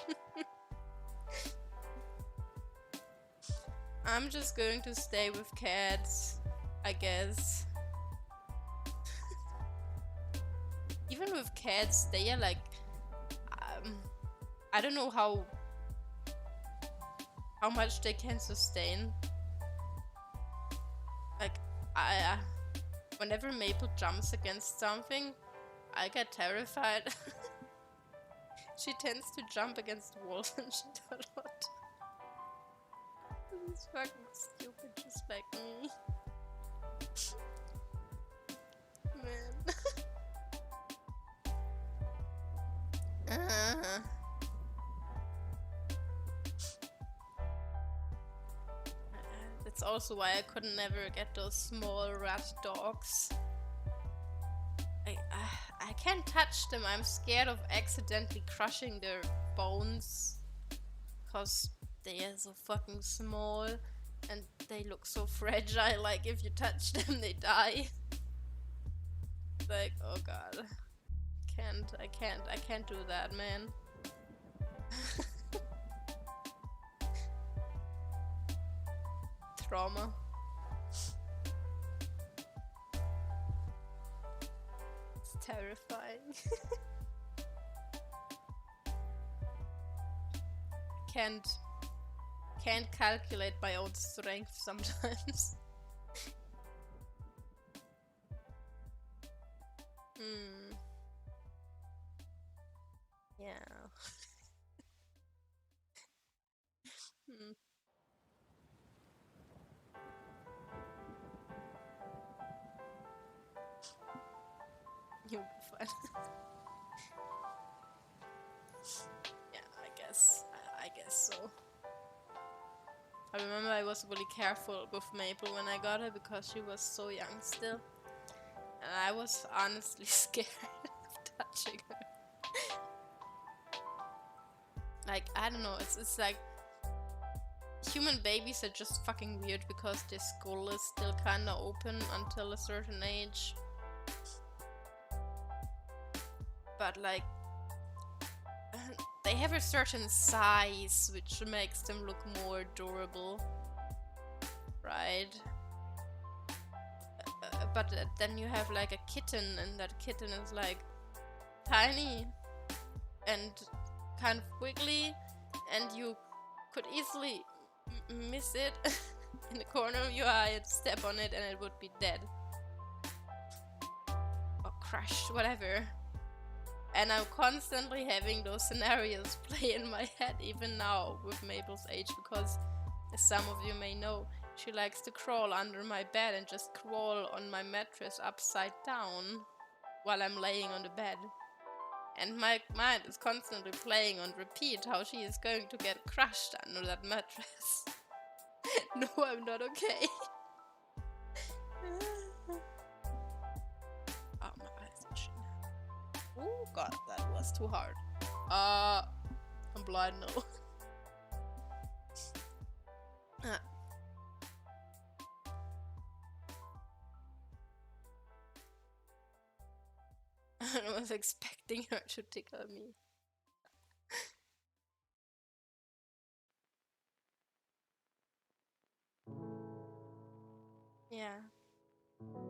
I'm just going to stay with cats, I guess. Even with cats, they are like, I don't know how much they can sustain. Like, whenever Maple jumps against something, I get terrified. She tends to jump against walls and shit a lot. This is fucking stupid, just like me. Man. That's also why I could never get those small rat dogs. I can't touch them. I'm scared of accidentally crushing their bones. Cause they are so fucking small and they look so fragile. Like if you touch them, they die. Like, oh god. I can't do that, man. Trauma. It's terrifying. Can't calculate my own strength sometimes. Yeah. You'll be fine. Yeah, I guess so. I remember I was really careful with Maple when I got her because she was so young still. And I was honestly scared of touching her. Like, I don't know, it's like human babies are just fucking weird because their skull is still kinda open until a certain age. But like, they have a certain size which makes them look more durable, right? But then you have like a kitten, and that kitten is like tiny and kind of wiggly, and you could easily miss it in the corner of your eye and step on it and it would be dead. Or crushed, whatever. And I'm constantly having those scenarios play in my head even now with Maple's age, because as some of you may know, she likes to crawl under my bed and just crawl on my mattress upside down while I'm laying on the bed. And my mind is constantly playing on repeat how she is going to get crushed under that mattress. No, I'm not okay. Oh, my eyes itching. Oh god, that was too hard. I'm blind now. I was expecting her to tickle me. Yeah.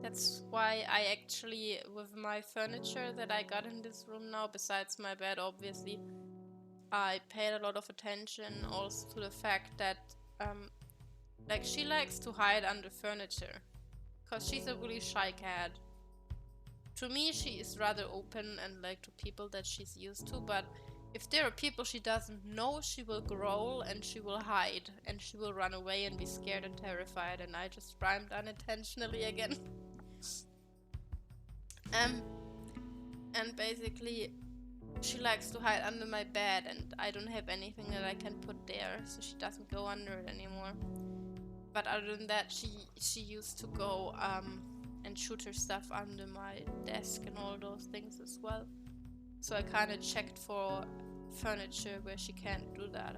That's why I actually, with my furniture that I got in this room now, besides my bed obviously, I paid a lot of attention also to the fact that like she likes to hide under furniture because she's a really shy cat. To me she is rather open and like to people that she's used to, but if there are people she doesn't know, she will growl and she will hide and she will run away and be scared and terrified, and I just rhymed unintentionally again. And basically She likes to hide under my bed, and I don't have anything that I can put there, so she doesn't go under it anymore. But other than that, she used to go and shoot her stuff under my desk and all those things as well. So I kind of checked for furniture where she can't do that.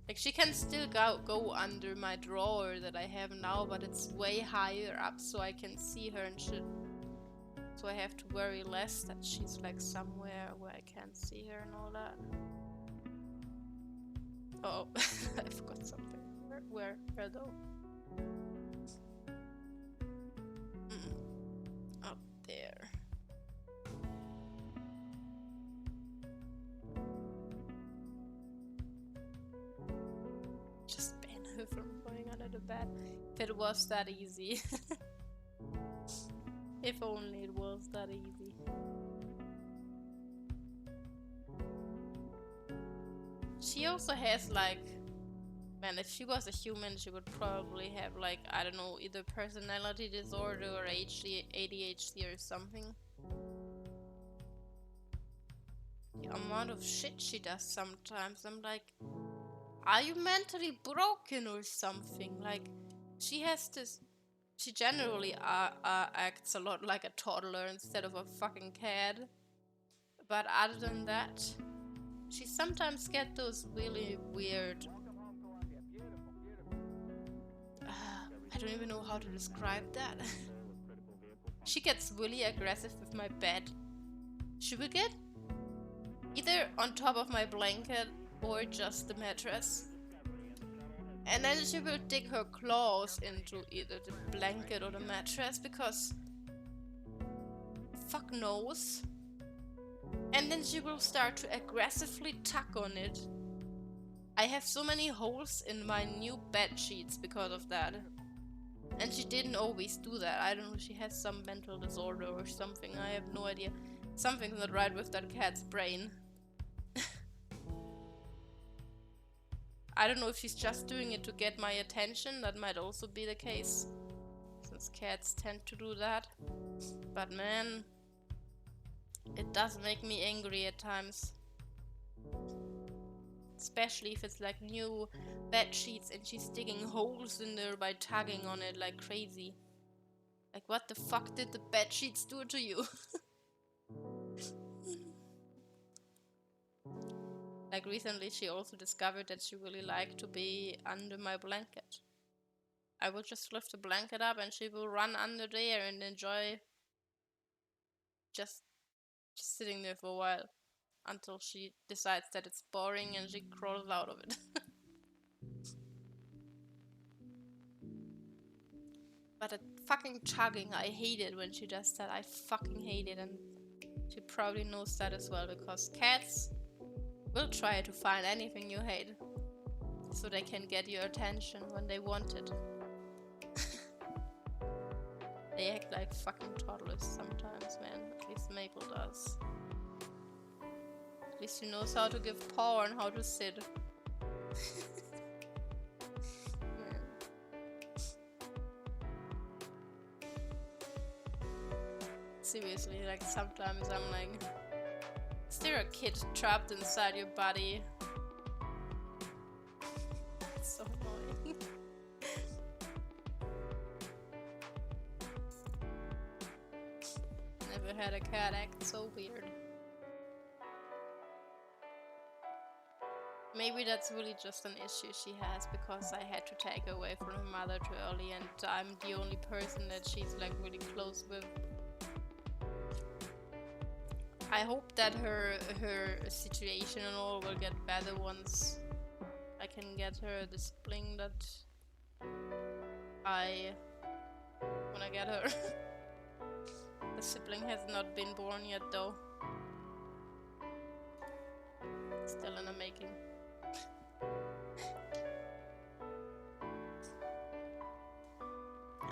Like, she can still go under my drawer that I have now, but it's way higher up so I can see her and shit. So I have to worry less that she's like somewhere where I can't see her and all that. Oh, I forgot something. Where though? Up there. Just ban her from going under the bed. If it was that easy. If only it was that easy. She also has like, man, if she was a human, she would probably have like, I don't know, either personality disorder or ADHD or something. The amount of shit she does sometimes, I'm like, are you mentally broken or something? Like, she has this, she generally acts a lot like a toddler instead of a fucking cat. But other than that, she sometimes gets those really weird... I don't even know how to describe that. She gets really aggressive with my bed. She will get either on top of my blanket or just the mattress. And then she will dig her claws into either the blanket or the mattress because fuck knows. And then she will start to aggressively tug on it. I have so many holes in my new bed sheets because of that. And she didn't always do that. I don't know, she has some mental disorder or something. I have no idea. Something's not right with that cat's brain. I don't know if she's just doing it to get my attention. That might also be the case, since cats tend to do that. But man, it does make me angry at times. Especially if it's like new bed sheets and she's digging holes in there by tugging on it like crazy. Like, what the fuck did the bed sheets do to you? Like, recently she also discovered that she really liked to be under my blanket. I will just lift the blanket up and she will run under there and enjoy just sitting there for a while. Until she decides that it's boring and she crawls out of it. But that fucking tugging, I hate it when she does that. I fucking hate it, and she probably knows that as well, because cats will try to find anything you hate so they can get your attention when they want it. They act like fucking toddlers sometimes, man. At least Maple does. At least she knows how to give paw and how to sit. Man. Seriously, like sometimes I'm like, is there a kid trapped inside your body? It's so annoying. Never had a cat act so weird. Maybe that's really just an issue she has because I had to take her away from her mother too early and I'm the only person that she's like really close with. I hope that her situation and all will get better once I can get her the sibling that I wanna get her. The sibling has not been born yet though. Still in the making.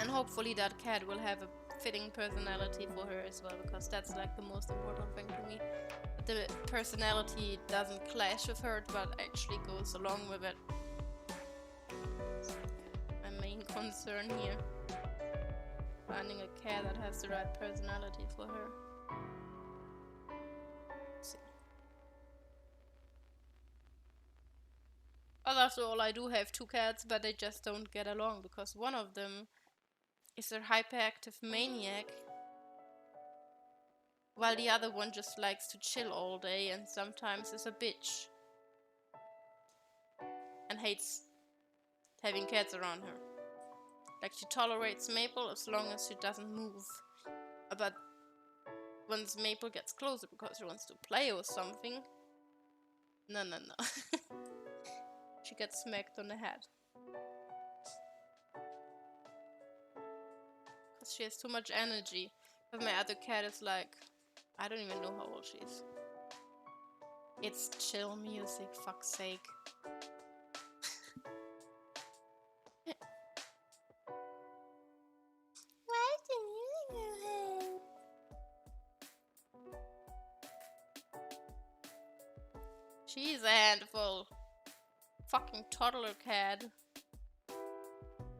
And hopefully that cat will have a fitting personality for her as well, because that's like the most important thing to me. The personality doesn't clash with her, but actually goes along with it. It's like my main concern here. Finding a cat that has the right personality for her. But after all, I do have 2 cats, but they just don't get along because one of them is a hyperactive maniac, while the other one just likes to chill all day and sometimes is a bitch and hates having cats around her. Like, she tolerates Maple as long as she doesn't move. But once Maple gets closer because she wants to play or something, no. She gets smacked on the head. Because she has too much energy. But my other cat is like, I don't even know how old she is. It's chill music, fuck's sake. Why is the music so loud? She's a handful. Fucking toddler cat.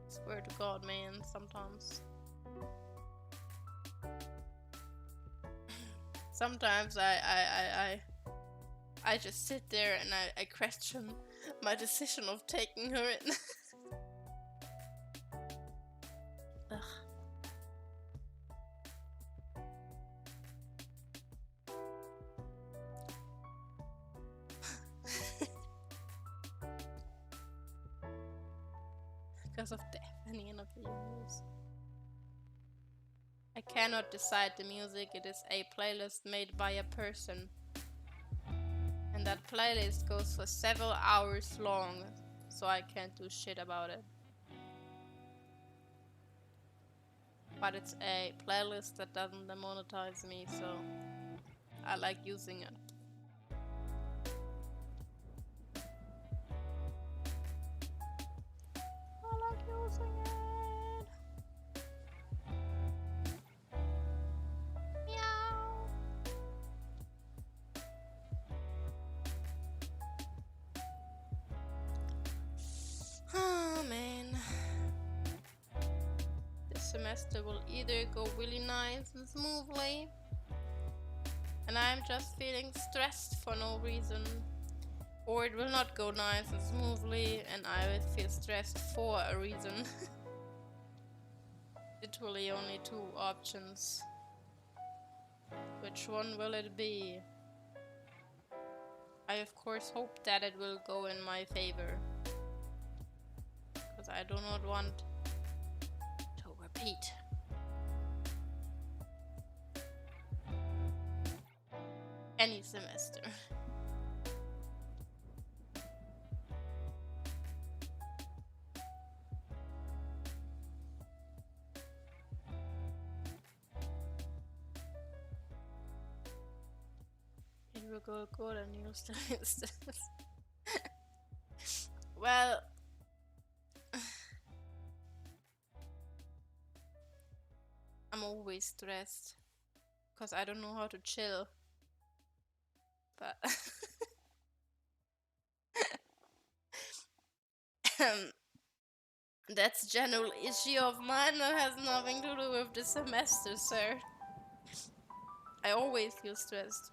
Swear to God, man, sometimes. Sometimes I just sit there and I question my decision of taking her in. Ugh. Because of Daphne and of the universe. I cannot decide the music. It is a playlist made by a person. And that playlist goes for several hours long, so I can't do shit about it. But it's a playlist that doesn't demonetize me, so I like using it. I like using it. Meow. Oh man. This semester will either go really nice and smoothly, and I'm just feeling stressed for no reason, or it will not go nice and smoothly and I will feel stressed for a reason. Literally only 2 options. Which one will it be? I of course hope that it will go in my favor, because I do not want to repeat. Any semester. It will go good and you'll still instance. Well, I'm always stressed because I don't know how to chill. But that's a general issue of mine that has nothing to do with the semester, sir. I always feel stressed.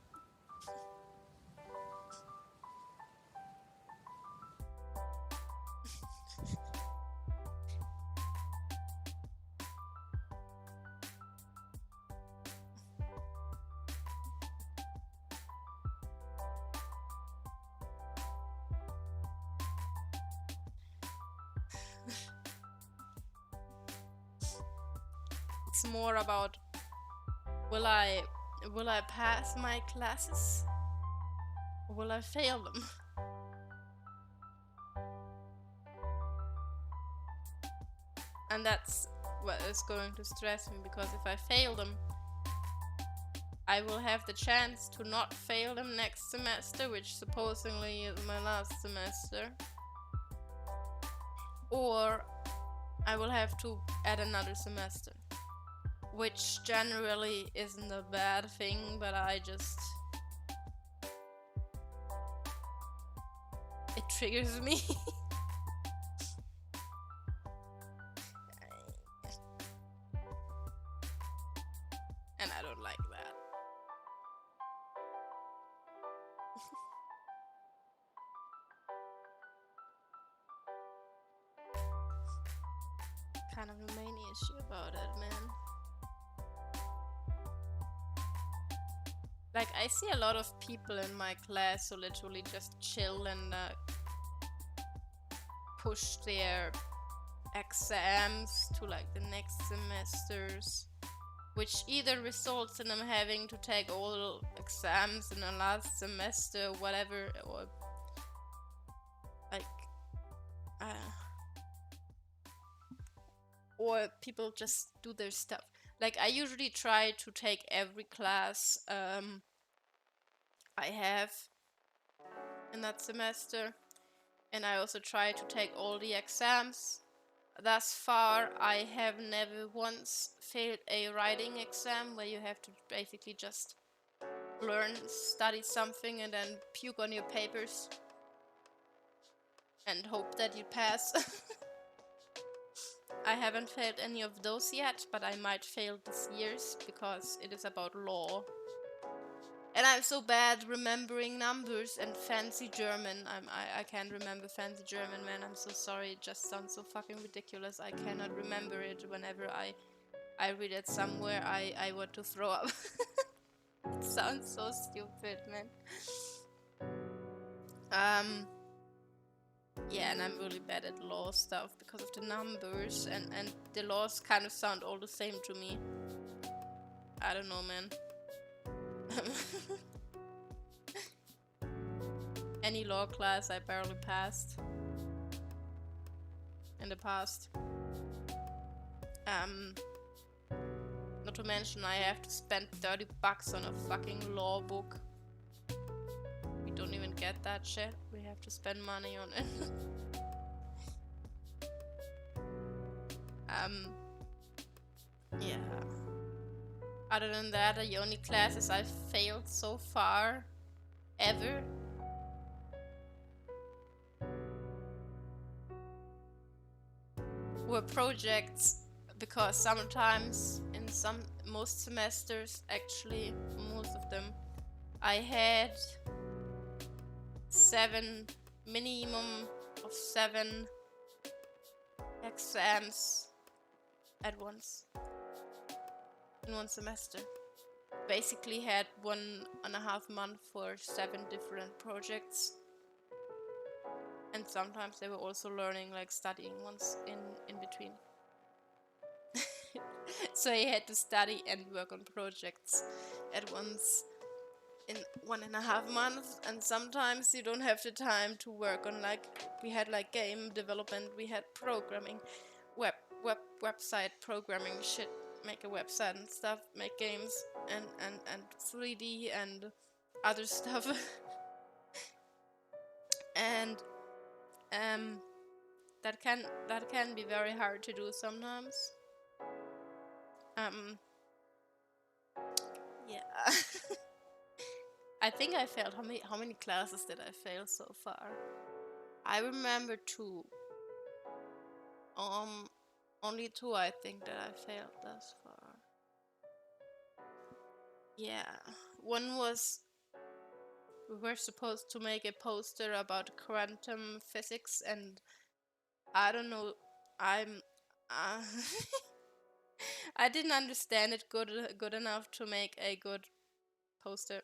It's more about will I pass my classes or will I fail them? And that's what is going to stress me, because if I fail them, I will have the chance to not fail them next semester, which supposedly is my last semester. Or I will have to add another semester, which generally isn't a bad thing, but it triggers me. And I don't like that. kind of the main issue about it, man. Like, I see a lot of people in my class who literally just chill and push their exams to like the next semesters, which either results in them having to take all exams in the last semester, whatever, or like, or people just do their stuff. Like, I usually try to take every class I have in that semester, and I also try to take all the exams. Thus far, I have never once failed a writing exam where you have to basically just study something and then puke on your papers and hope that you pass. I haven't failed any of those yet, but I might fail this year's because it is about law. And I'm so bad remembering numbers and fancy German. I can't remember fancy German, man. I'm so sorry. It just sounds so fucking ridiculous. I cannot remember it. Whenever I read it somewhere, I want to throw up. It sounds so stupid, man. Yeah, and I'm really bad at law stuff because of the numbers, and the laws kind of sound all the same to me. I don't know, man. Any law class I barely passed in the past. Not to mention I have to spend $30 on a fucking law book. We don't even get that shit. We have to spend money on it. Yeah. Other than that, the only classes I've failed so far, ever, were projects, because sometimes in most semesters, actually most of them, I had minimum of 7 exams at once in one semester. Basically had 1.5 months for 7 different projects, and sometimes they were also learning, like studying once in between. So I had to study and work on projects at once in 1.5 months, and sometimes you don't have the time to work on, like, we had like game development, we had programming, website programming shit, make a website and stuff, make games and 3D and other stuff. And that can be very hard to do sometimes. Yeah. I think I failed. How many classes did I fail so far? I remember 2. Only 2 I think that I failed thus far. Yeah. One was, we were supposed to make a poster about quantum physics, and I don't know, I didn't understand it good enough to make a good poster.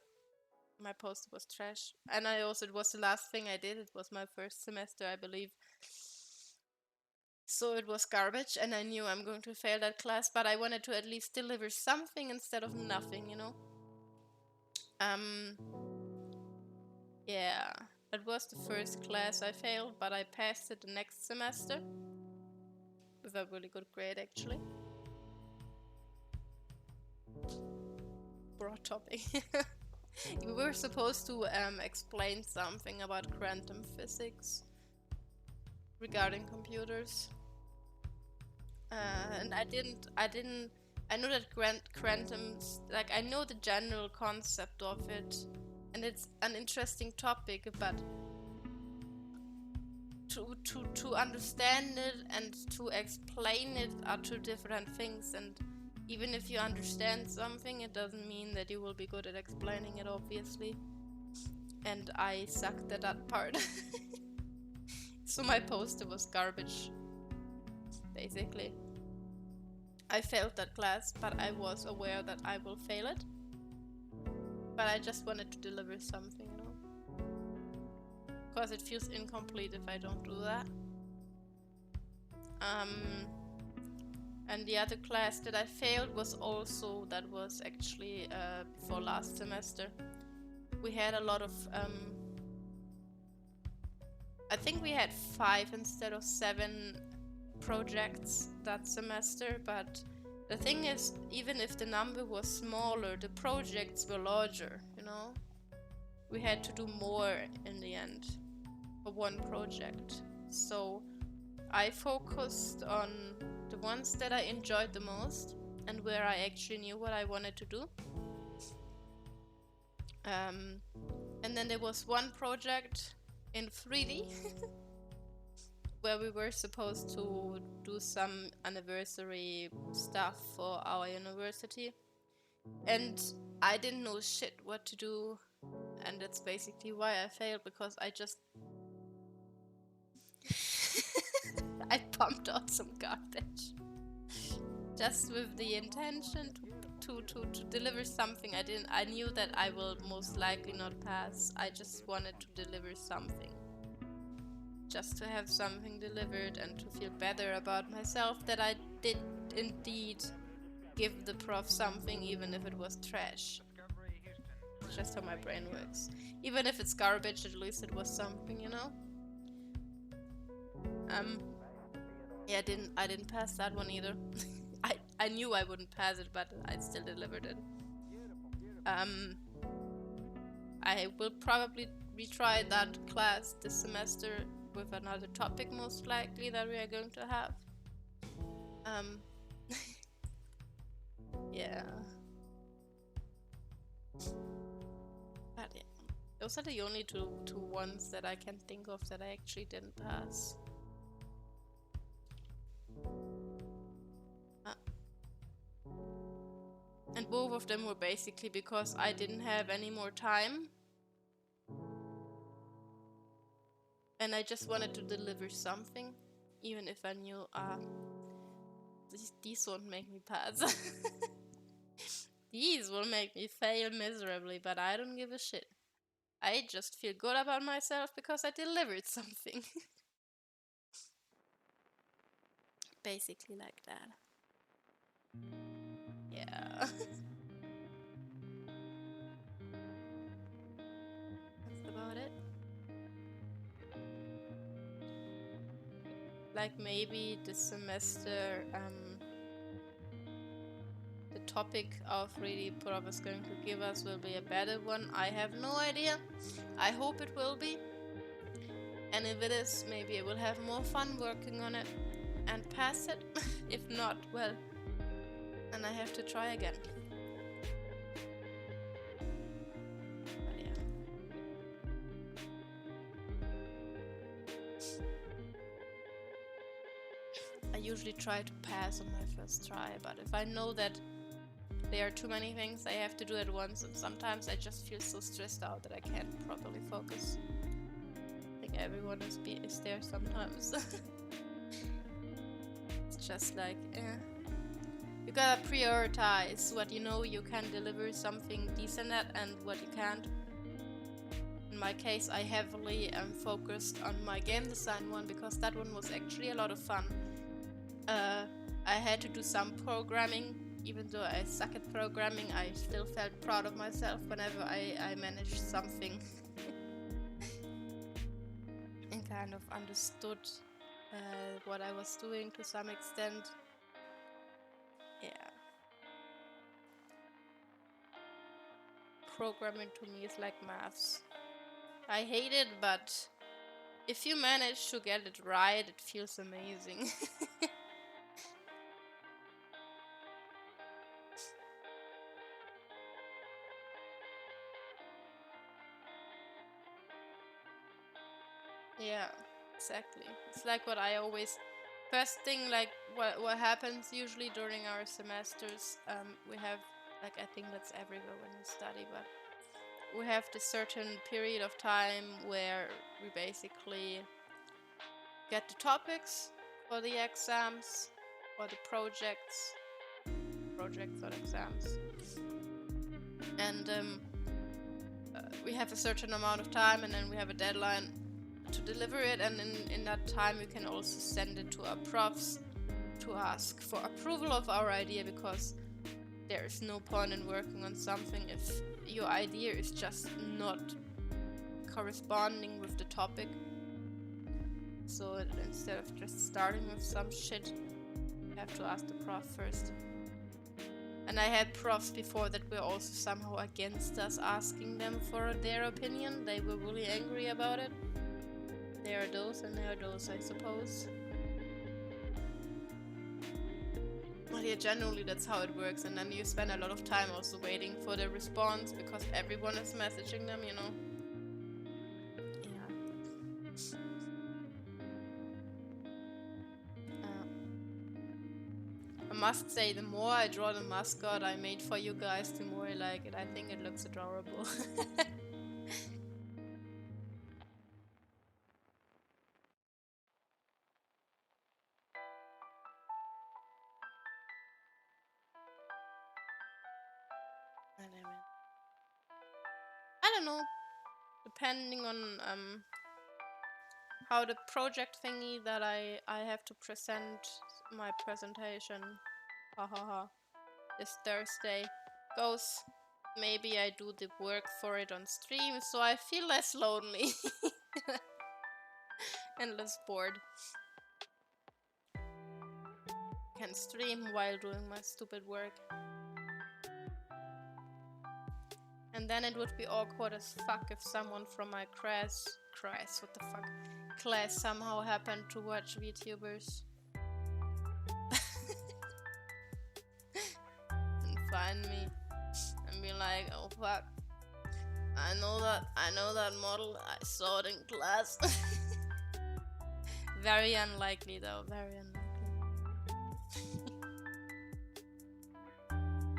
My poster was trash, and it was the last thing I did. It was my first semester, I believe. So it was garbage, and I knew I'm going to fail that class, but I wanted to at least deliver something instead of nothing, you know? Yeah, that was the first class I failed, but I passed it the next semester with a really good grade, actually. Broad topic. We were supposed to explain something about quantum physics regarding computers, and I know that quantum, like, I know the general concept of it, and it's an interesting topic, but to understand it and to explain it are 2 different things, and even if you understand something, it doesn't mean that you will be good at explaining it, obviously. And I sucked at that part. So my poster was garbage, basically. I failed that class, but I was aware that I will fail it. But I just wanted to deliver something, you know? Because it feels incomplete if I don't do that. And the other class that I failed was also, that was actually before last semester. We had a lot of, I think we had 5 instead of 7 projects that semester, but the thing is, even if the number was smaller, the projects were larger, you know? We had to do more in the end for one project. So I focused on the ones that I enjoyed the most and where I actually knew what I wanted to do. And then there was one project in 3D where we were supposed to do some anniversary stuff for our university. And I didn't know shit what to do. And that's basically why I failed, because I just I pumped out some garbage just with the intention to deliver something. I knew that I will most likely not pass. I just wanted to deliver something, just to have something delivered and to feel better about myself that I did indeed give the prof something, even if it was trash. It's just how my brain works. Even if it's garbage, at least it was something, you know? Yeah, I didn't pass that one either. I knew I wouldn't pass it, but I still delivered it. I will probably retry that class this semester with another topic, most likely, that we are going to have. Yeah. But yeah, those are the only two ones that I can think of that I actually didn't pass. And both of them were basically because I didn't have any more time. And I just wanted to deliver something, even if I knew, these won't make me pass. These will make me fail miserably, but I don't give a shit. I just feel good about myself because I delivered something. Basically like that. Yeah. That's about it. Like maybe this semester, the topic of really prof is going to give us will be a better one. I have no idea. I hope it will be. And if it is, maybe I will have more fun working on it and pass it. If not, well, then I have to try again. But yeah. I usually try to pass on my first try, but if I know that there are too many things I have to do at once, and sometimes I just feel so stressed out that I can't properly focus. I think everyone is there sometimes. It's just like, you gotta prioritize what you know you can deliver something decent at and what you can't. In my case, I heavily focused on my game design one because that one was actually a lot of fun. I had to do some programming. Even though I suck at programming, I still felt proud of myself whenever I managed something and kind of understood what I was doing to some extent. Yeah. Programming to me is like maths. I hate it, but if you manage to get it right, it feels amazing. Yeah, exactly. It's like what I always... First thing, like what happens usually during our semesters, we have, like, I think that's everywhere when you study, but we have this certain period of time where we basically get the topics for the exams or the projects, projects or exams. And we have a certain amount of time, and then we have a deadline to deliver it, and in that time we can also send it to our profs to ask for approval of our idea, because there is no point in working on something if your idea is just not corresponding with the topic. So instead of just starting with some shit, you have to ask the prof first. And I had profs before that were also somehow against us asking them for their opinion. They were really angry about it. There are those and there are those, I suppose. Well, yeah, generally that's how it works, and then you spend a lot of time also waiting for the response because everyone is messaging them, you know. I must say, the more I draw the mascot I made for you guys, the more I like it. I think it looks adorable. I don't know, depending on how the project thingy that I have to present my presentation this Thursday goes, maybe I do the work for it on stream, so I feel less lonely and less bored. Can stream while doing my stupid work. And then it would be awkward as fuck if someone from my class, what the fuck, class somehow happened to watch VTubers. And find me and be like, oh fuck, I know that model, I saw it in class. Very unlikely though, very unlikely.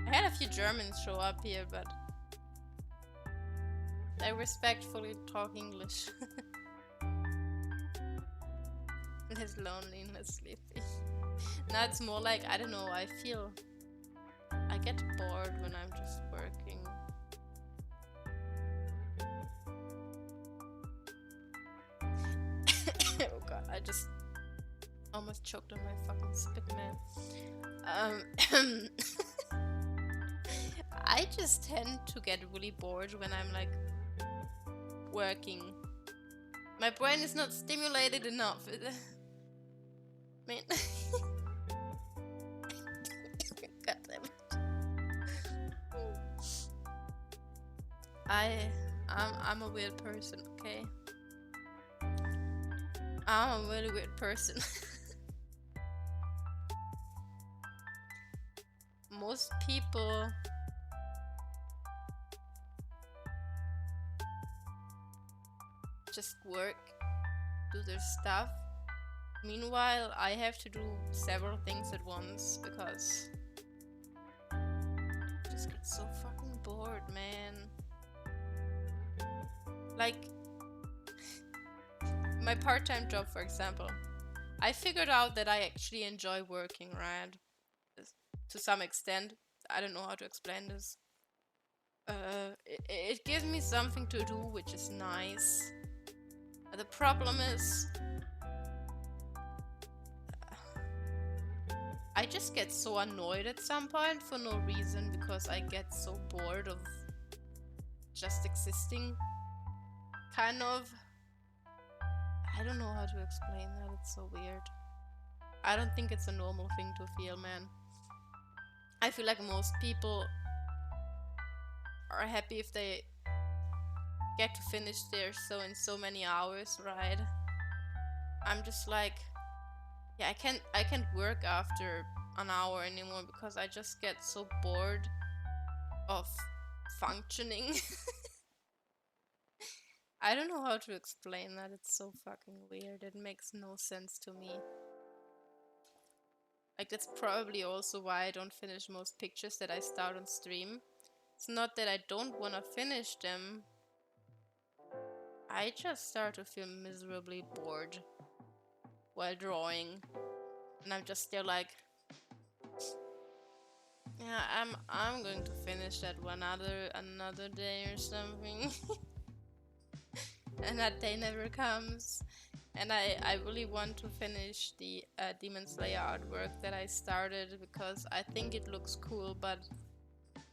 I had a few Germans show up here, but they respectfully talk English. Less lonely and less sleepy. Now it's more like, I don't know, I get bored when I'm just working. Oh god, I just almost choked on my fucking spit, man. I just tend to get really bored when I'm like working. My brain is not stimulated enough. I mean, God damn it. I'm a weird person, okay? I'm a really weird person. Most people just work, do their stuff. Meanwhile, I have to do several things at once because I just get so fucking bored, man. Like, my part-time job, for example, I figured out that I actually enjoy working, right? To some extent. I don't know how to explain this. It gives me something to do, which is nice. The problem is, I just get so annoyed at some point for no reason because I get so bored of just existing. Kind of. I don't know how to explain that, it's so weird. I don't think it's a normal thing to feel, man. I feel like most people are happy if they get to finish their in so many hours, right? I'm just like, yeah, I can't work after an hour anymore because I just get so bored of functioning. I don't know how to explain that, it's so fucking weird, it makes no sense to me. Like, that's probably also why I don't finish most pictures that I start on stream. It's not that I don't want to finish them. I just start to feel miserably bored while drawing. And I'm just still like, Yeah, I'm going to finish that another day or something. And that day never comes. And I really want to finish the Demon Slayer artwork that I started because I think it looks cool, but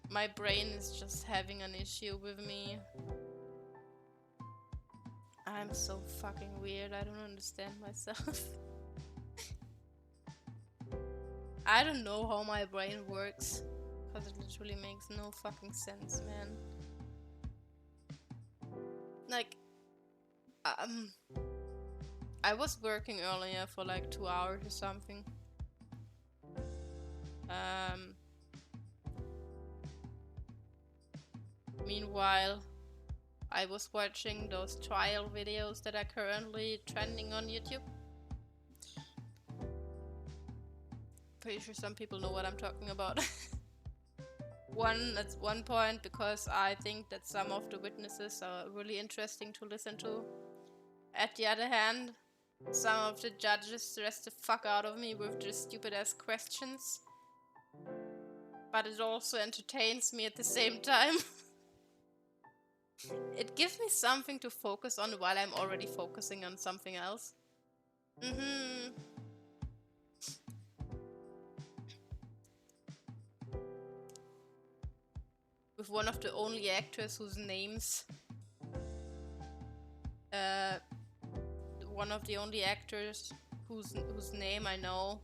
my brain is just having an issue with me. I'm so fucking weird, I don't understand myself. I don't know how my brain works, because it literally makes no fucking sense, man. Like, I was working earlier for like 2 hours or something. Meanwhile, I was watching those trial videos that are currently trending on YouTube. Pretty sure some people know what I'm talking about. At one point, because I think that some of the witnesses are really interesting to listen to. At the other hand, some of the judges stress the fuck out of me with their stupid ass questions. But it also entertains me at the same time. It gives me something to focus on while I'm already focusing on something else. With one of the only actors whose names... one of the only actors whose name I know.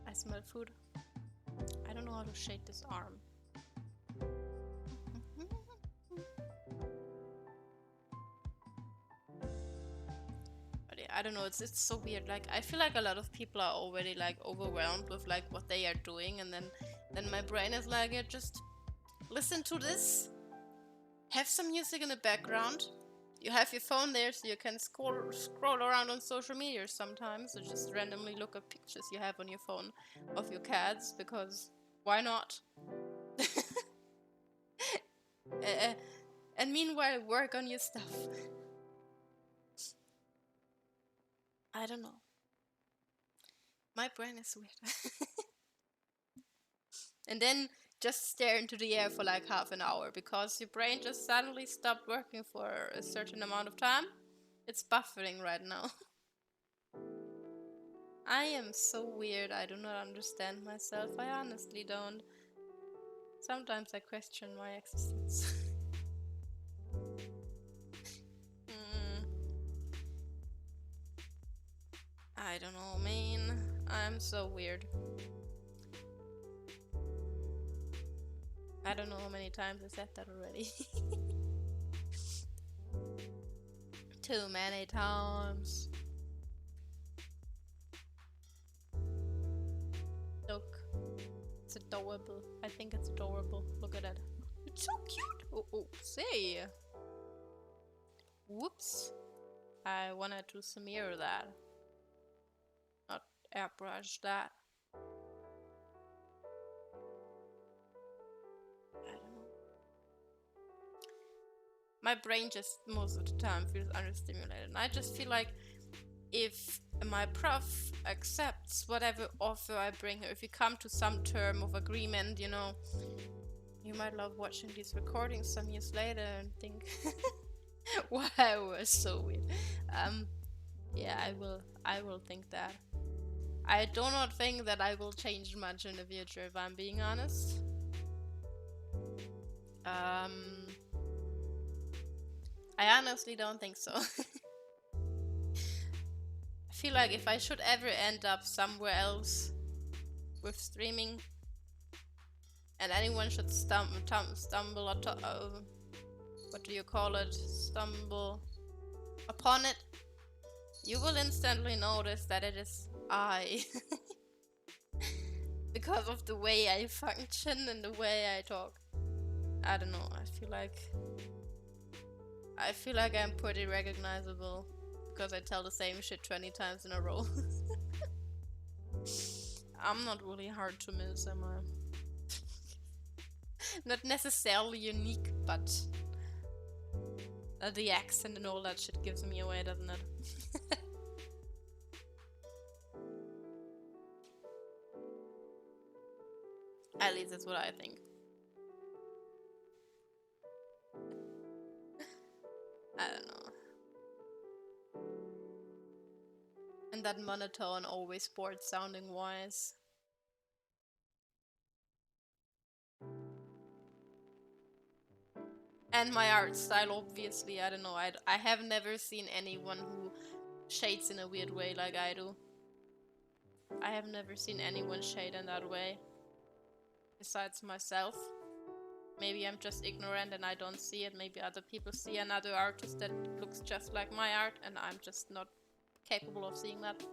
I smell food. I don't know how to shake this arm. But yeah, I don't know, it's so weird. Like, I feel like a lot of people are already like overwhelmed with like what they are doing, and then my brain is like, yeah, just listen to this. Have some music in the background. You have your phone there, so you can scroll around on social media sometimes, or just randomly look at pictures you have on your phone of your cats, because why not? And meanwhile, work on your stuff. I don't know. My brain is weird. And then just stare into the air for like half an hour because your brain just suddenly stopped working for a certain amount of time. It's buffering right now. I am so weird, I do not understand myself. I honestly don't. Sometimes I question my existence. I don't know, man. I'm so weird. I don't know how many times I said that already. Too many times. Look. It's adorable. I think it's adorable. Look at that. It's so cute. Oh, say. Whoops. I wanted to smear that. Not airbrush that. I don't know. My brain just most of the time feels understimulated. And I just feel like if my prof accepts whatever offer I bring her, if we come to some term of agreement, you know, you might love watching these recordings some years later and think, wow, we're so weird. Yeah, I will think that. I do not think that I will change much in the future, if I'm being honest. I honestly don't think so. I feel like if I should ever end up somewhere else with streaming, and anyone should stumble or what do you call it? Stumble upon it, you will instantly notice that it is I. Because of the way I function and the way I talk. I don't know, I feel like I'm pretty recognizable because I tell the same shit 20 times in a row. I'm not really hard to miss, am I? Not necessarily unique, but the accent and all that shit gives me away, doesn't it? At least that's what I think. I don't know. And that monotone, always bored sounding voice. And my art style, obviously. I don't know. I have never seen anyone who shades in a weird way like I do. I have never seen anyone shade in that way. Besides myself. Maybe I'm just ignorant and I don't see it. Maybe other people see another artist that looks just like my art and I'm just not capable of seeing that.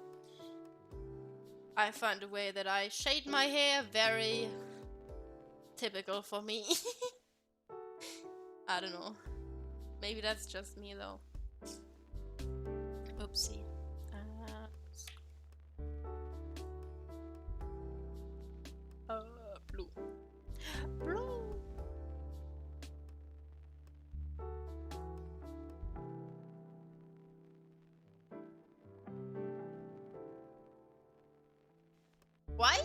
I find the way that I shade my hair very typical for me. I don't know. Maybe that's just me though. Oopsie. Blue. Blue. Why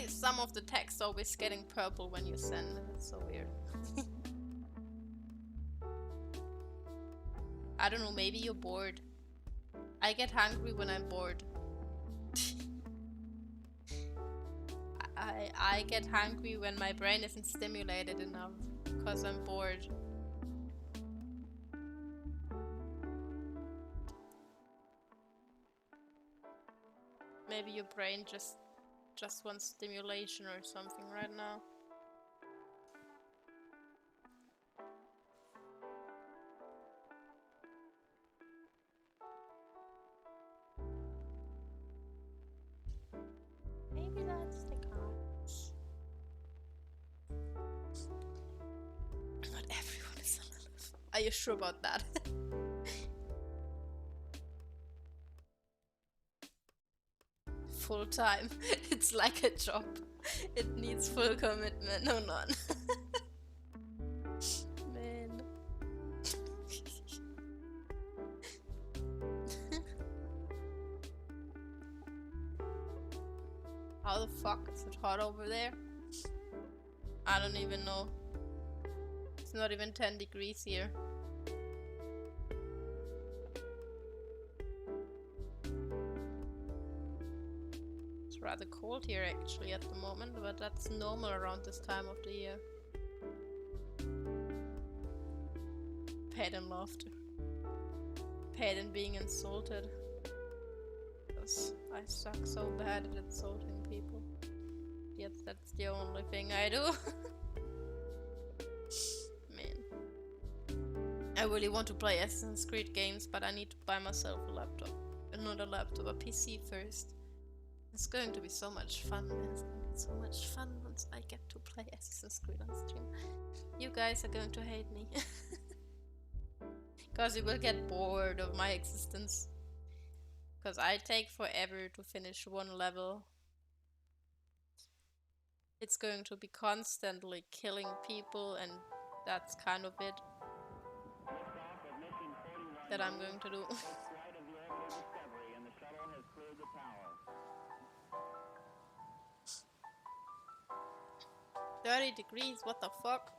is some of the text always getting purple when you send it? It's so weird. I don't know, maybe you're bored. I get hungry when I'm bored. I get hungry when my brain isn't stimulated enough because I'm bored. Maybe your brain just wants stimulation or something right now. Maybe that's the cause. Not everyone is a Lilith. Are you sure about that? Full time. It's like a job. It needs full commitment. No, none. Man. How the fuck is it hot over there? I don't even know. It's not even 10 degrees here. It's rather cold here actually at the moment, but that's normal around this time of the year. Paid in laughter. Paid in being insulted. Because I suck so bad at insulting people. Yet that's the only thing I do. Man. I really want to play Assassin's Creed games, but I need to buy myself a laptop. Not a laptop, a PC first. It's going to be so much fun, man. It's going to be so much fun once I get to play Assassin's Creed on stream. You guys are going to hate me. Because you will get bored of my existence. Because I take forever to finish one level. It's going to be constantly killing people, and that's kind of it. That I'm going to do. 30 degrees, what the fuck?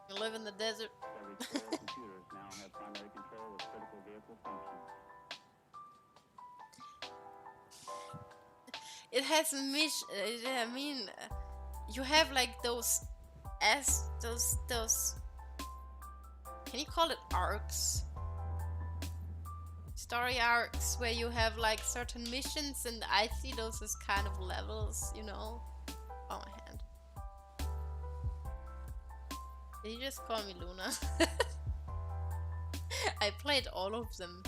You live in the desert. Computers now have primary control of critical vehicle functions. It has I mean, you have like those can you call it arcs? Story arcs where you have like certain missions, and I see those as kind of levels, you know? Oh, my hand. Did you just call me Luna? I played all of them.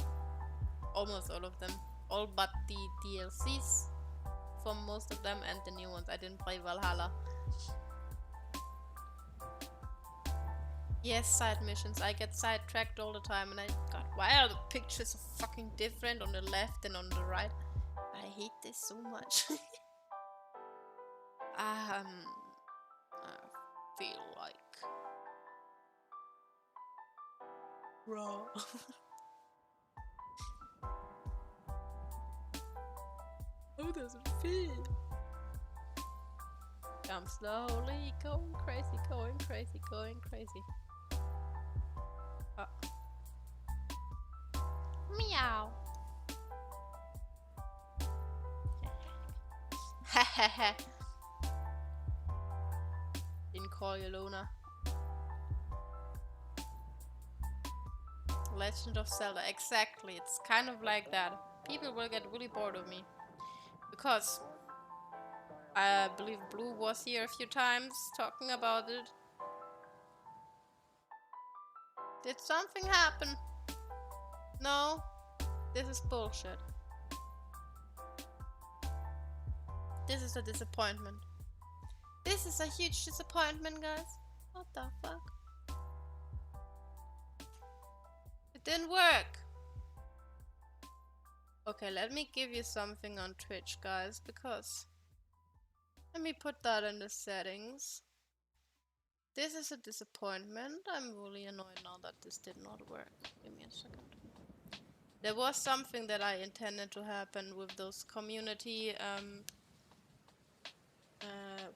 Almost all of them. All but the DLCs for most of them and the new ones. I didn't play Valhalla. Yes, side missions. I get sidetracked all the time, and God, why are the pictures so fucking different on the left and on the right? I hate this so much. I feel like raw. How does it feel? I'm slowly going crazy, going crazy, going crazy. Oh. Meow. Hehehe. Didn't call you Luna. Legend of Zelda, exactly. It's kind of like that. People will get really bored of me. Because I believe Blue was here a few times talking about it. Did something happen? No? This is bullshit. This is a disappointment. This is a huge disappointment, guys. What the fuck? It didn't work. Okay, let me give you something on Twitch, guys, because... Let me put that in the settings. This is a disappointment. I'm really annoyed now that this did not work. Give me a second. There was something that I intended to happen with those community,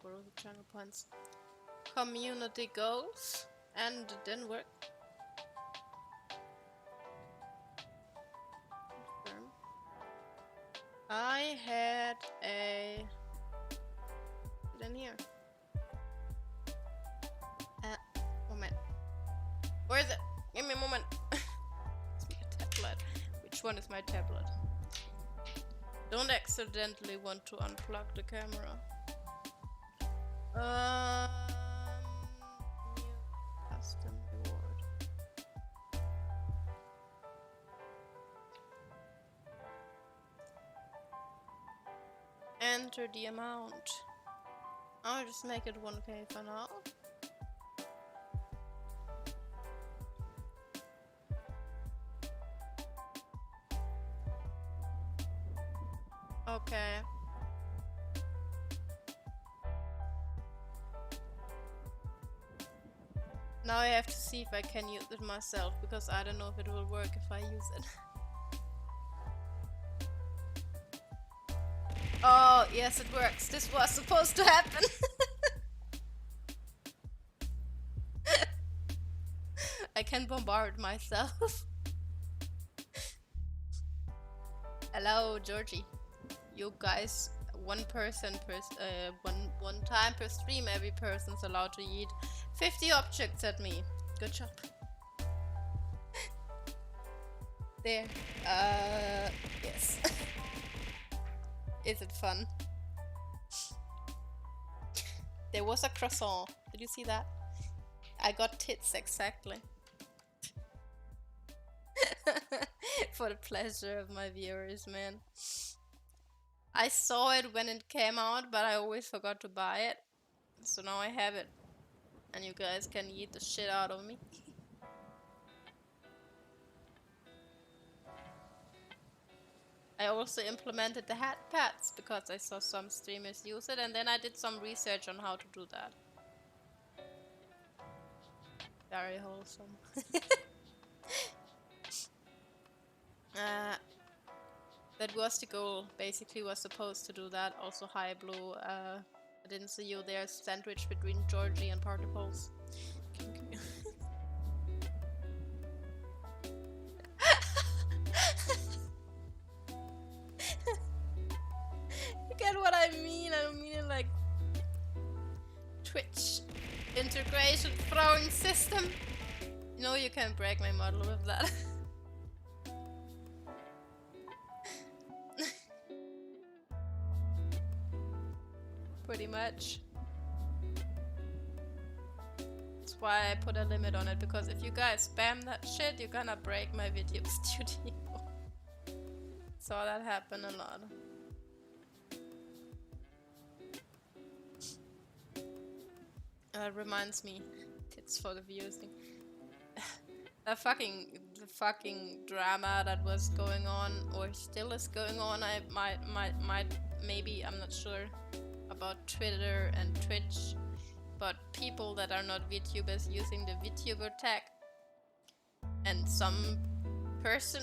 what were the channel points? Community goals, and it didn't work. Confirm. I had a... Get in here. Moment. Where is it? Give me a moment. It's my tablet. Which one is my tablet? Don't accidentally want to unplug the camera. New custom reward. Enter the amount. I'll just make it 1k for now. Okay. Now I have to see if I can use it myself, because I don't know if it will work if I use it. Oh, yes, it works. This was supposed to happen. I can bombard myself. Hello, Georgie. You guys, one person per one time per stream, every person's allowed to eat 50 objects at me. Good job. There. Yes. Is it fun? There was a croissant. Did you see that? I got tits, exactly. For the pleasure of my viewers, man. I saw it when it came out, but I always forgot to buy it. So now I have it. And you guys can eat the shit out of me. I also implemented the hat pads because I saw some streamers use it, and then I did some research on how to do that. Very wholesome. That was the goal. Basically was supposed to do that. Also, hi Blue. I didn't see you there. Sandwich between Georgie and Particles. You get what I mean? I don't mean it like Twitch integration throwing system. You know you can break my model with that. Pretty much. That's why I put a limit on it, because if you guys spam that shit, you're gonna break my video studio. Saw that happen a lot. Reminds me, tits for the viewers thing. The fucking drama that was going on, or still is going on. I maybe, I'm not sure, about Twitter and Twitch, but people that are not VTubers using the VTuber tag, and some person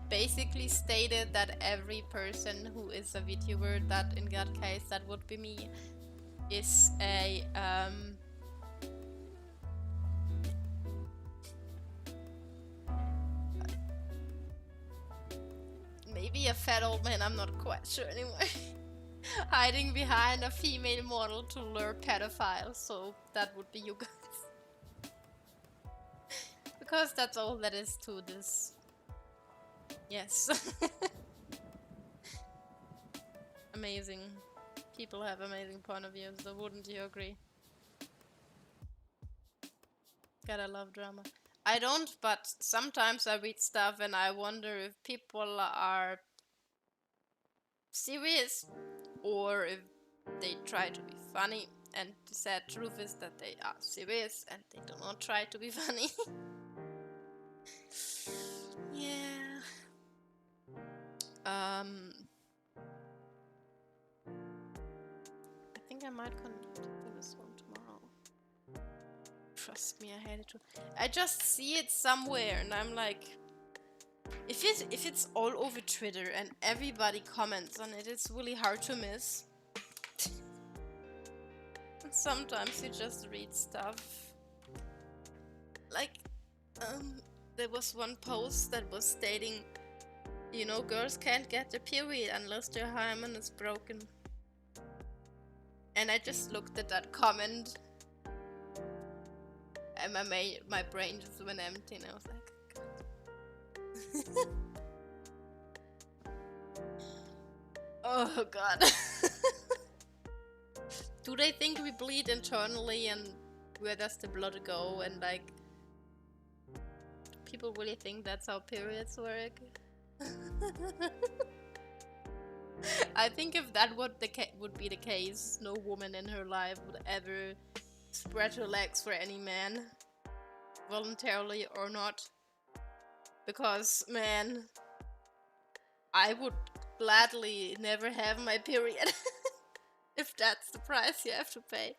basically stated that every person who is a VTuber, that in that case that would be me, is a maybe a fat old man, I'm not quite sure anymore. Hiding behind a female model to lure pedophiles, so that would be you guys. Because that's all that is to this. Yes. Amazing. People have amazing point of views, so wouldn't you agree? Gotta love drama. I don't, but sometimes I read stuff and I wonder if people are serious or if they try to be funny, and the sad truth is that they are serious and they do not try to be funny. Yeah. I think I might continue this one tomorrow. Trust me, I had it too. I just see it somewhere and I'm like, if it's all over Twitter and everybody comments on it, it's really hard to miss. Sometimes you just read stuff. Like, there was one post that was stating, you know, girls can't get their period unless their hymen is broken. And I just looked at that comment and my brain just went empty and I was like, oh god. Do they think we bleed internally and where does the blood go, and like people really think that's how periods work? I think if that would be the case, no woman in her life would ever spread her legs for any man, voluntarily or not. Because, man, I would gladly never have my period. If that's the price you have to pay.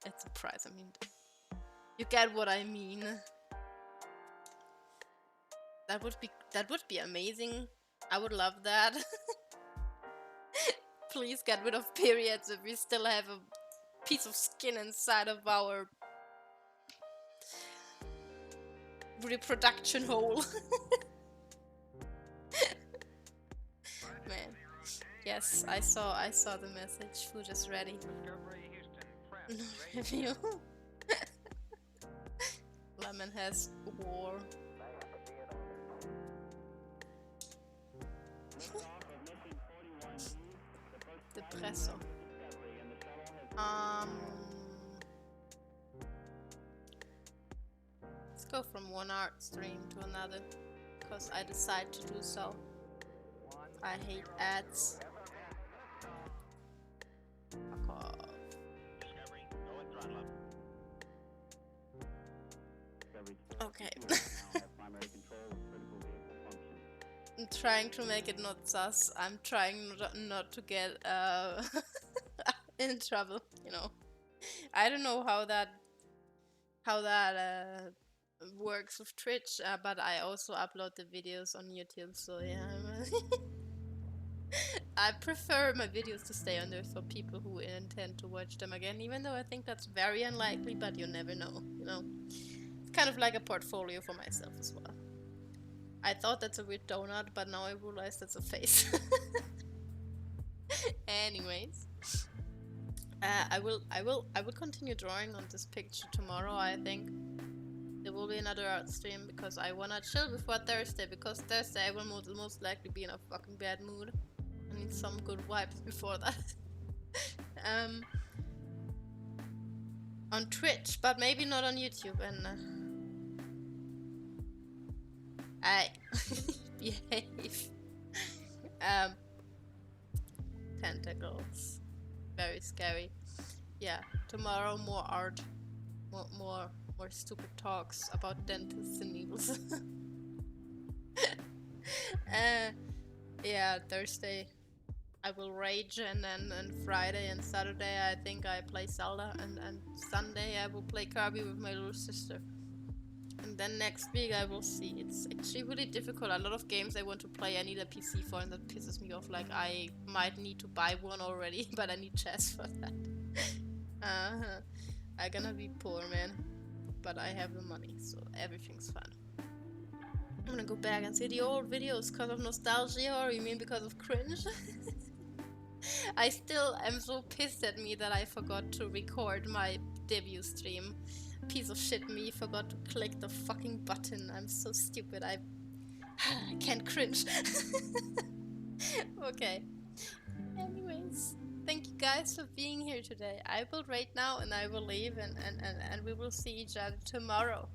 It's a price, I mean, you get what I mean. That would be amazing. I would love that. Please get rid of periods if we still have a piece of skin inside of our reproduction hole. Man. Yes, I saw the message. Food is ready. No review. Lemon has war. Depresso. Let's go from one art stream to another, because I decide to do so. I hate ads. Fuck off. Okay. I'm trying to make it not sus. I'm trying not to get in trouble, you know. I don't know how that works with Twitch, but I also upload the videos on YouTube, so yeah. I prefer my videos to stay on there for people who intend to watch them again, even though I think that's very unlikely, but you never know, you know. It's kind of like a portfolio for myself as well. I thought that's a weird donut, but now I realize that's a face. Anyways, I will continue drawing on this picture tomorrow. I think there will be another art stream because I wanna chill before Thursday, because Thursday I will most likely be in a fucking bad mood. I need some good vibes before that. On Twitch, but maybe not on YouTube. And I behave. Tentacles, very scary. Yeah, tomorrow more art, more stupid talks about dentists and needles. Yeah, Thursday I will rage, and then Friday and Saturday I think I play Zelda, and Sunday I will play Kirby with my little sister. And then next week I will see. It's actually really difficult. A lot of games I want to play I need a PC for, and that pisses me off. Like, I might need to buy one already, but I need chess for that. Uh-huh. I'm gonna be poor, man. But I have the money, so everything's fine. I'm gonna go back and see the old videos because of nostalgia, or you mean because of cringe? I still am so pissed at me that I forgot to record my debut stream. Piece of shit me, forgot to click the fucking button. I'm so stupid. I can't cringe. Okay. Anyways, thank you guys for being here today. I will rate now and I will leave and we will see each other tomorrow.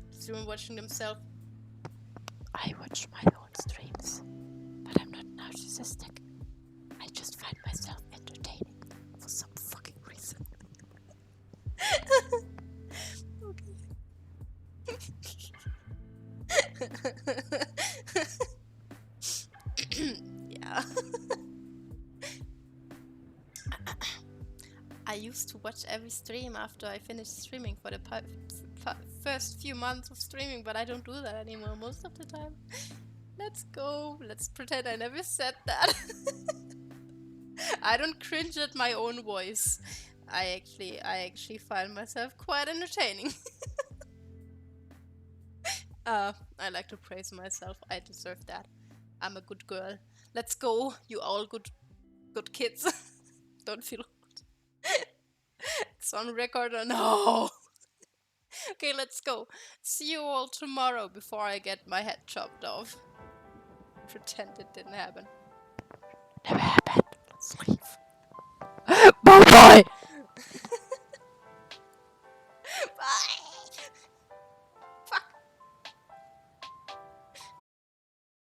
Someone watching themselves. I watch my own streams, but I'm not narcissistic. I just find myself entertaining for some fucking reason. Yeah. I used to watch every stream after I finished streaming for the first few months of streaming, but I don't do that anymore most of the time. Let's go. Let's pretend I never said that. I don't cringe at my own voice. I actually find myself quite entertaining. I like to praise myself. I deserve that. I'm a good girl. Let's go, you all good kids. Don't feel old. It's on record or no? Okay, let's go. See you all tomorrow before I get my head chopped off. Pretend it didn't happen. Never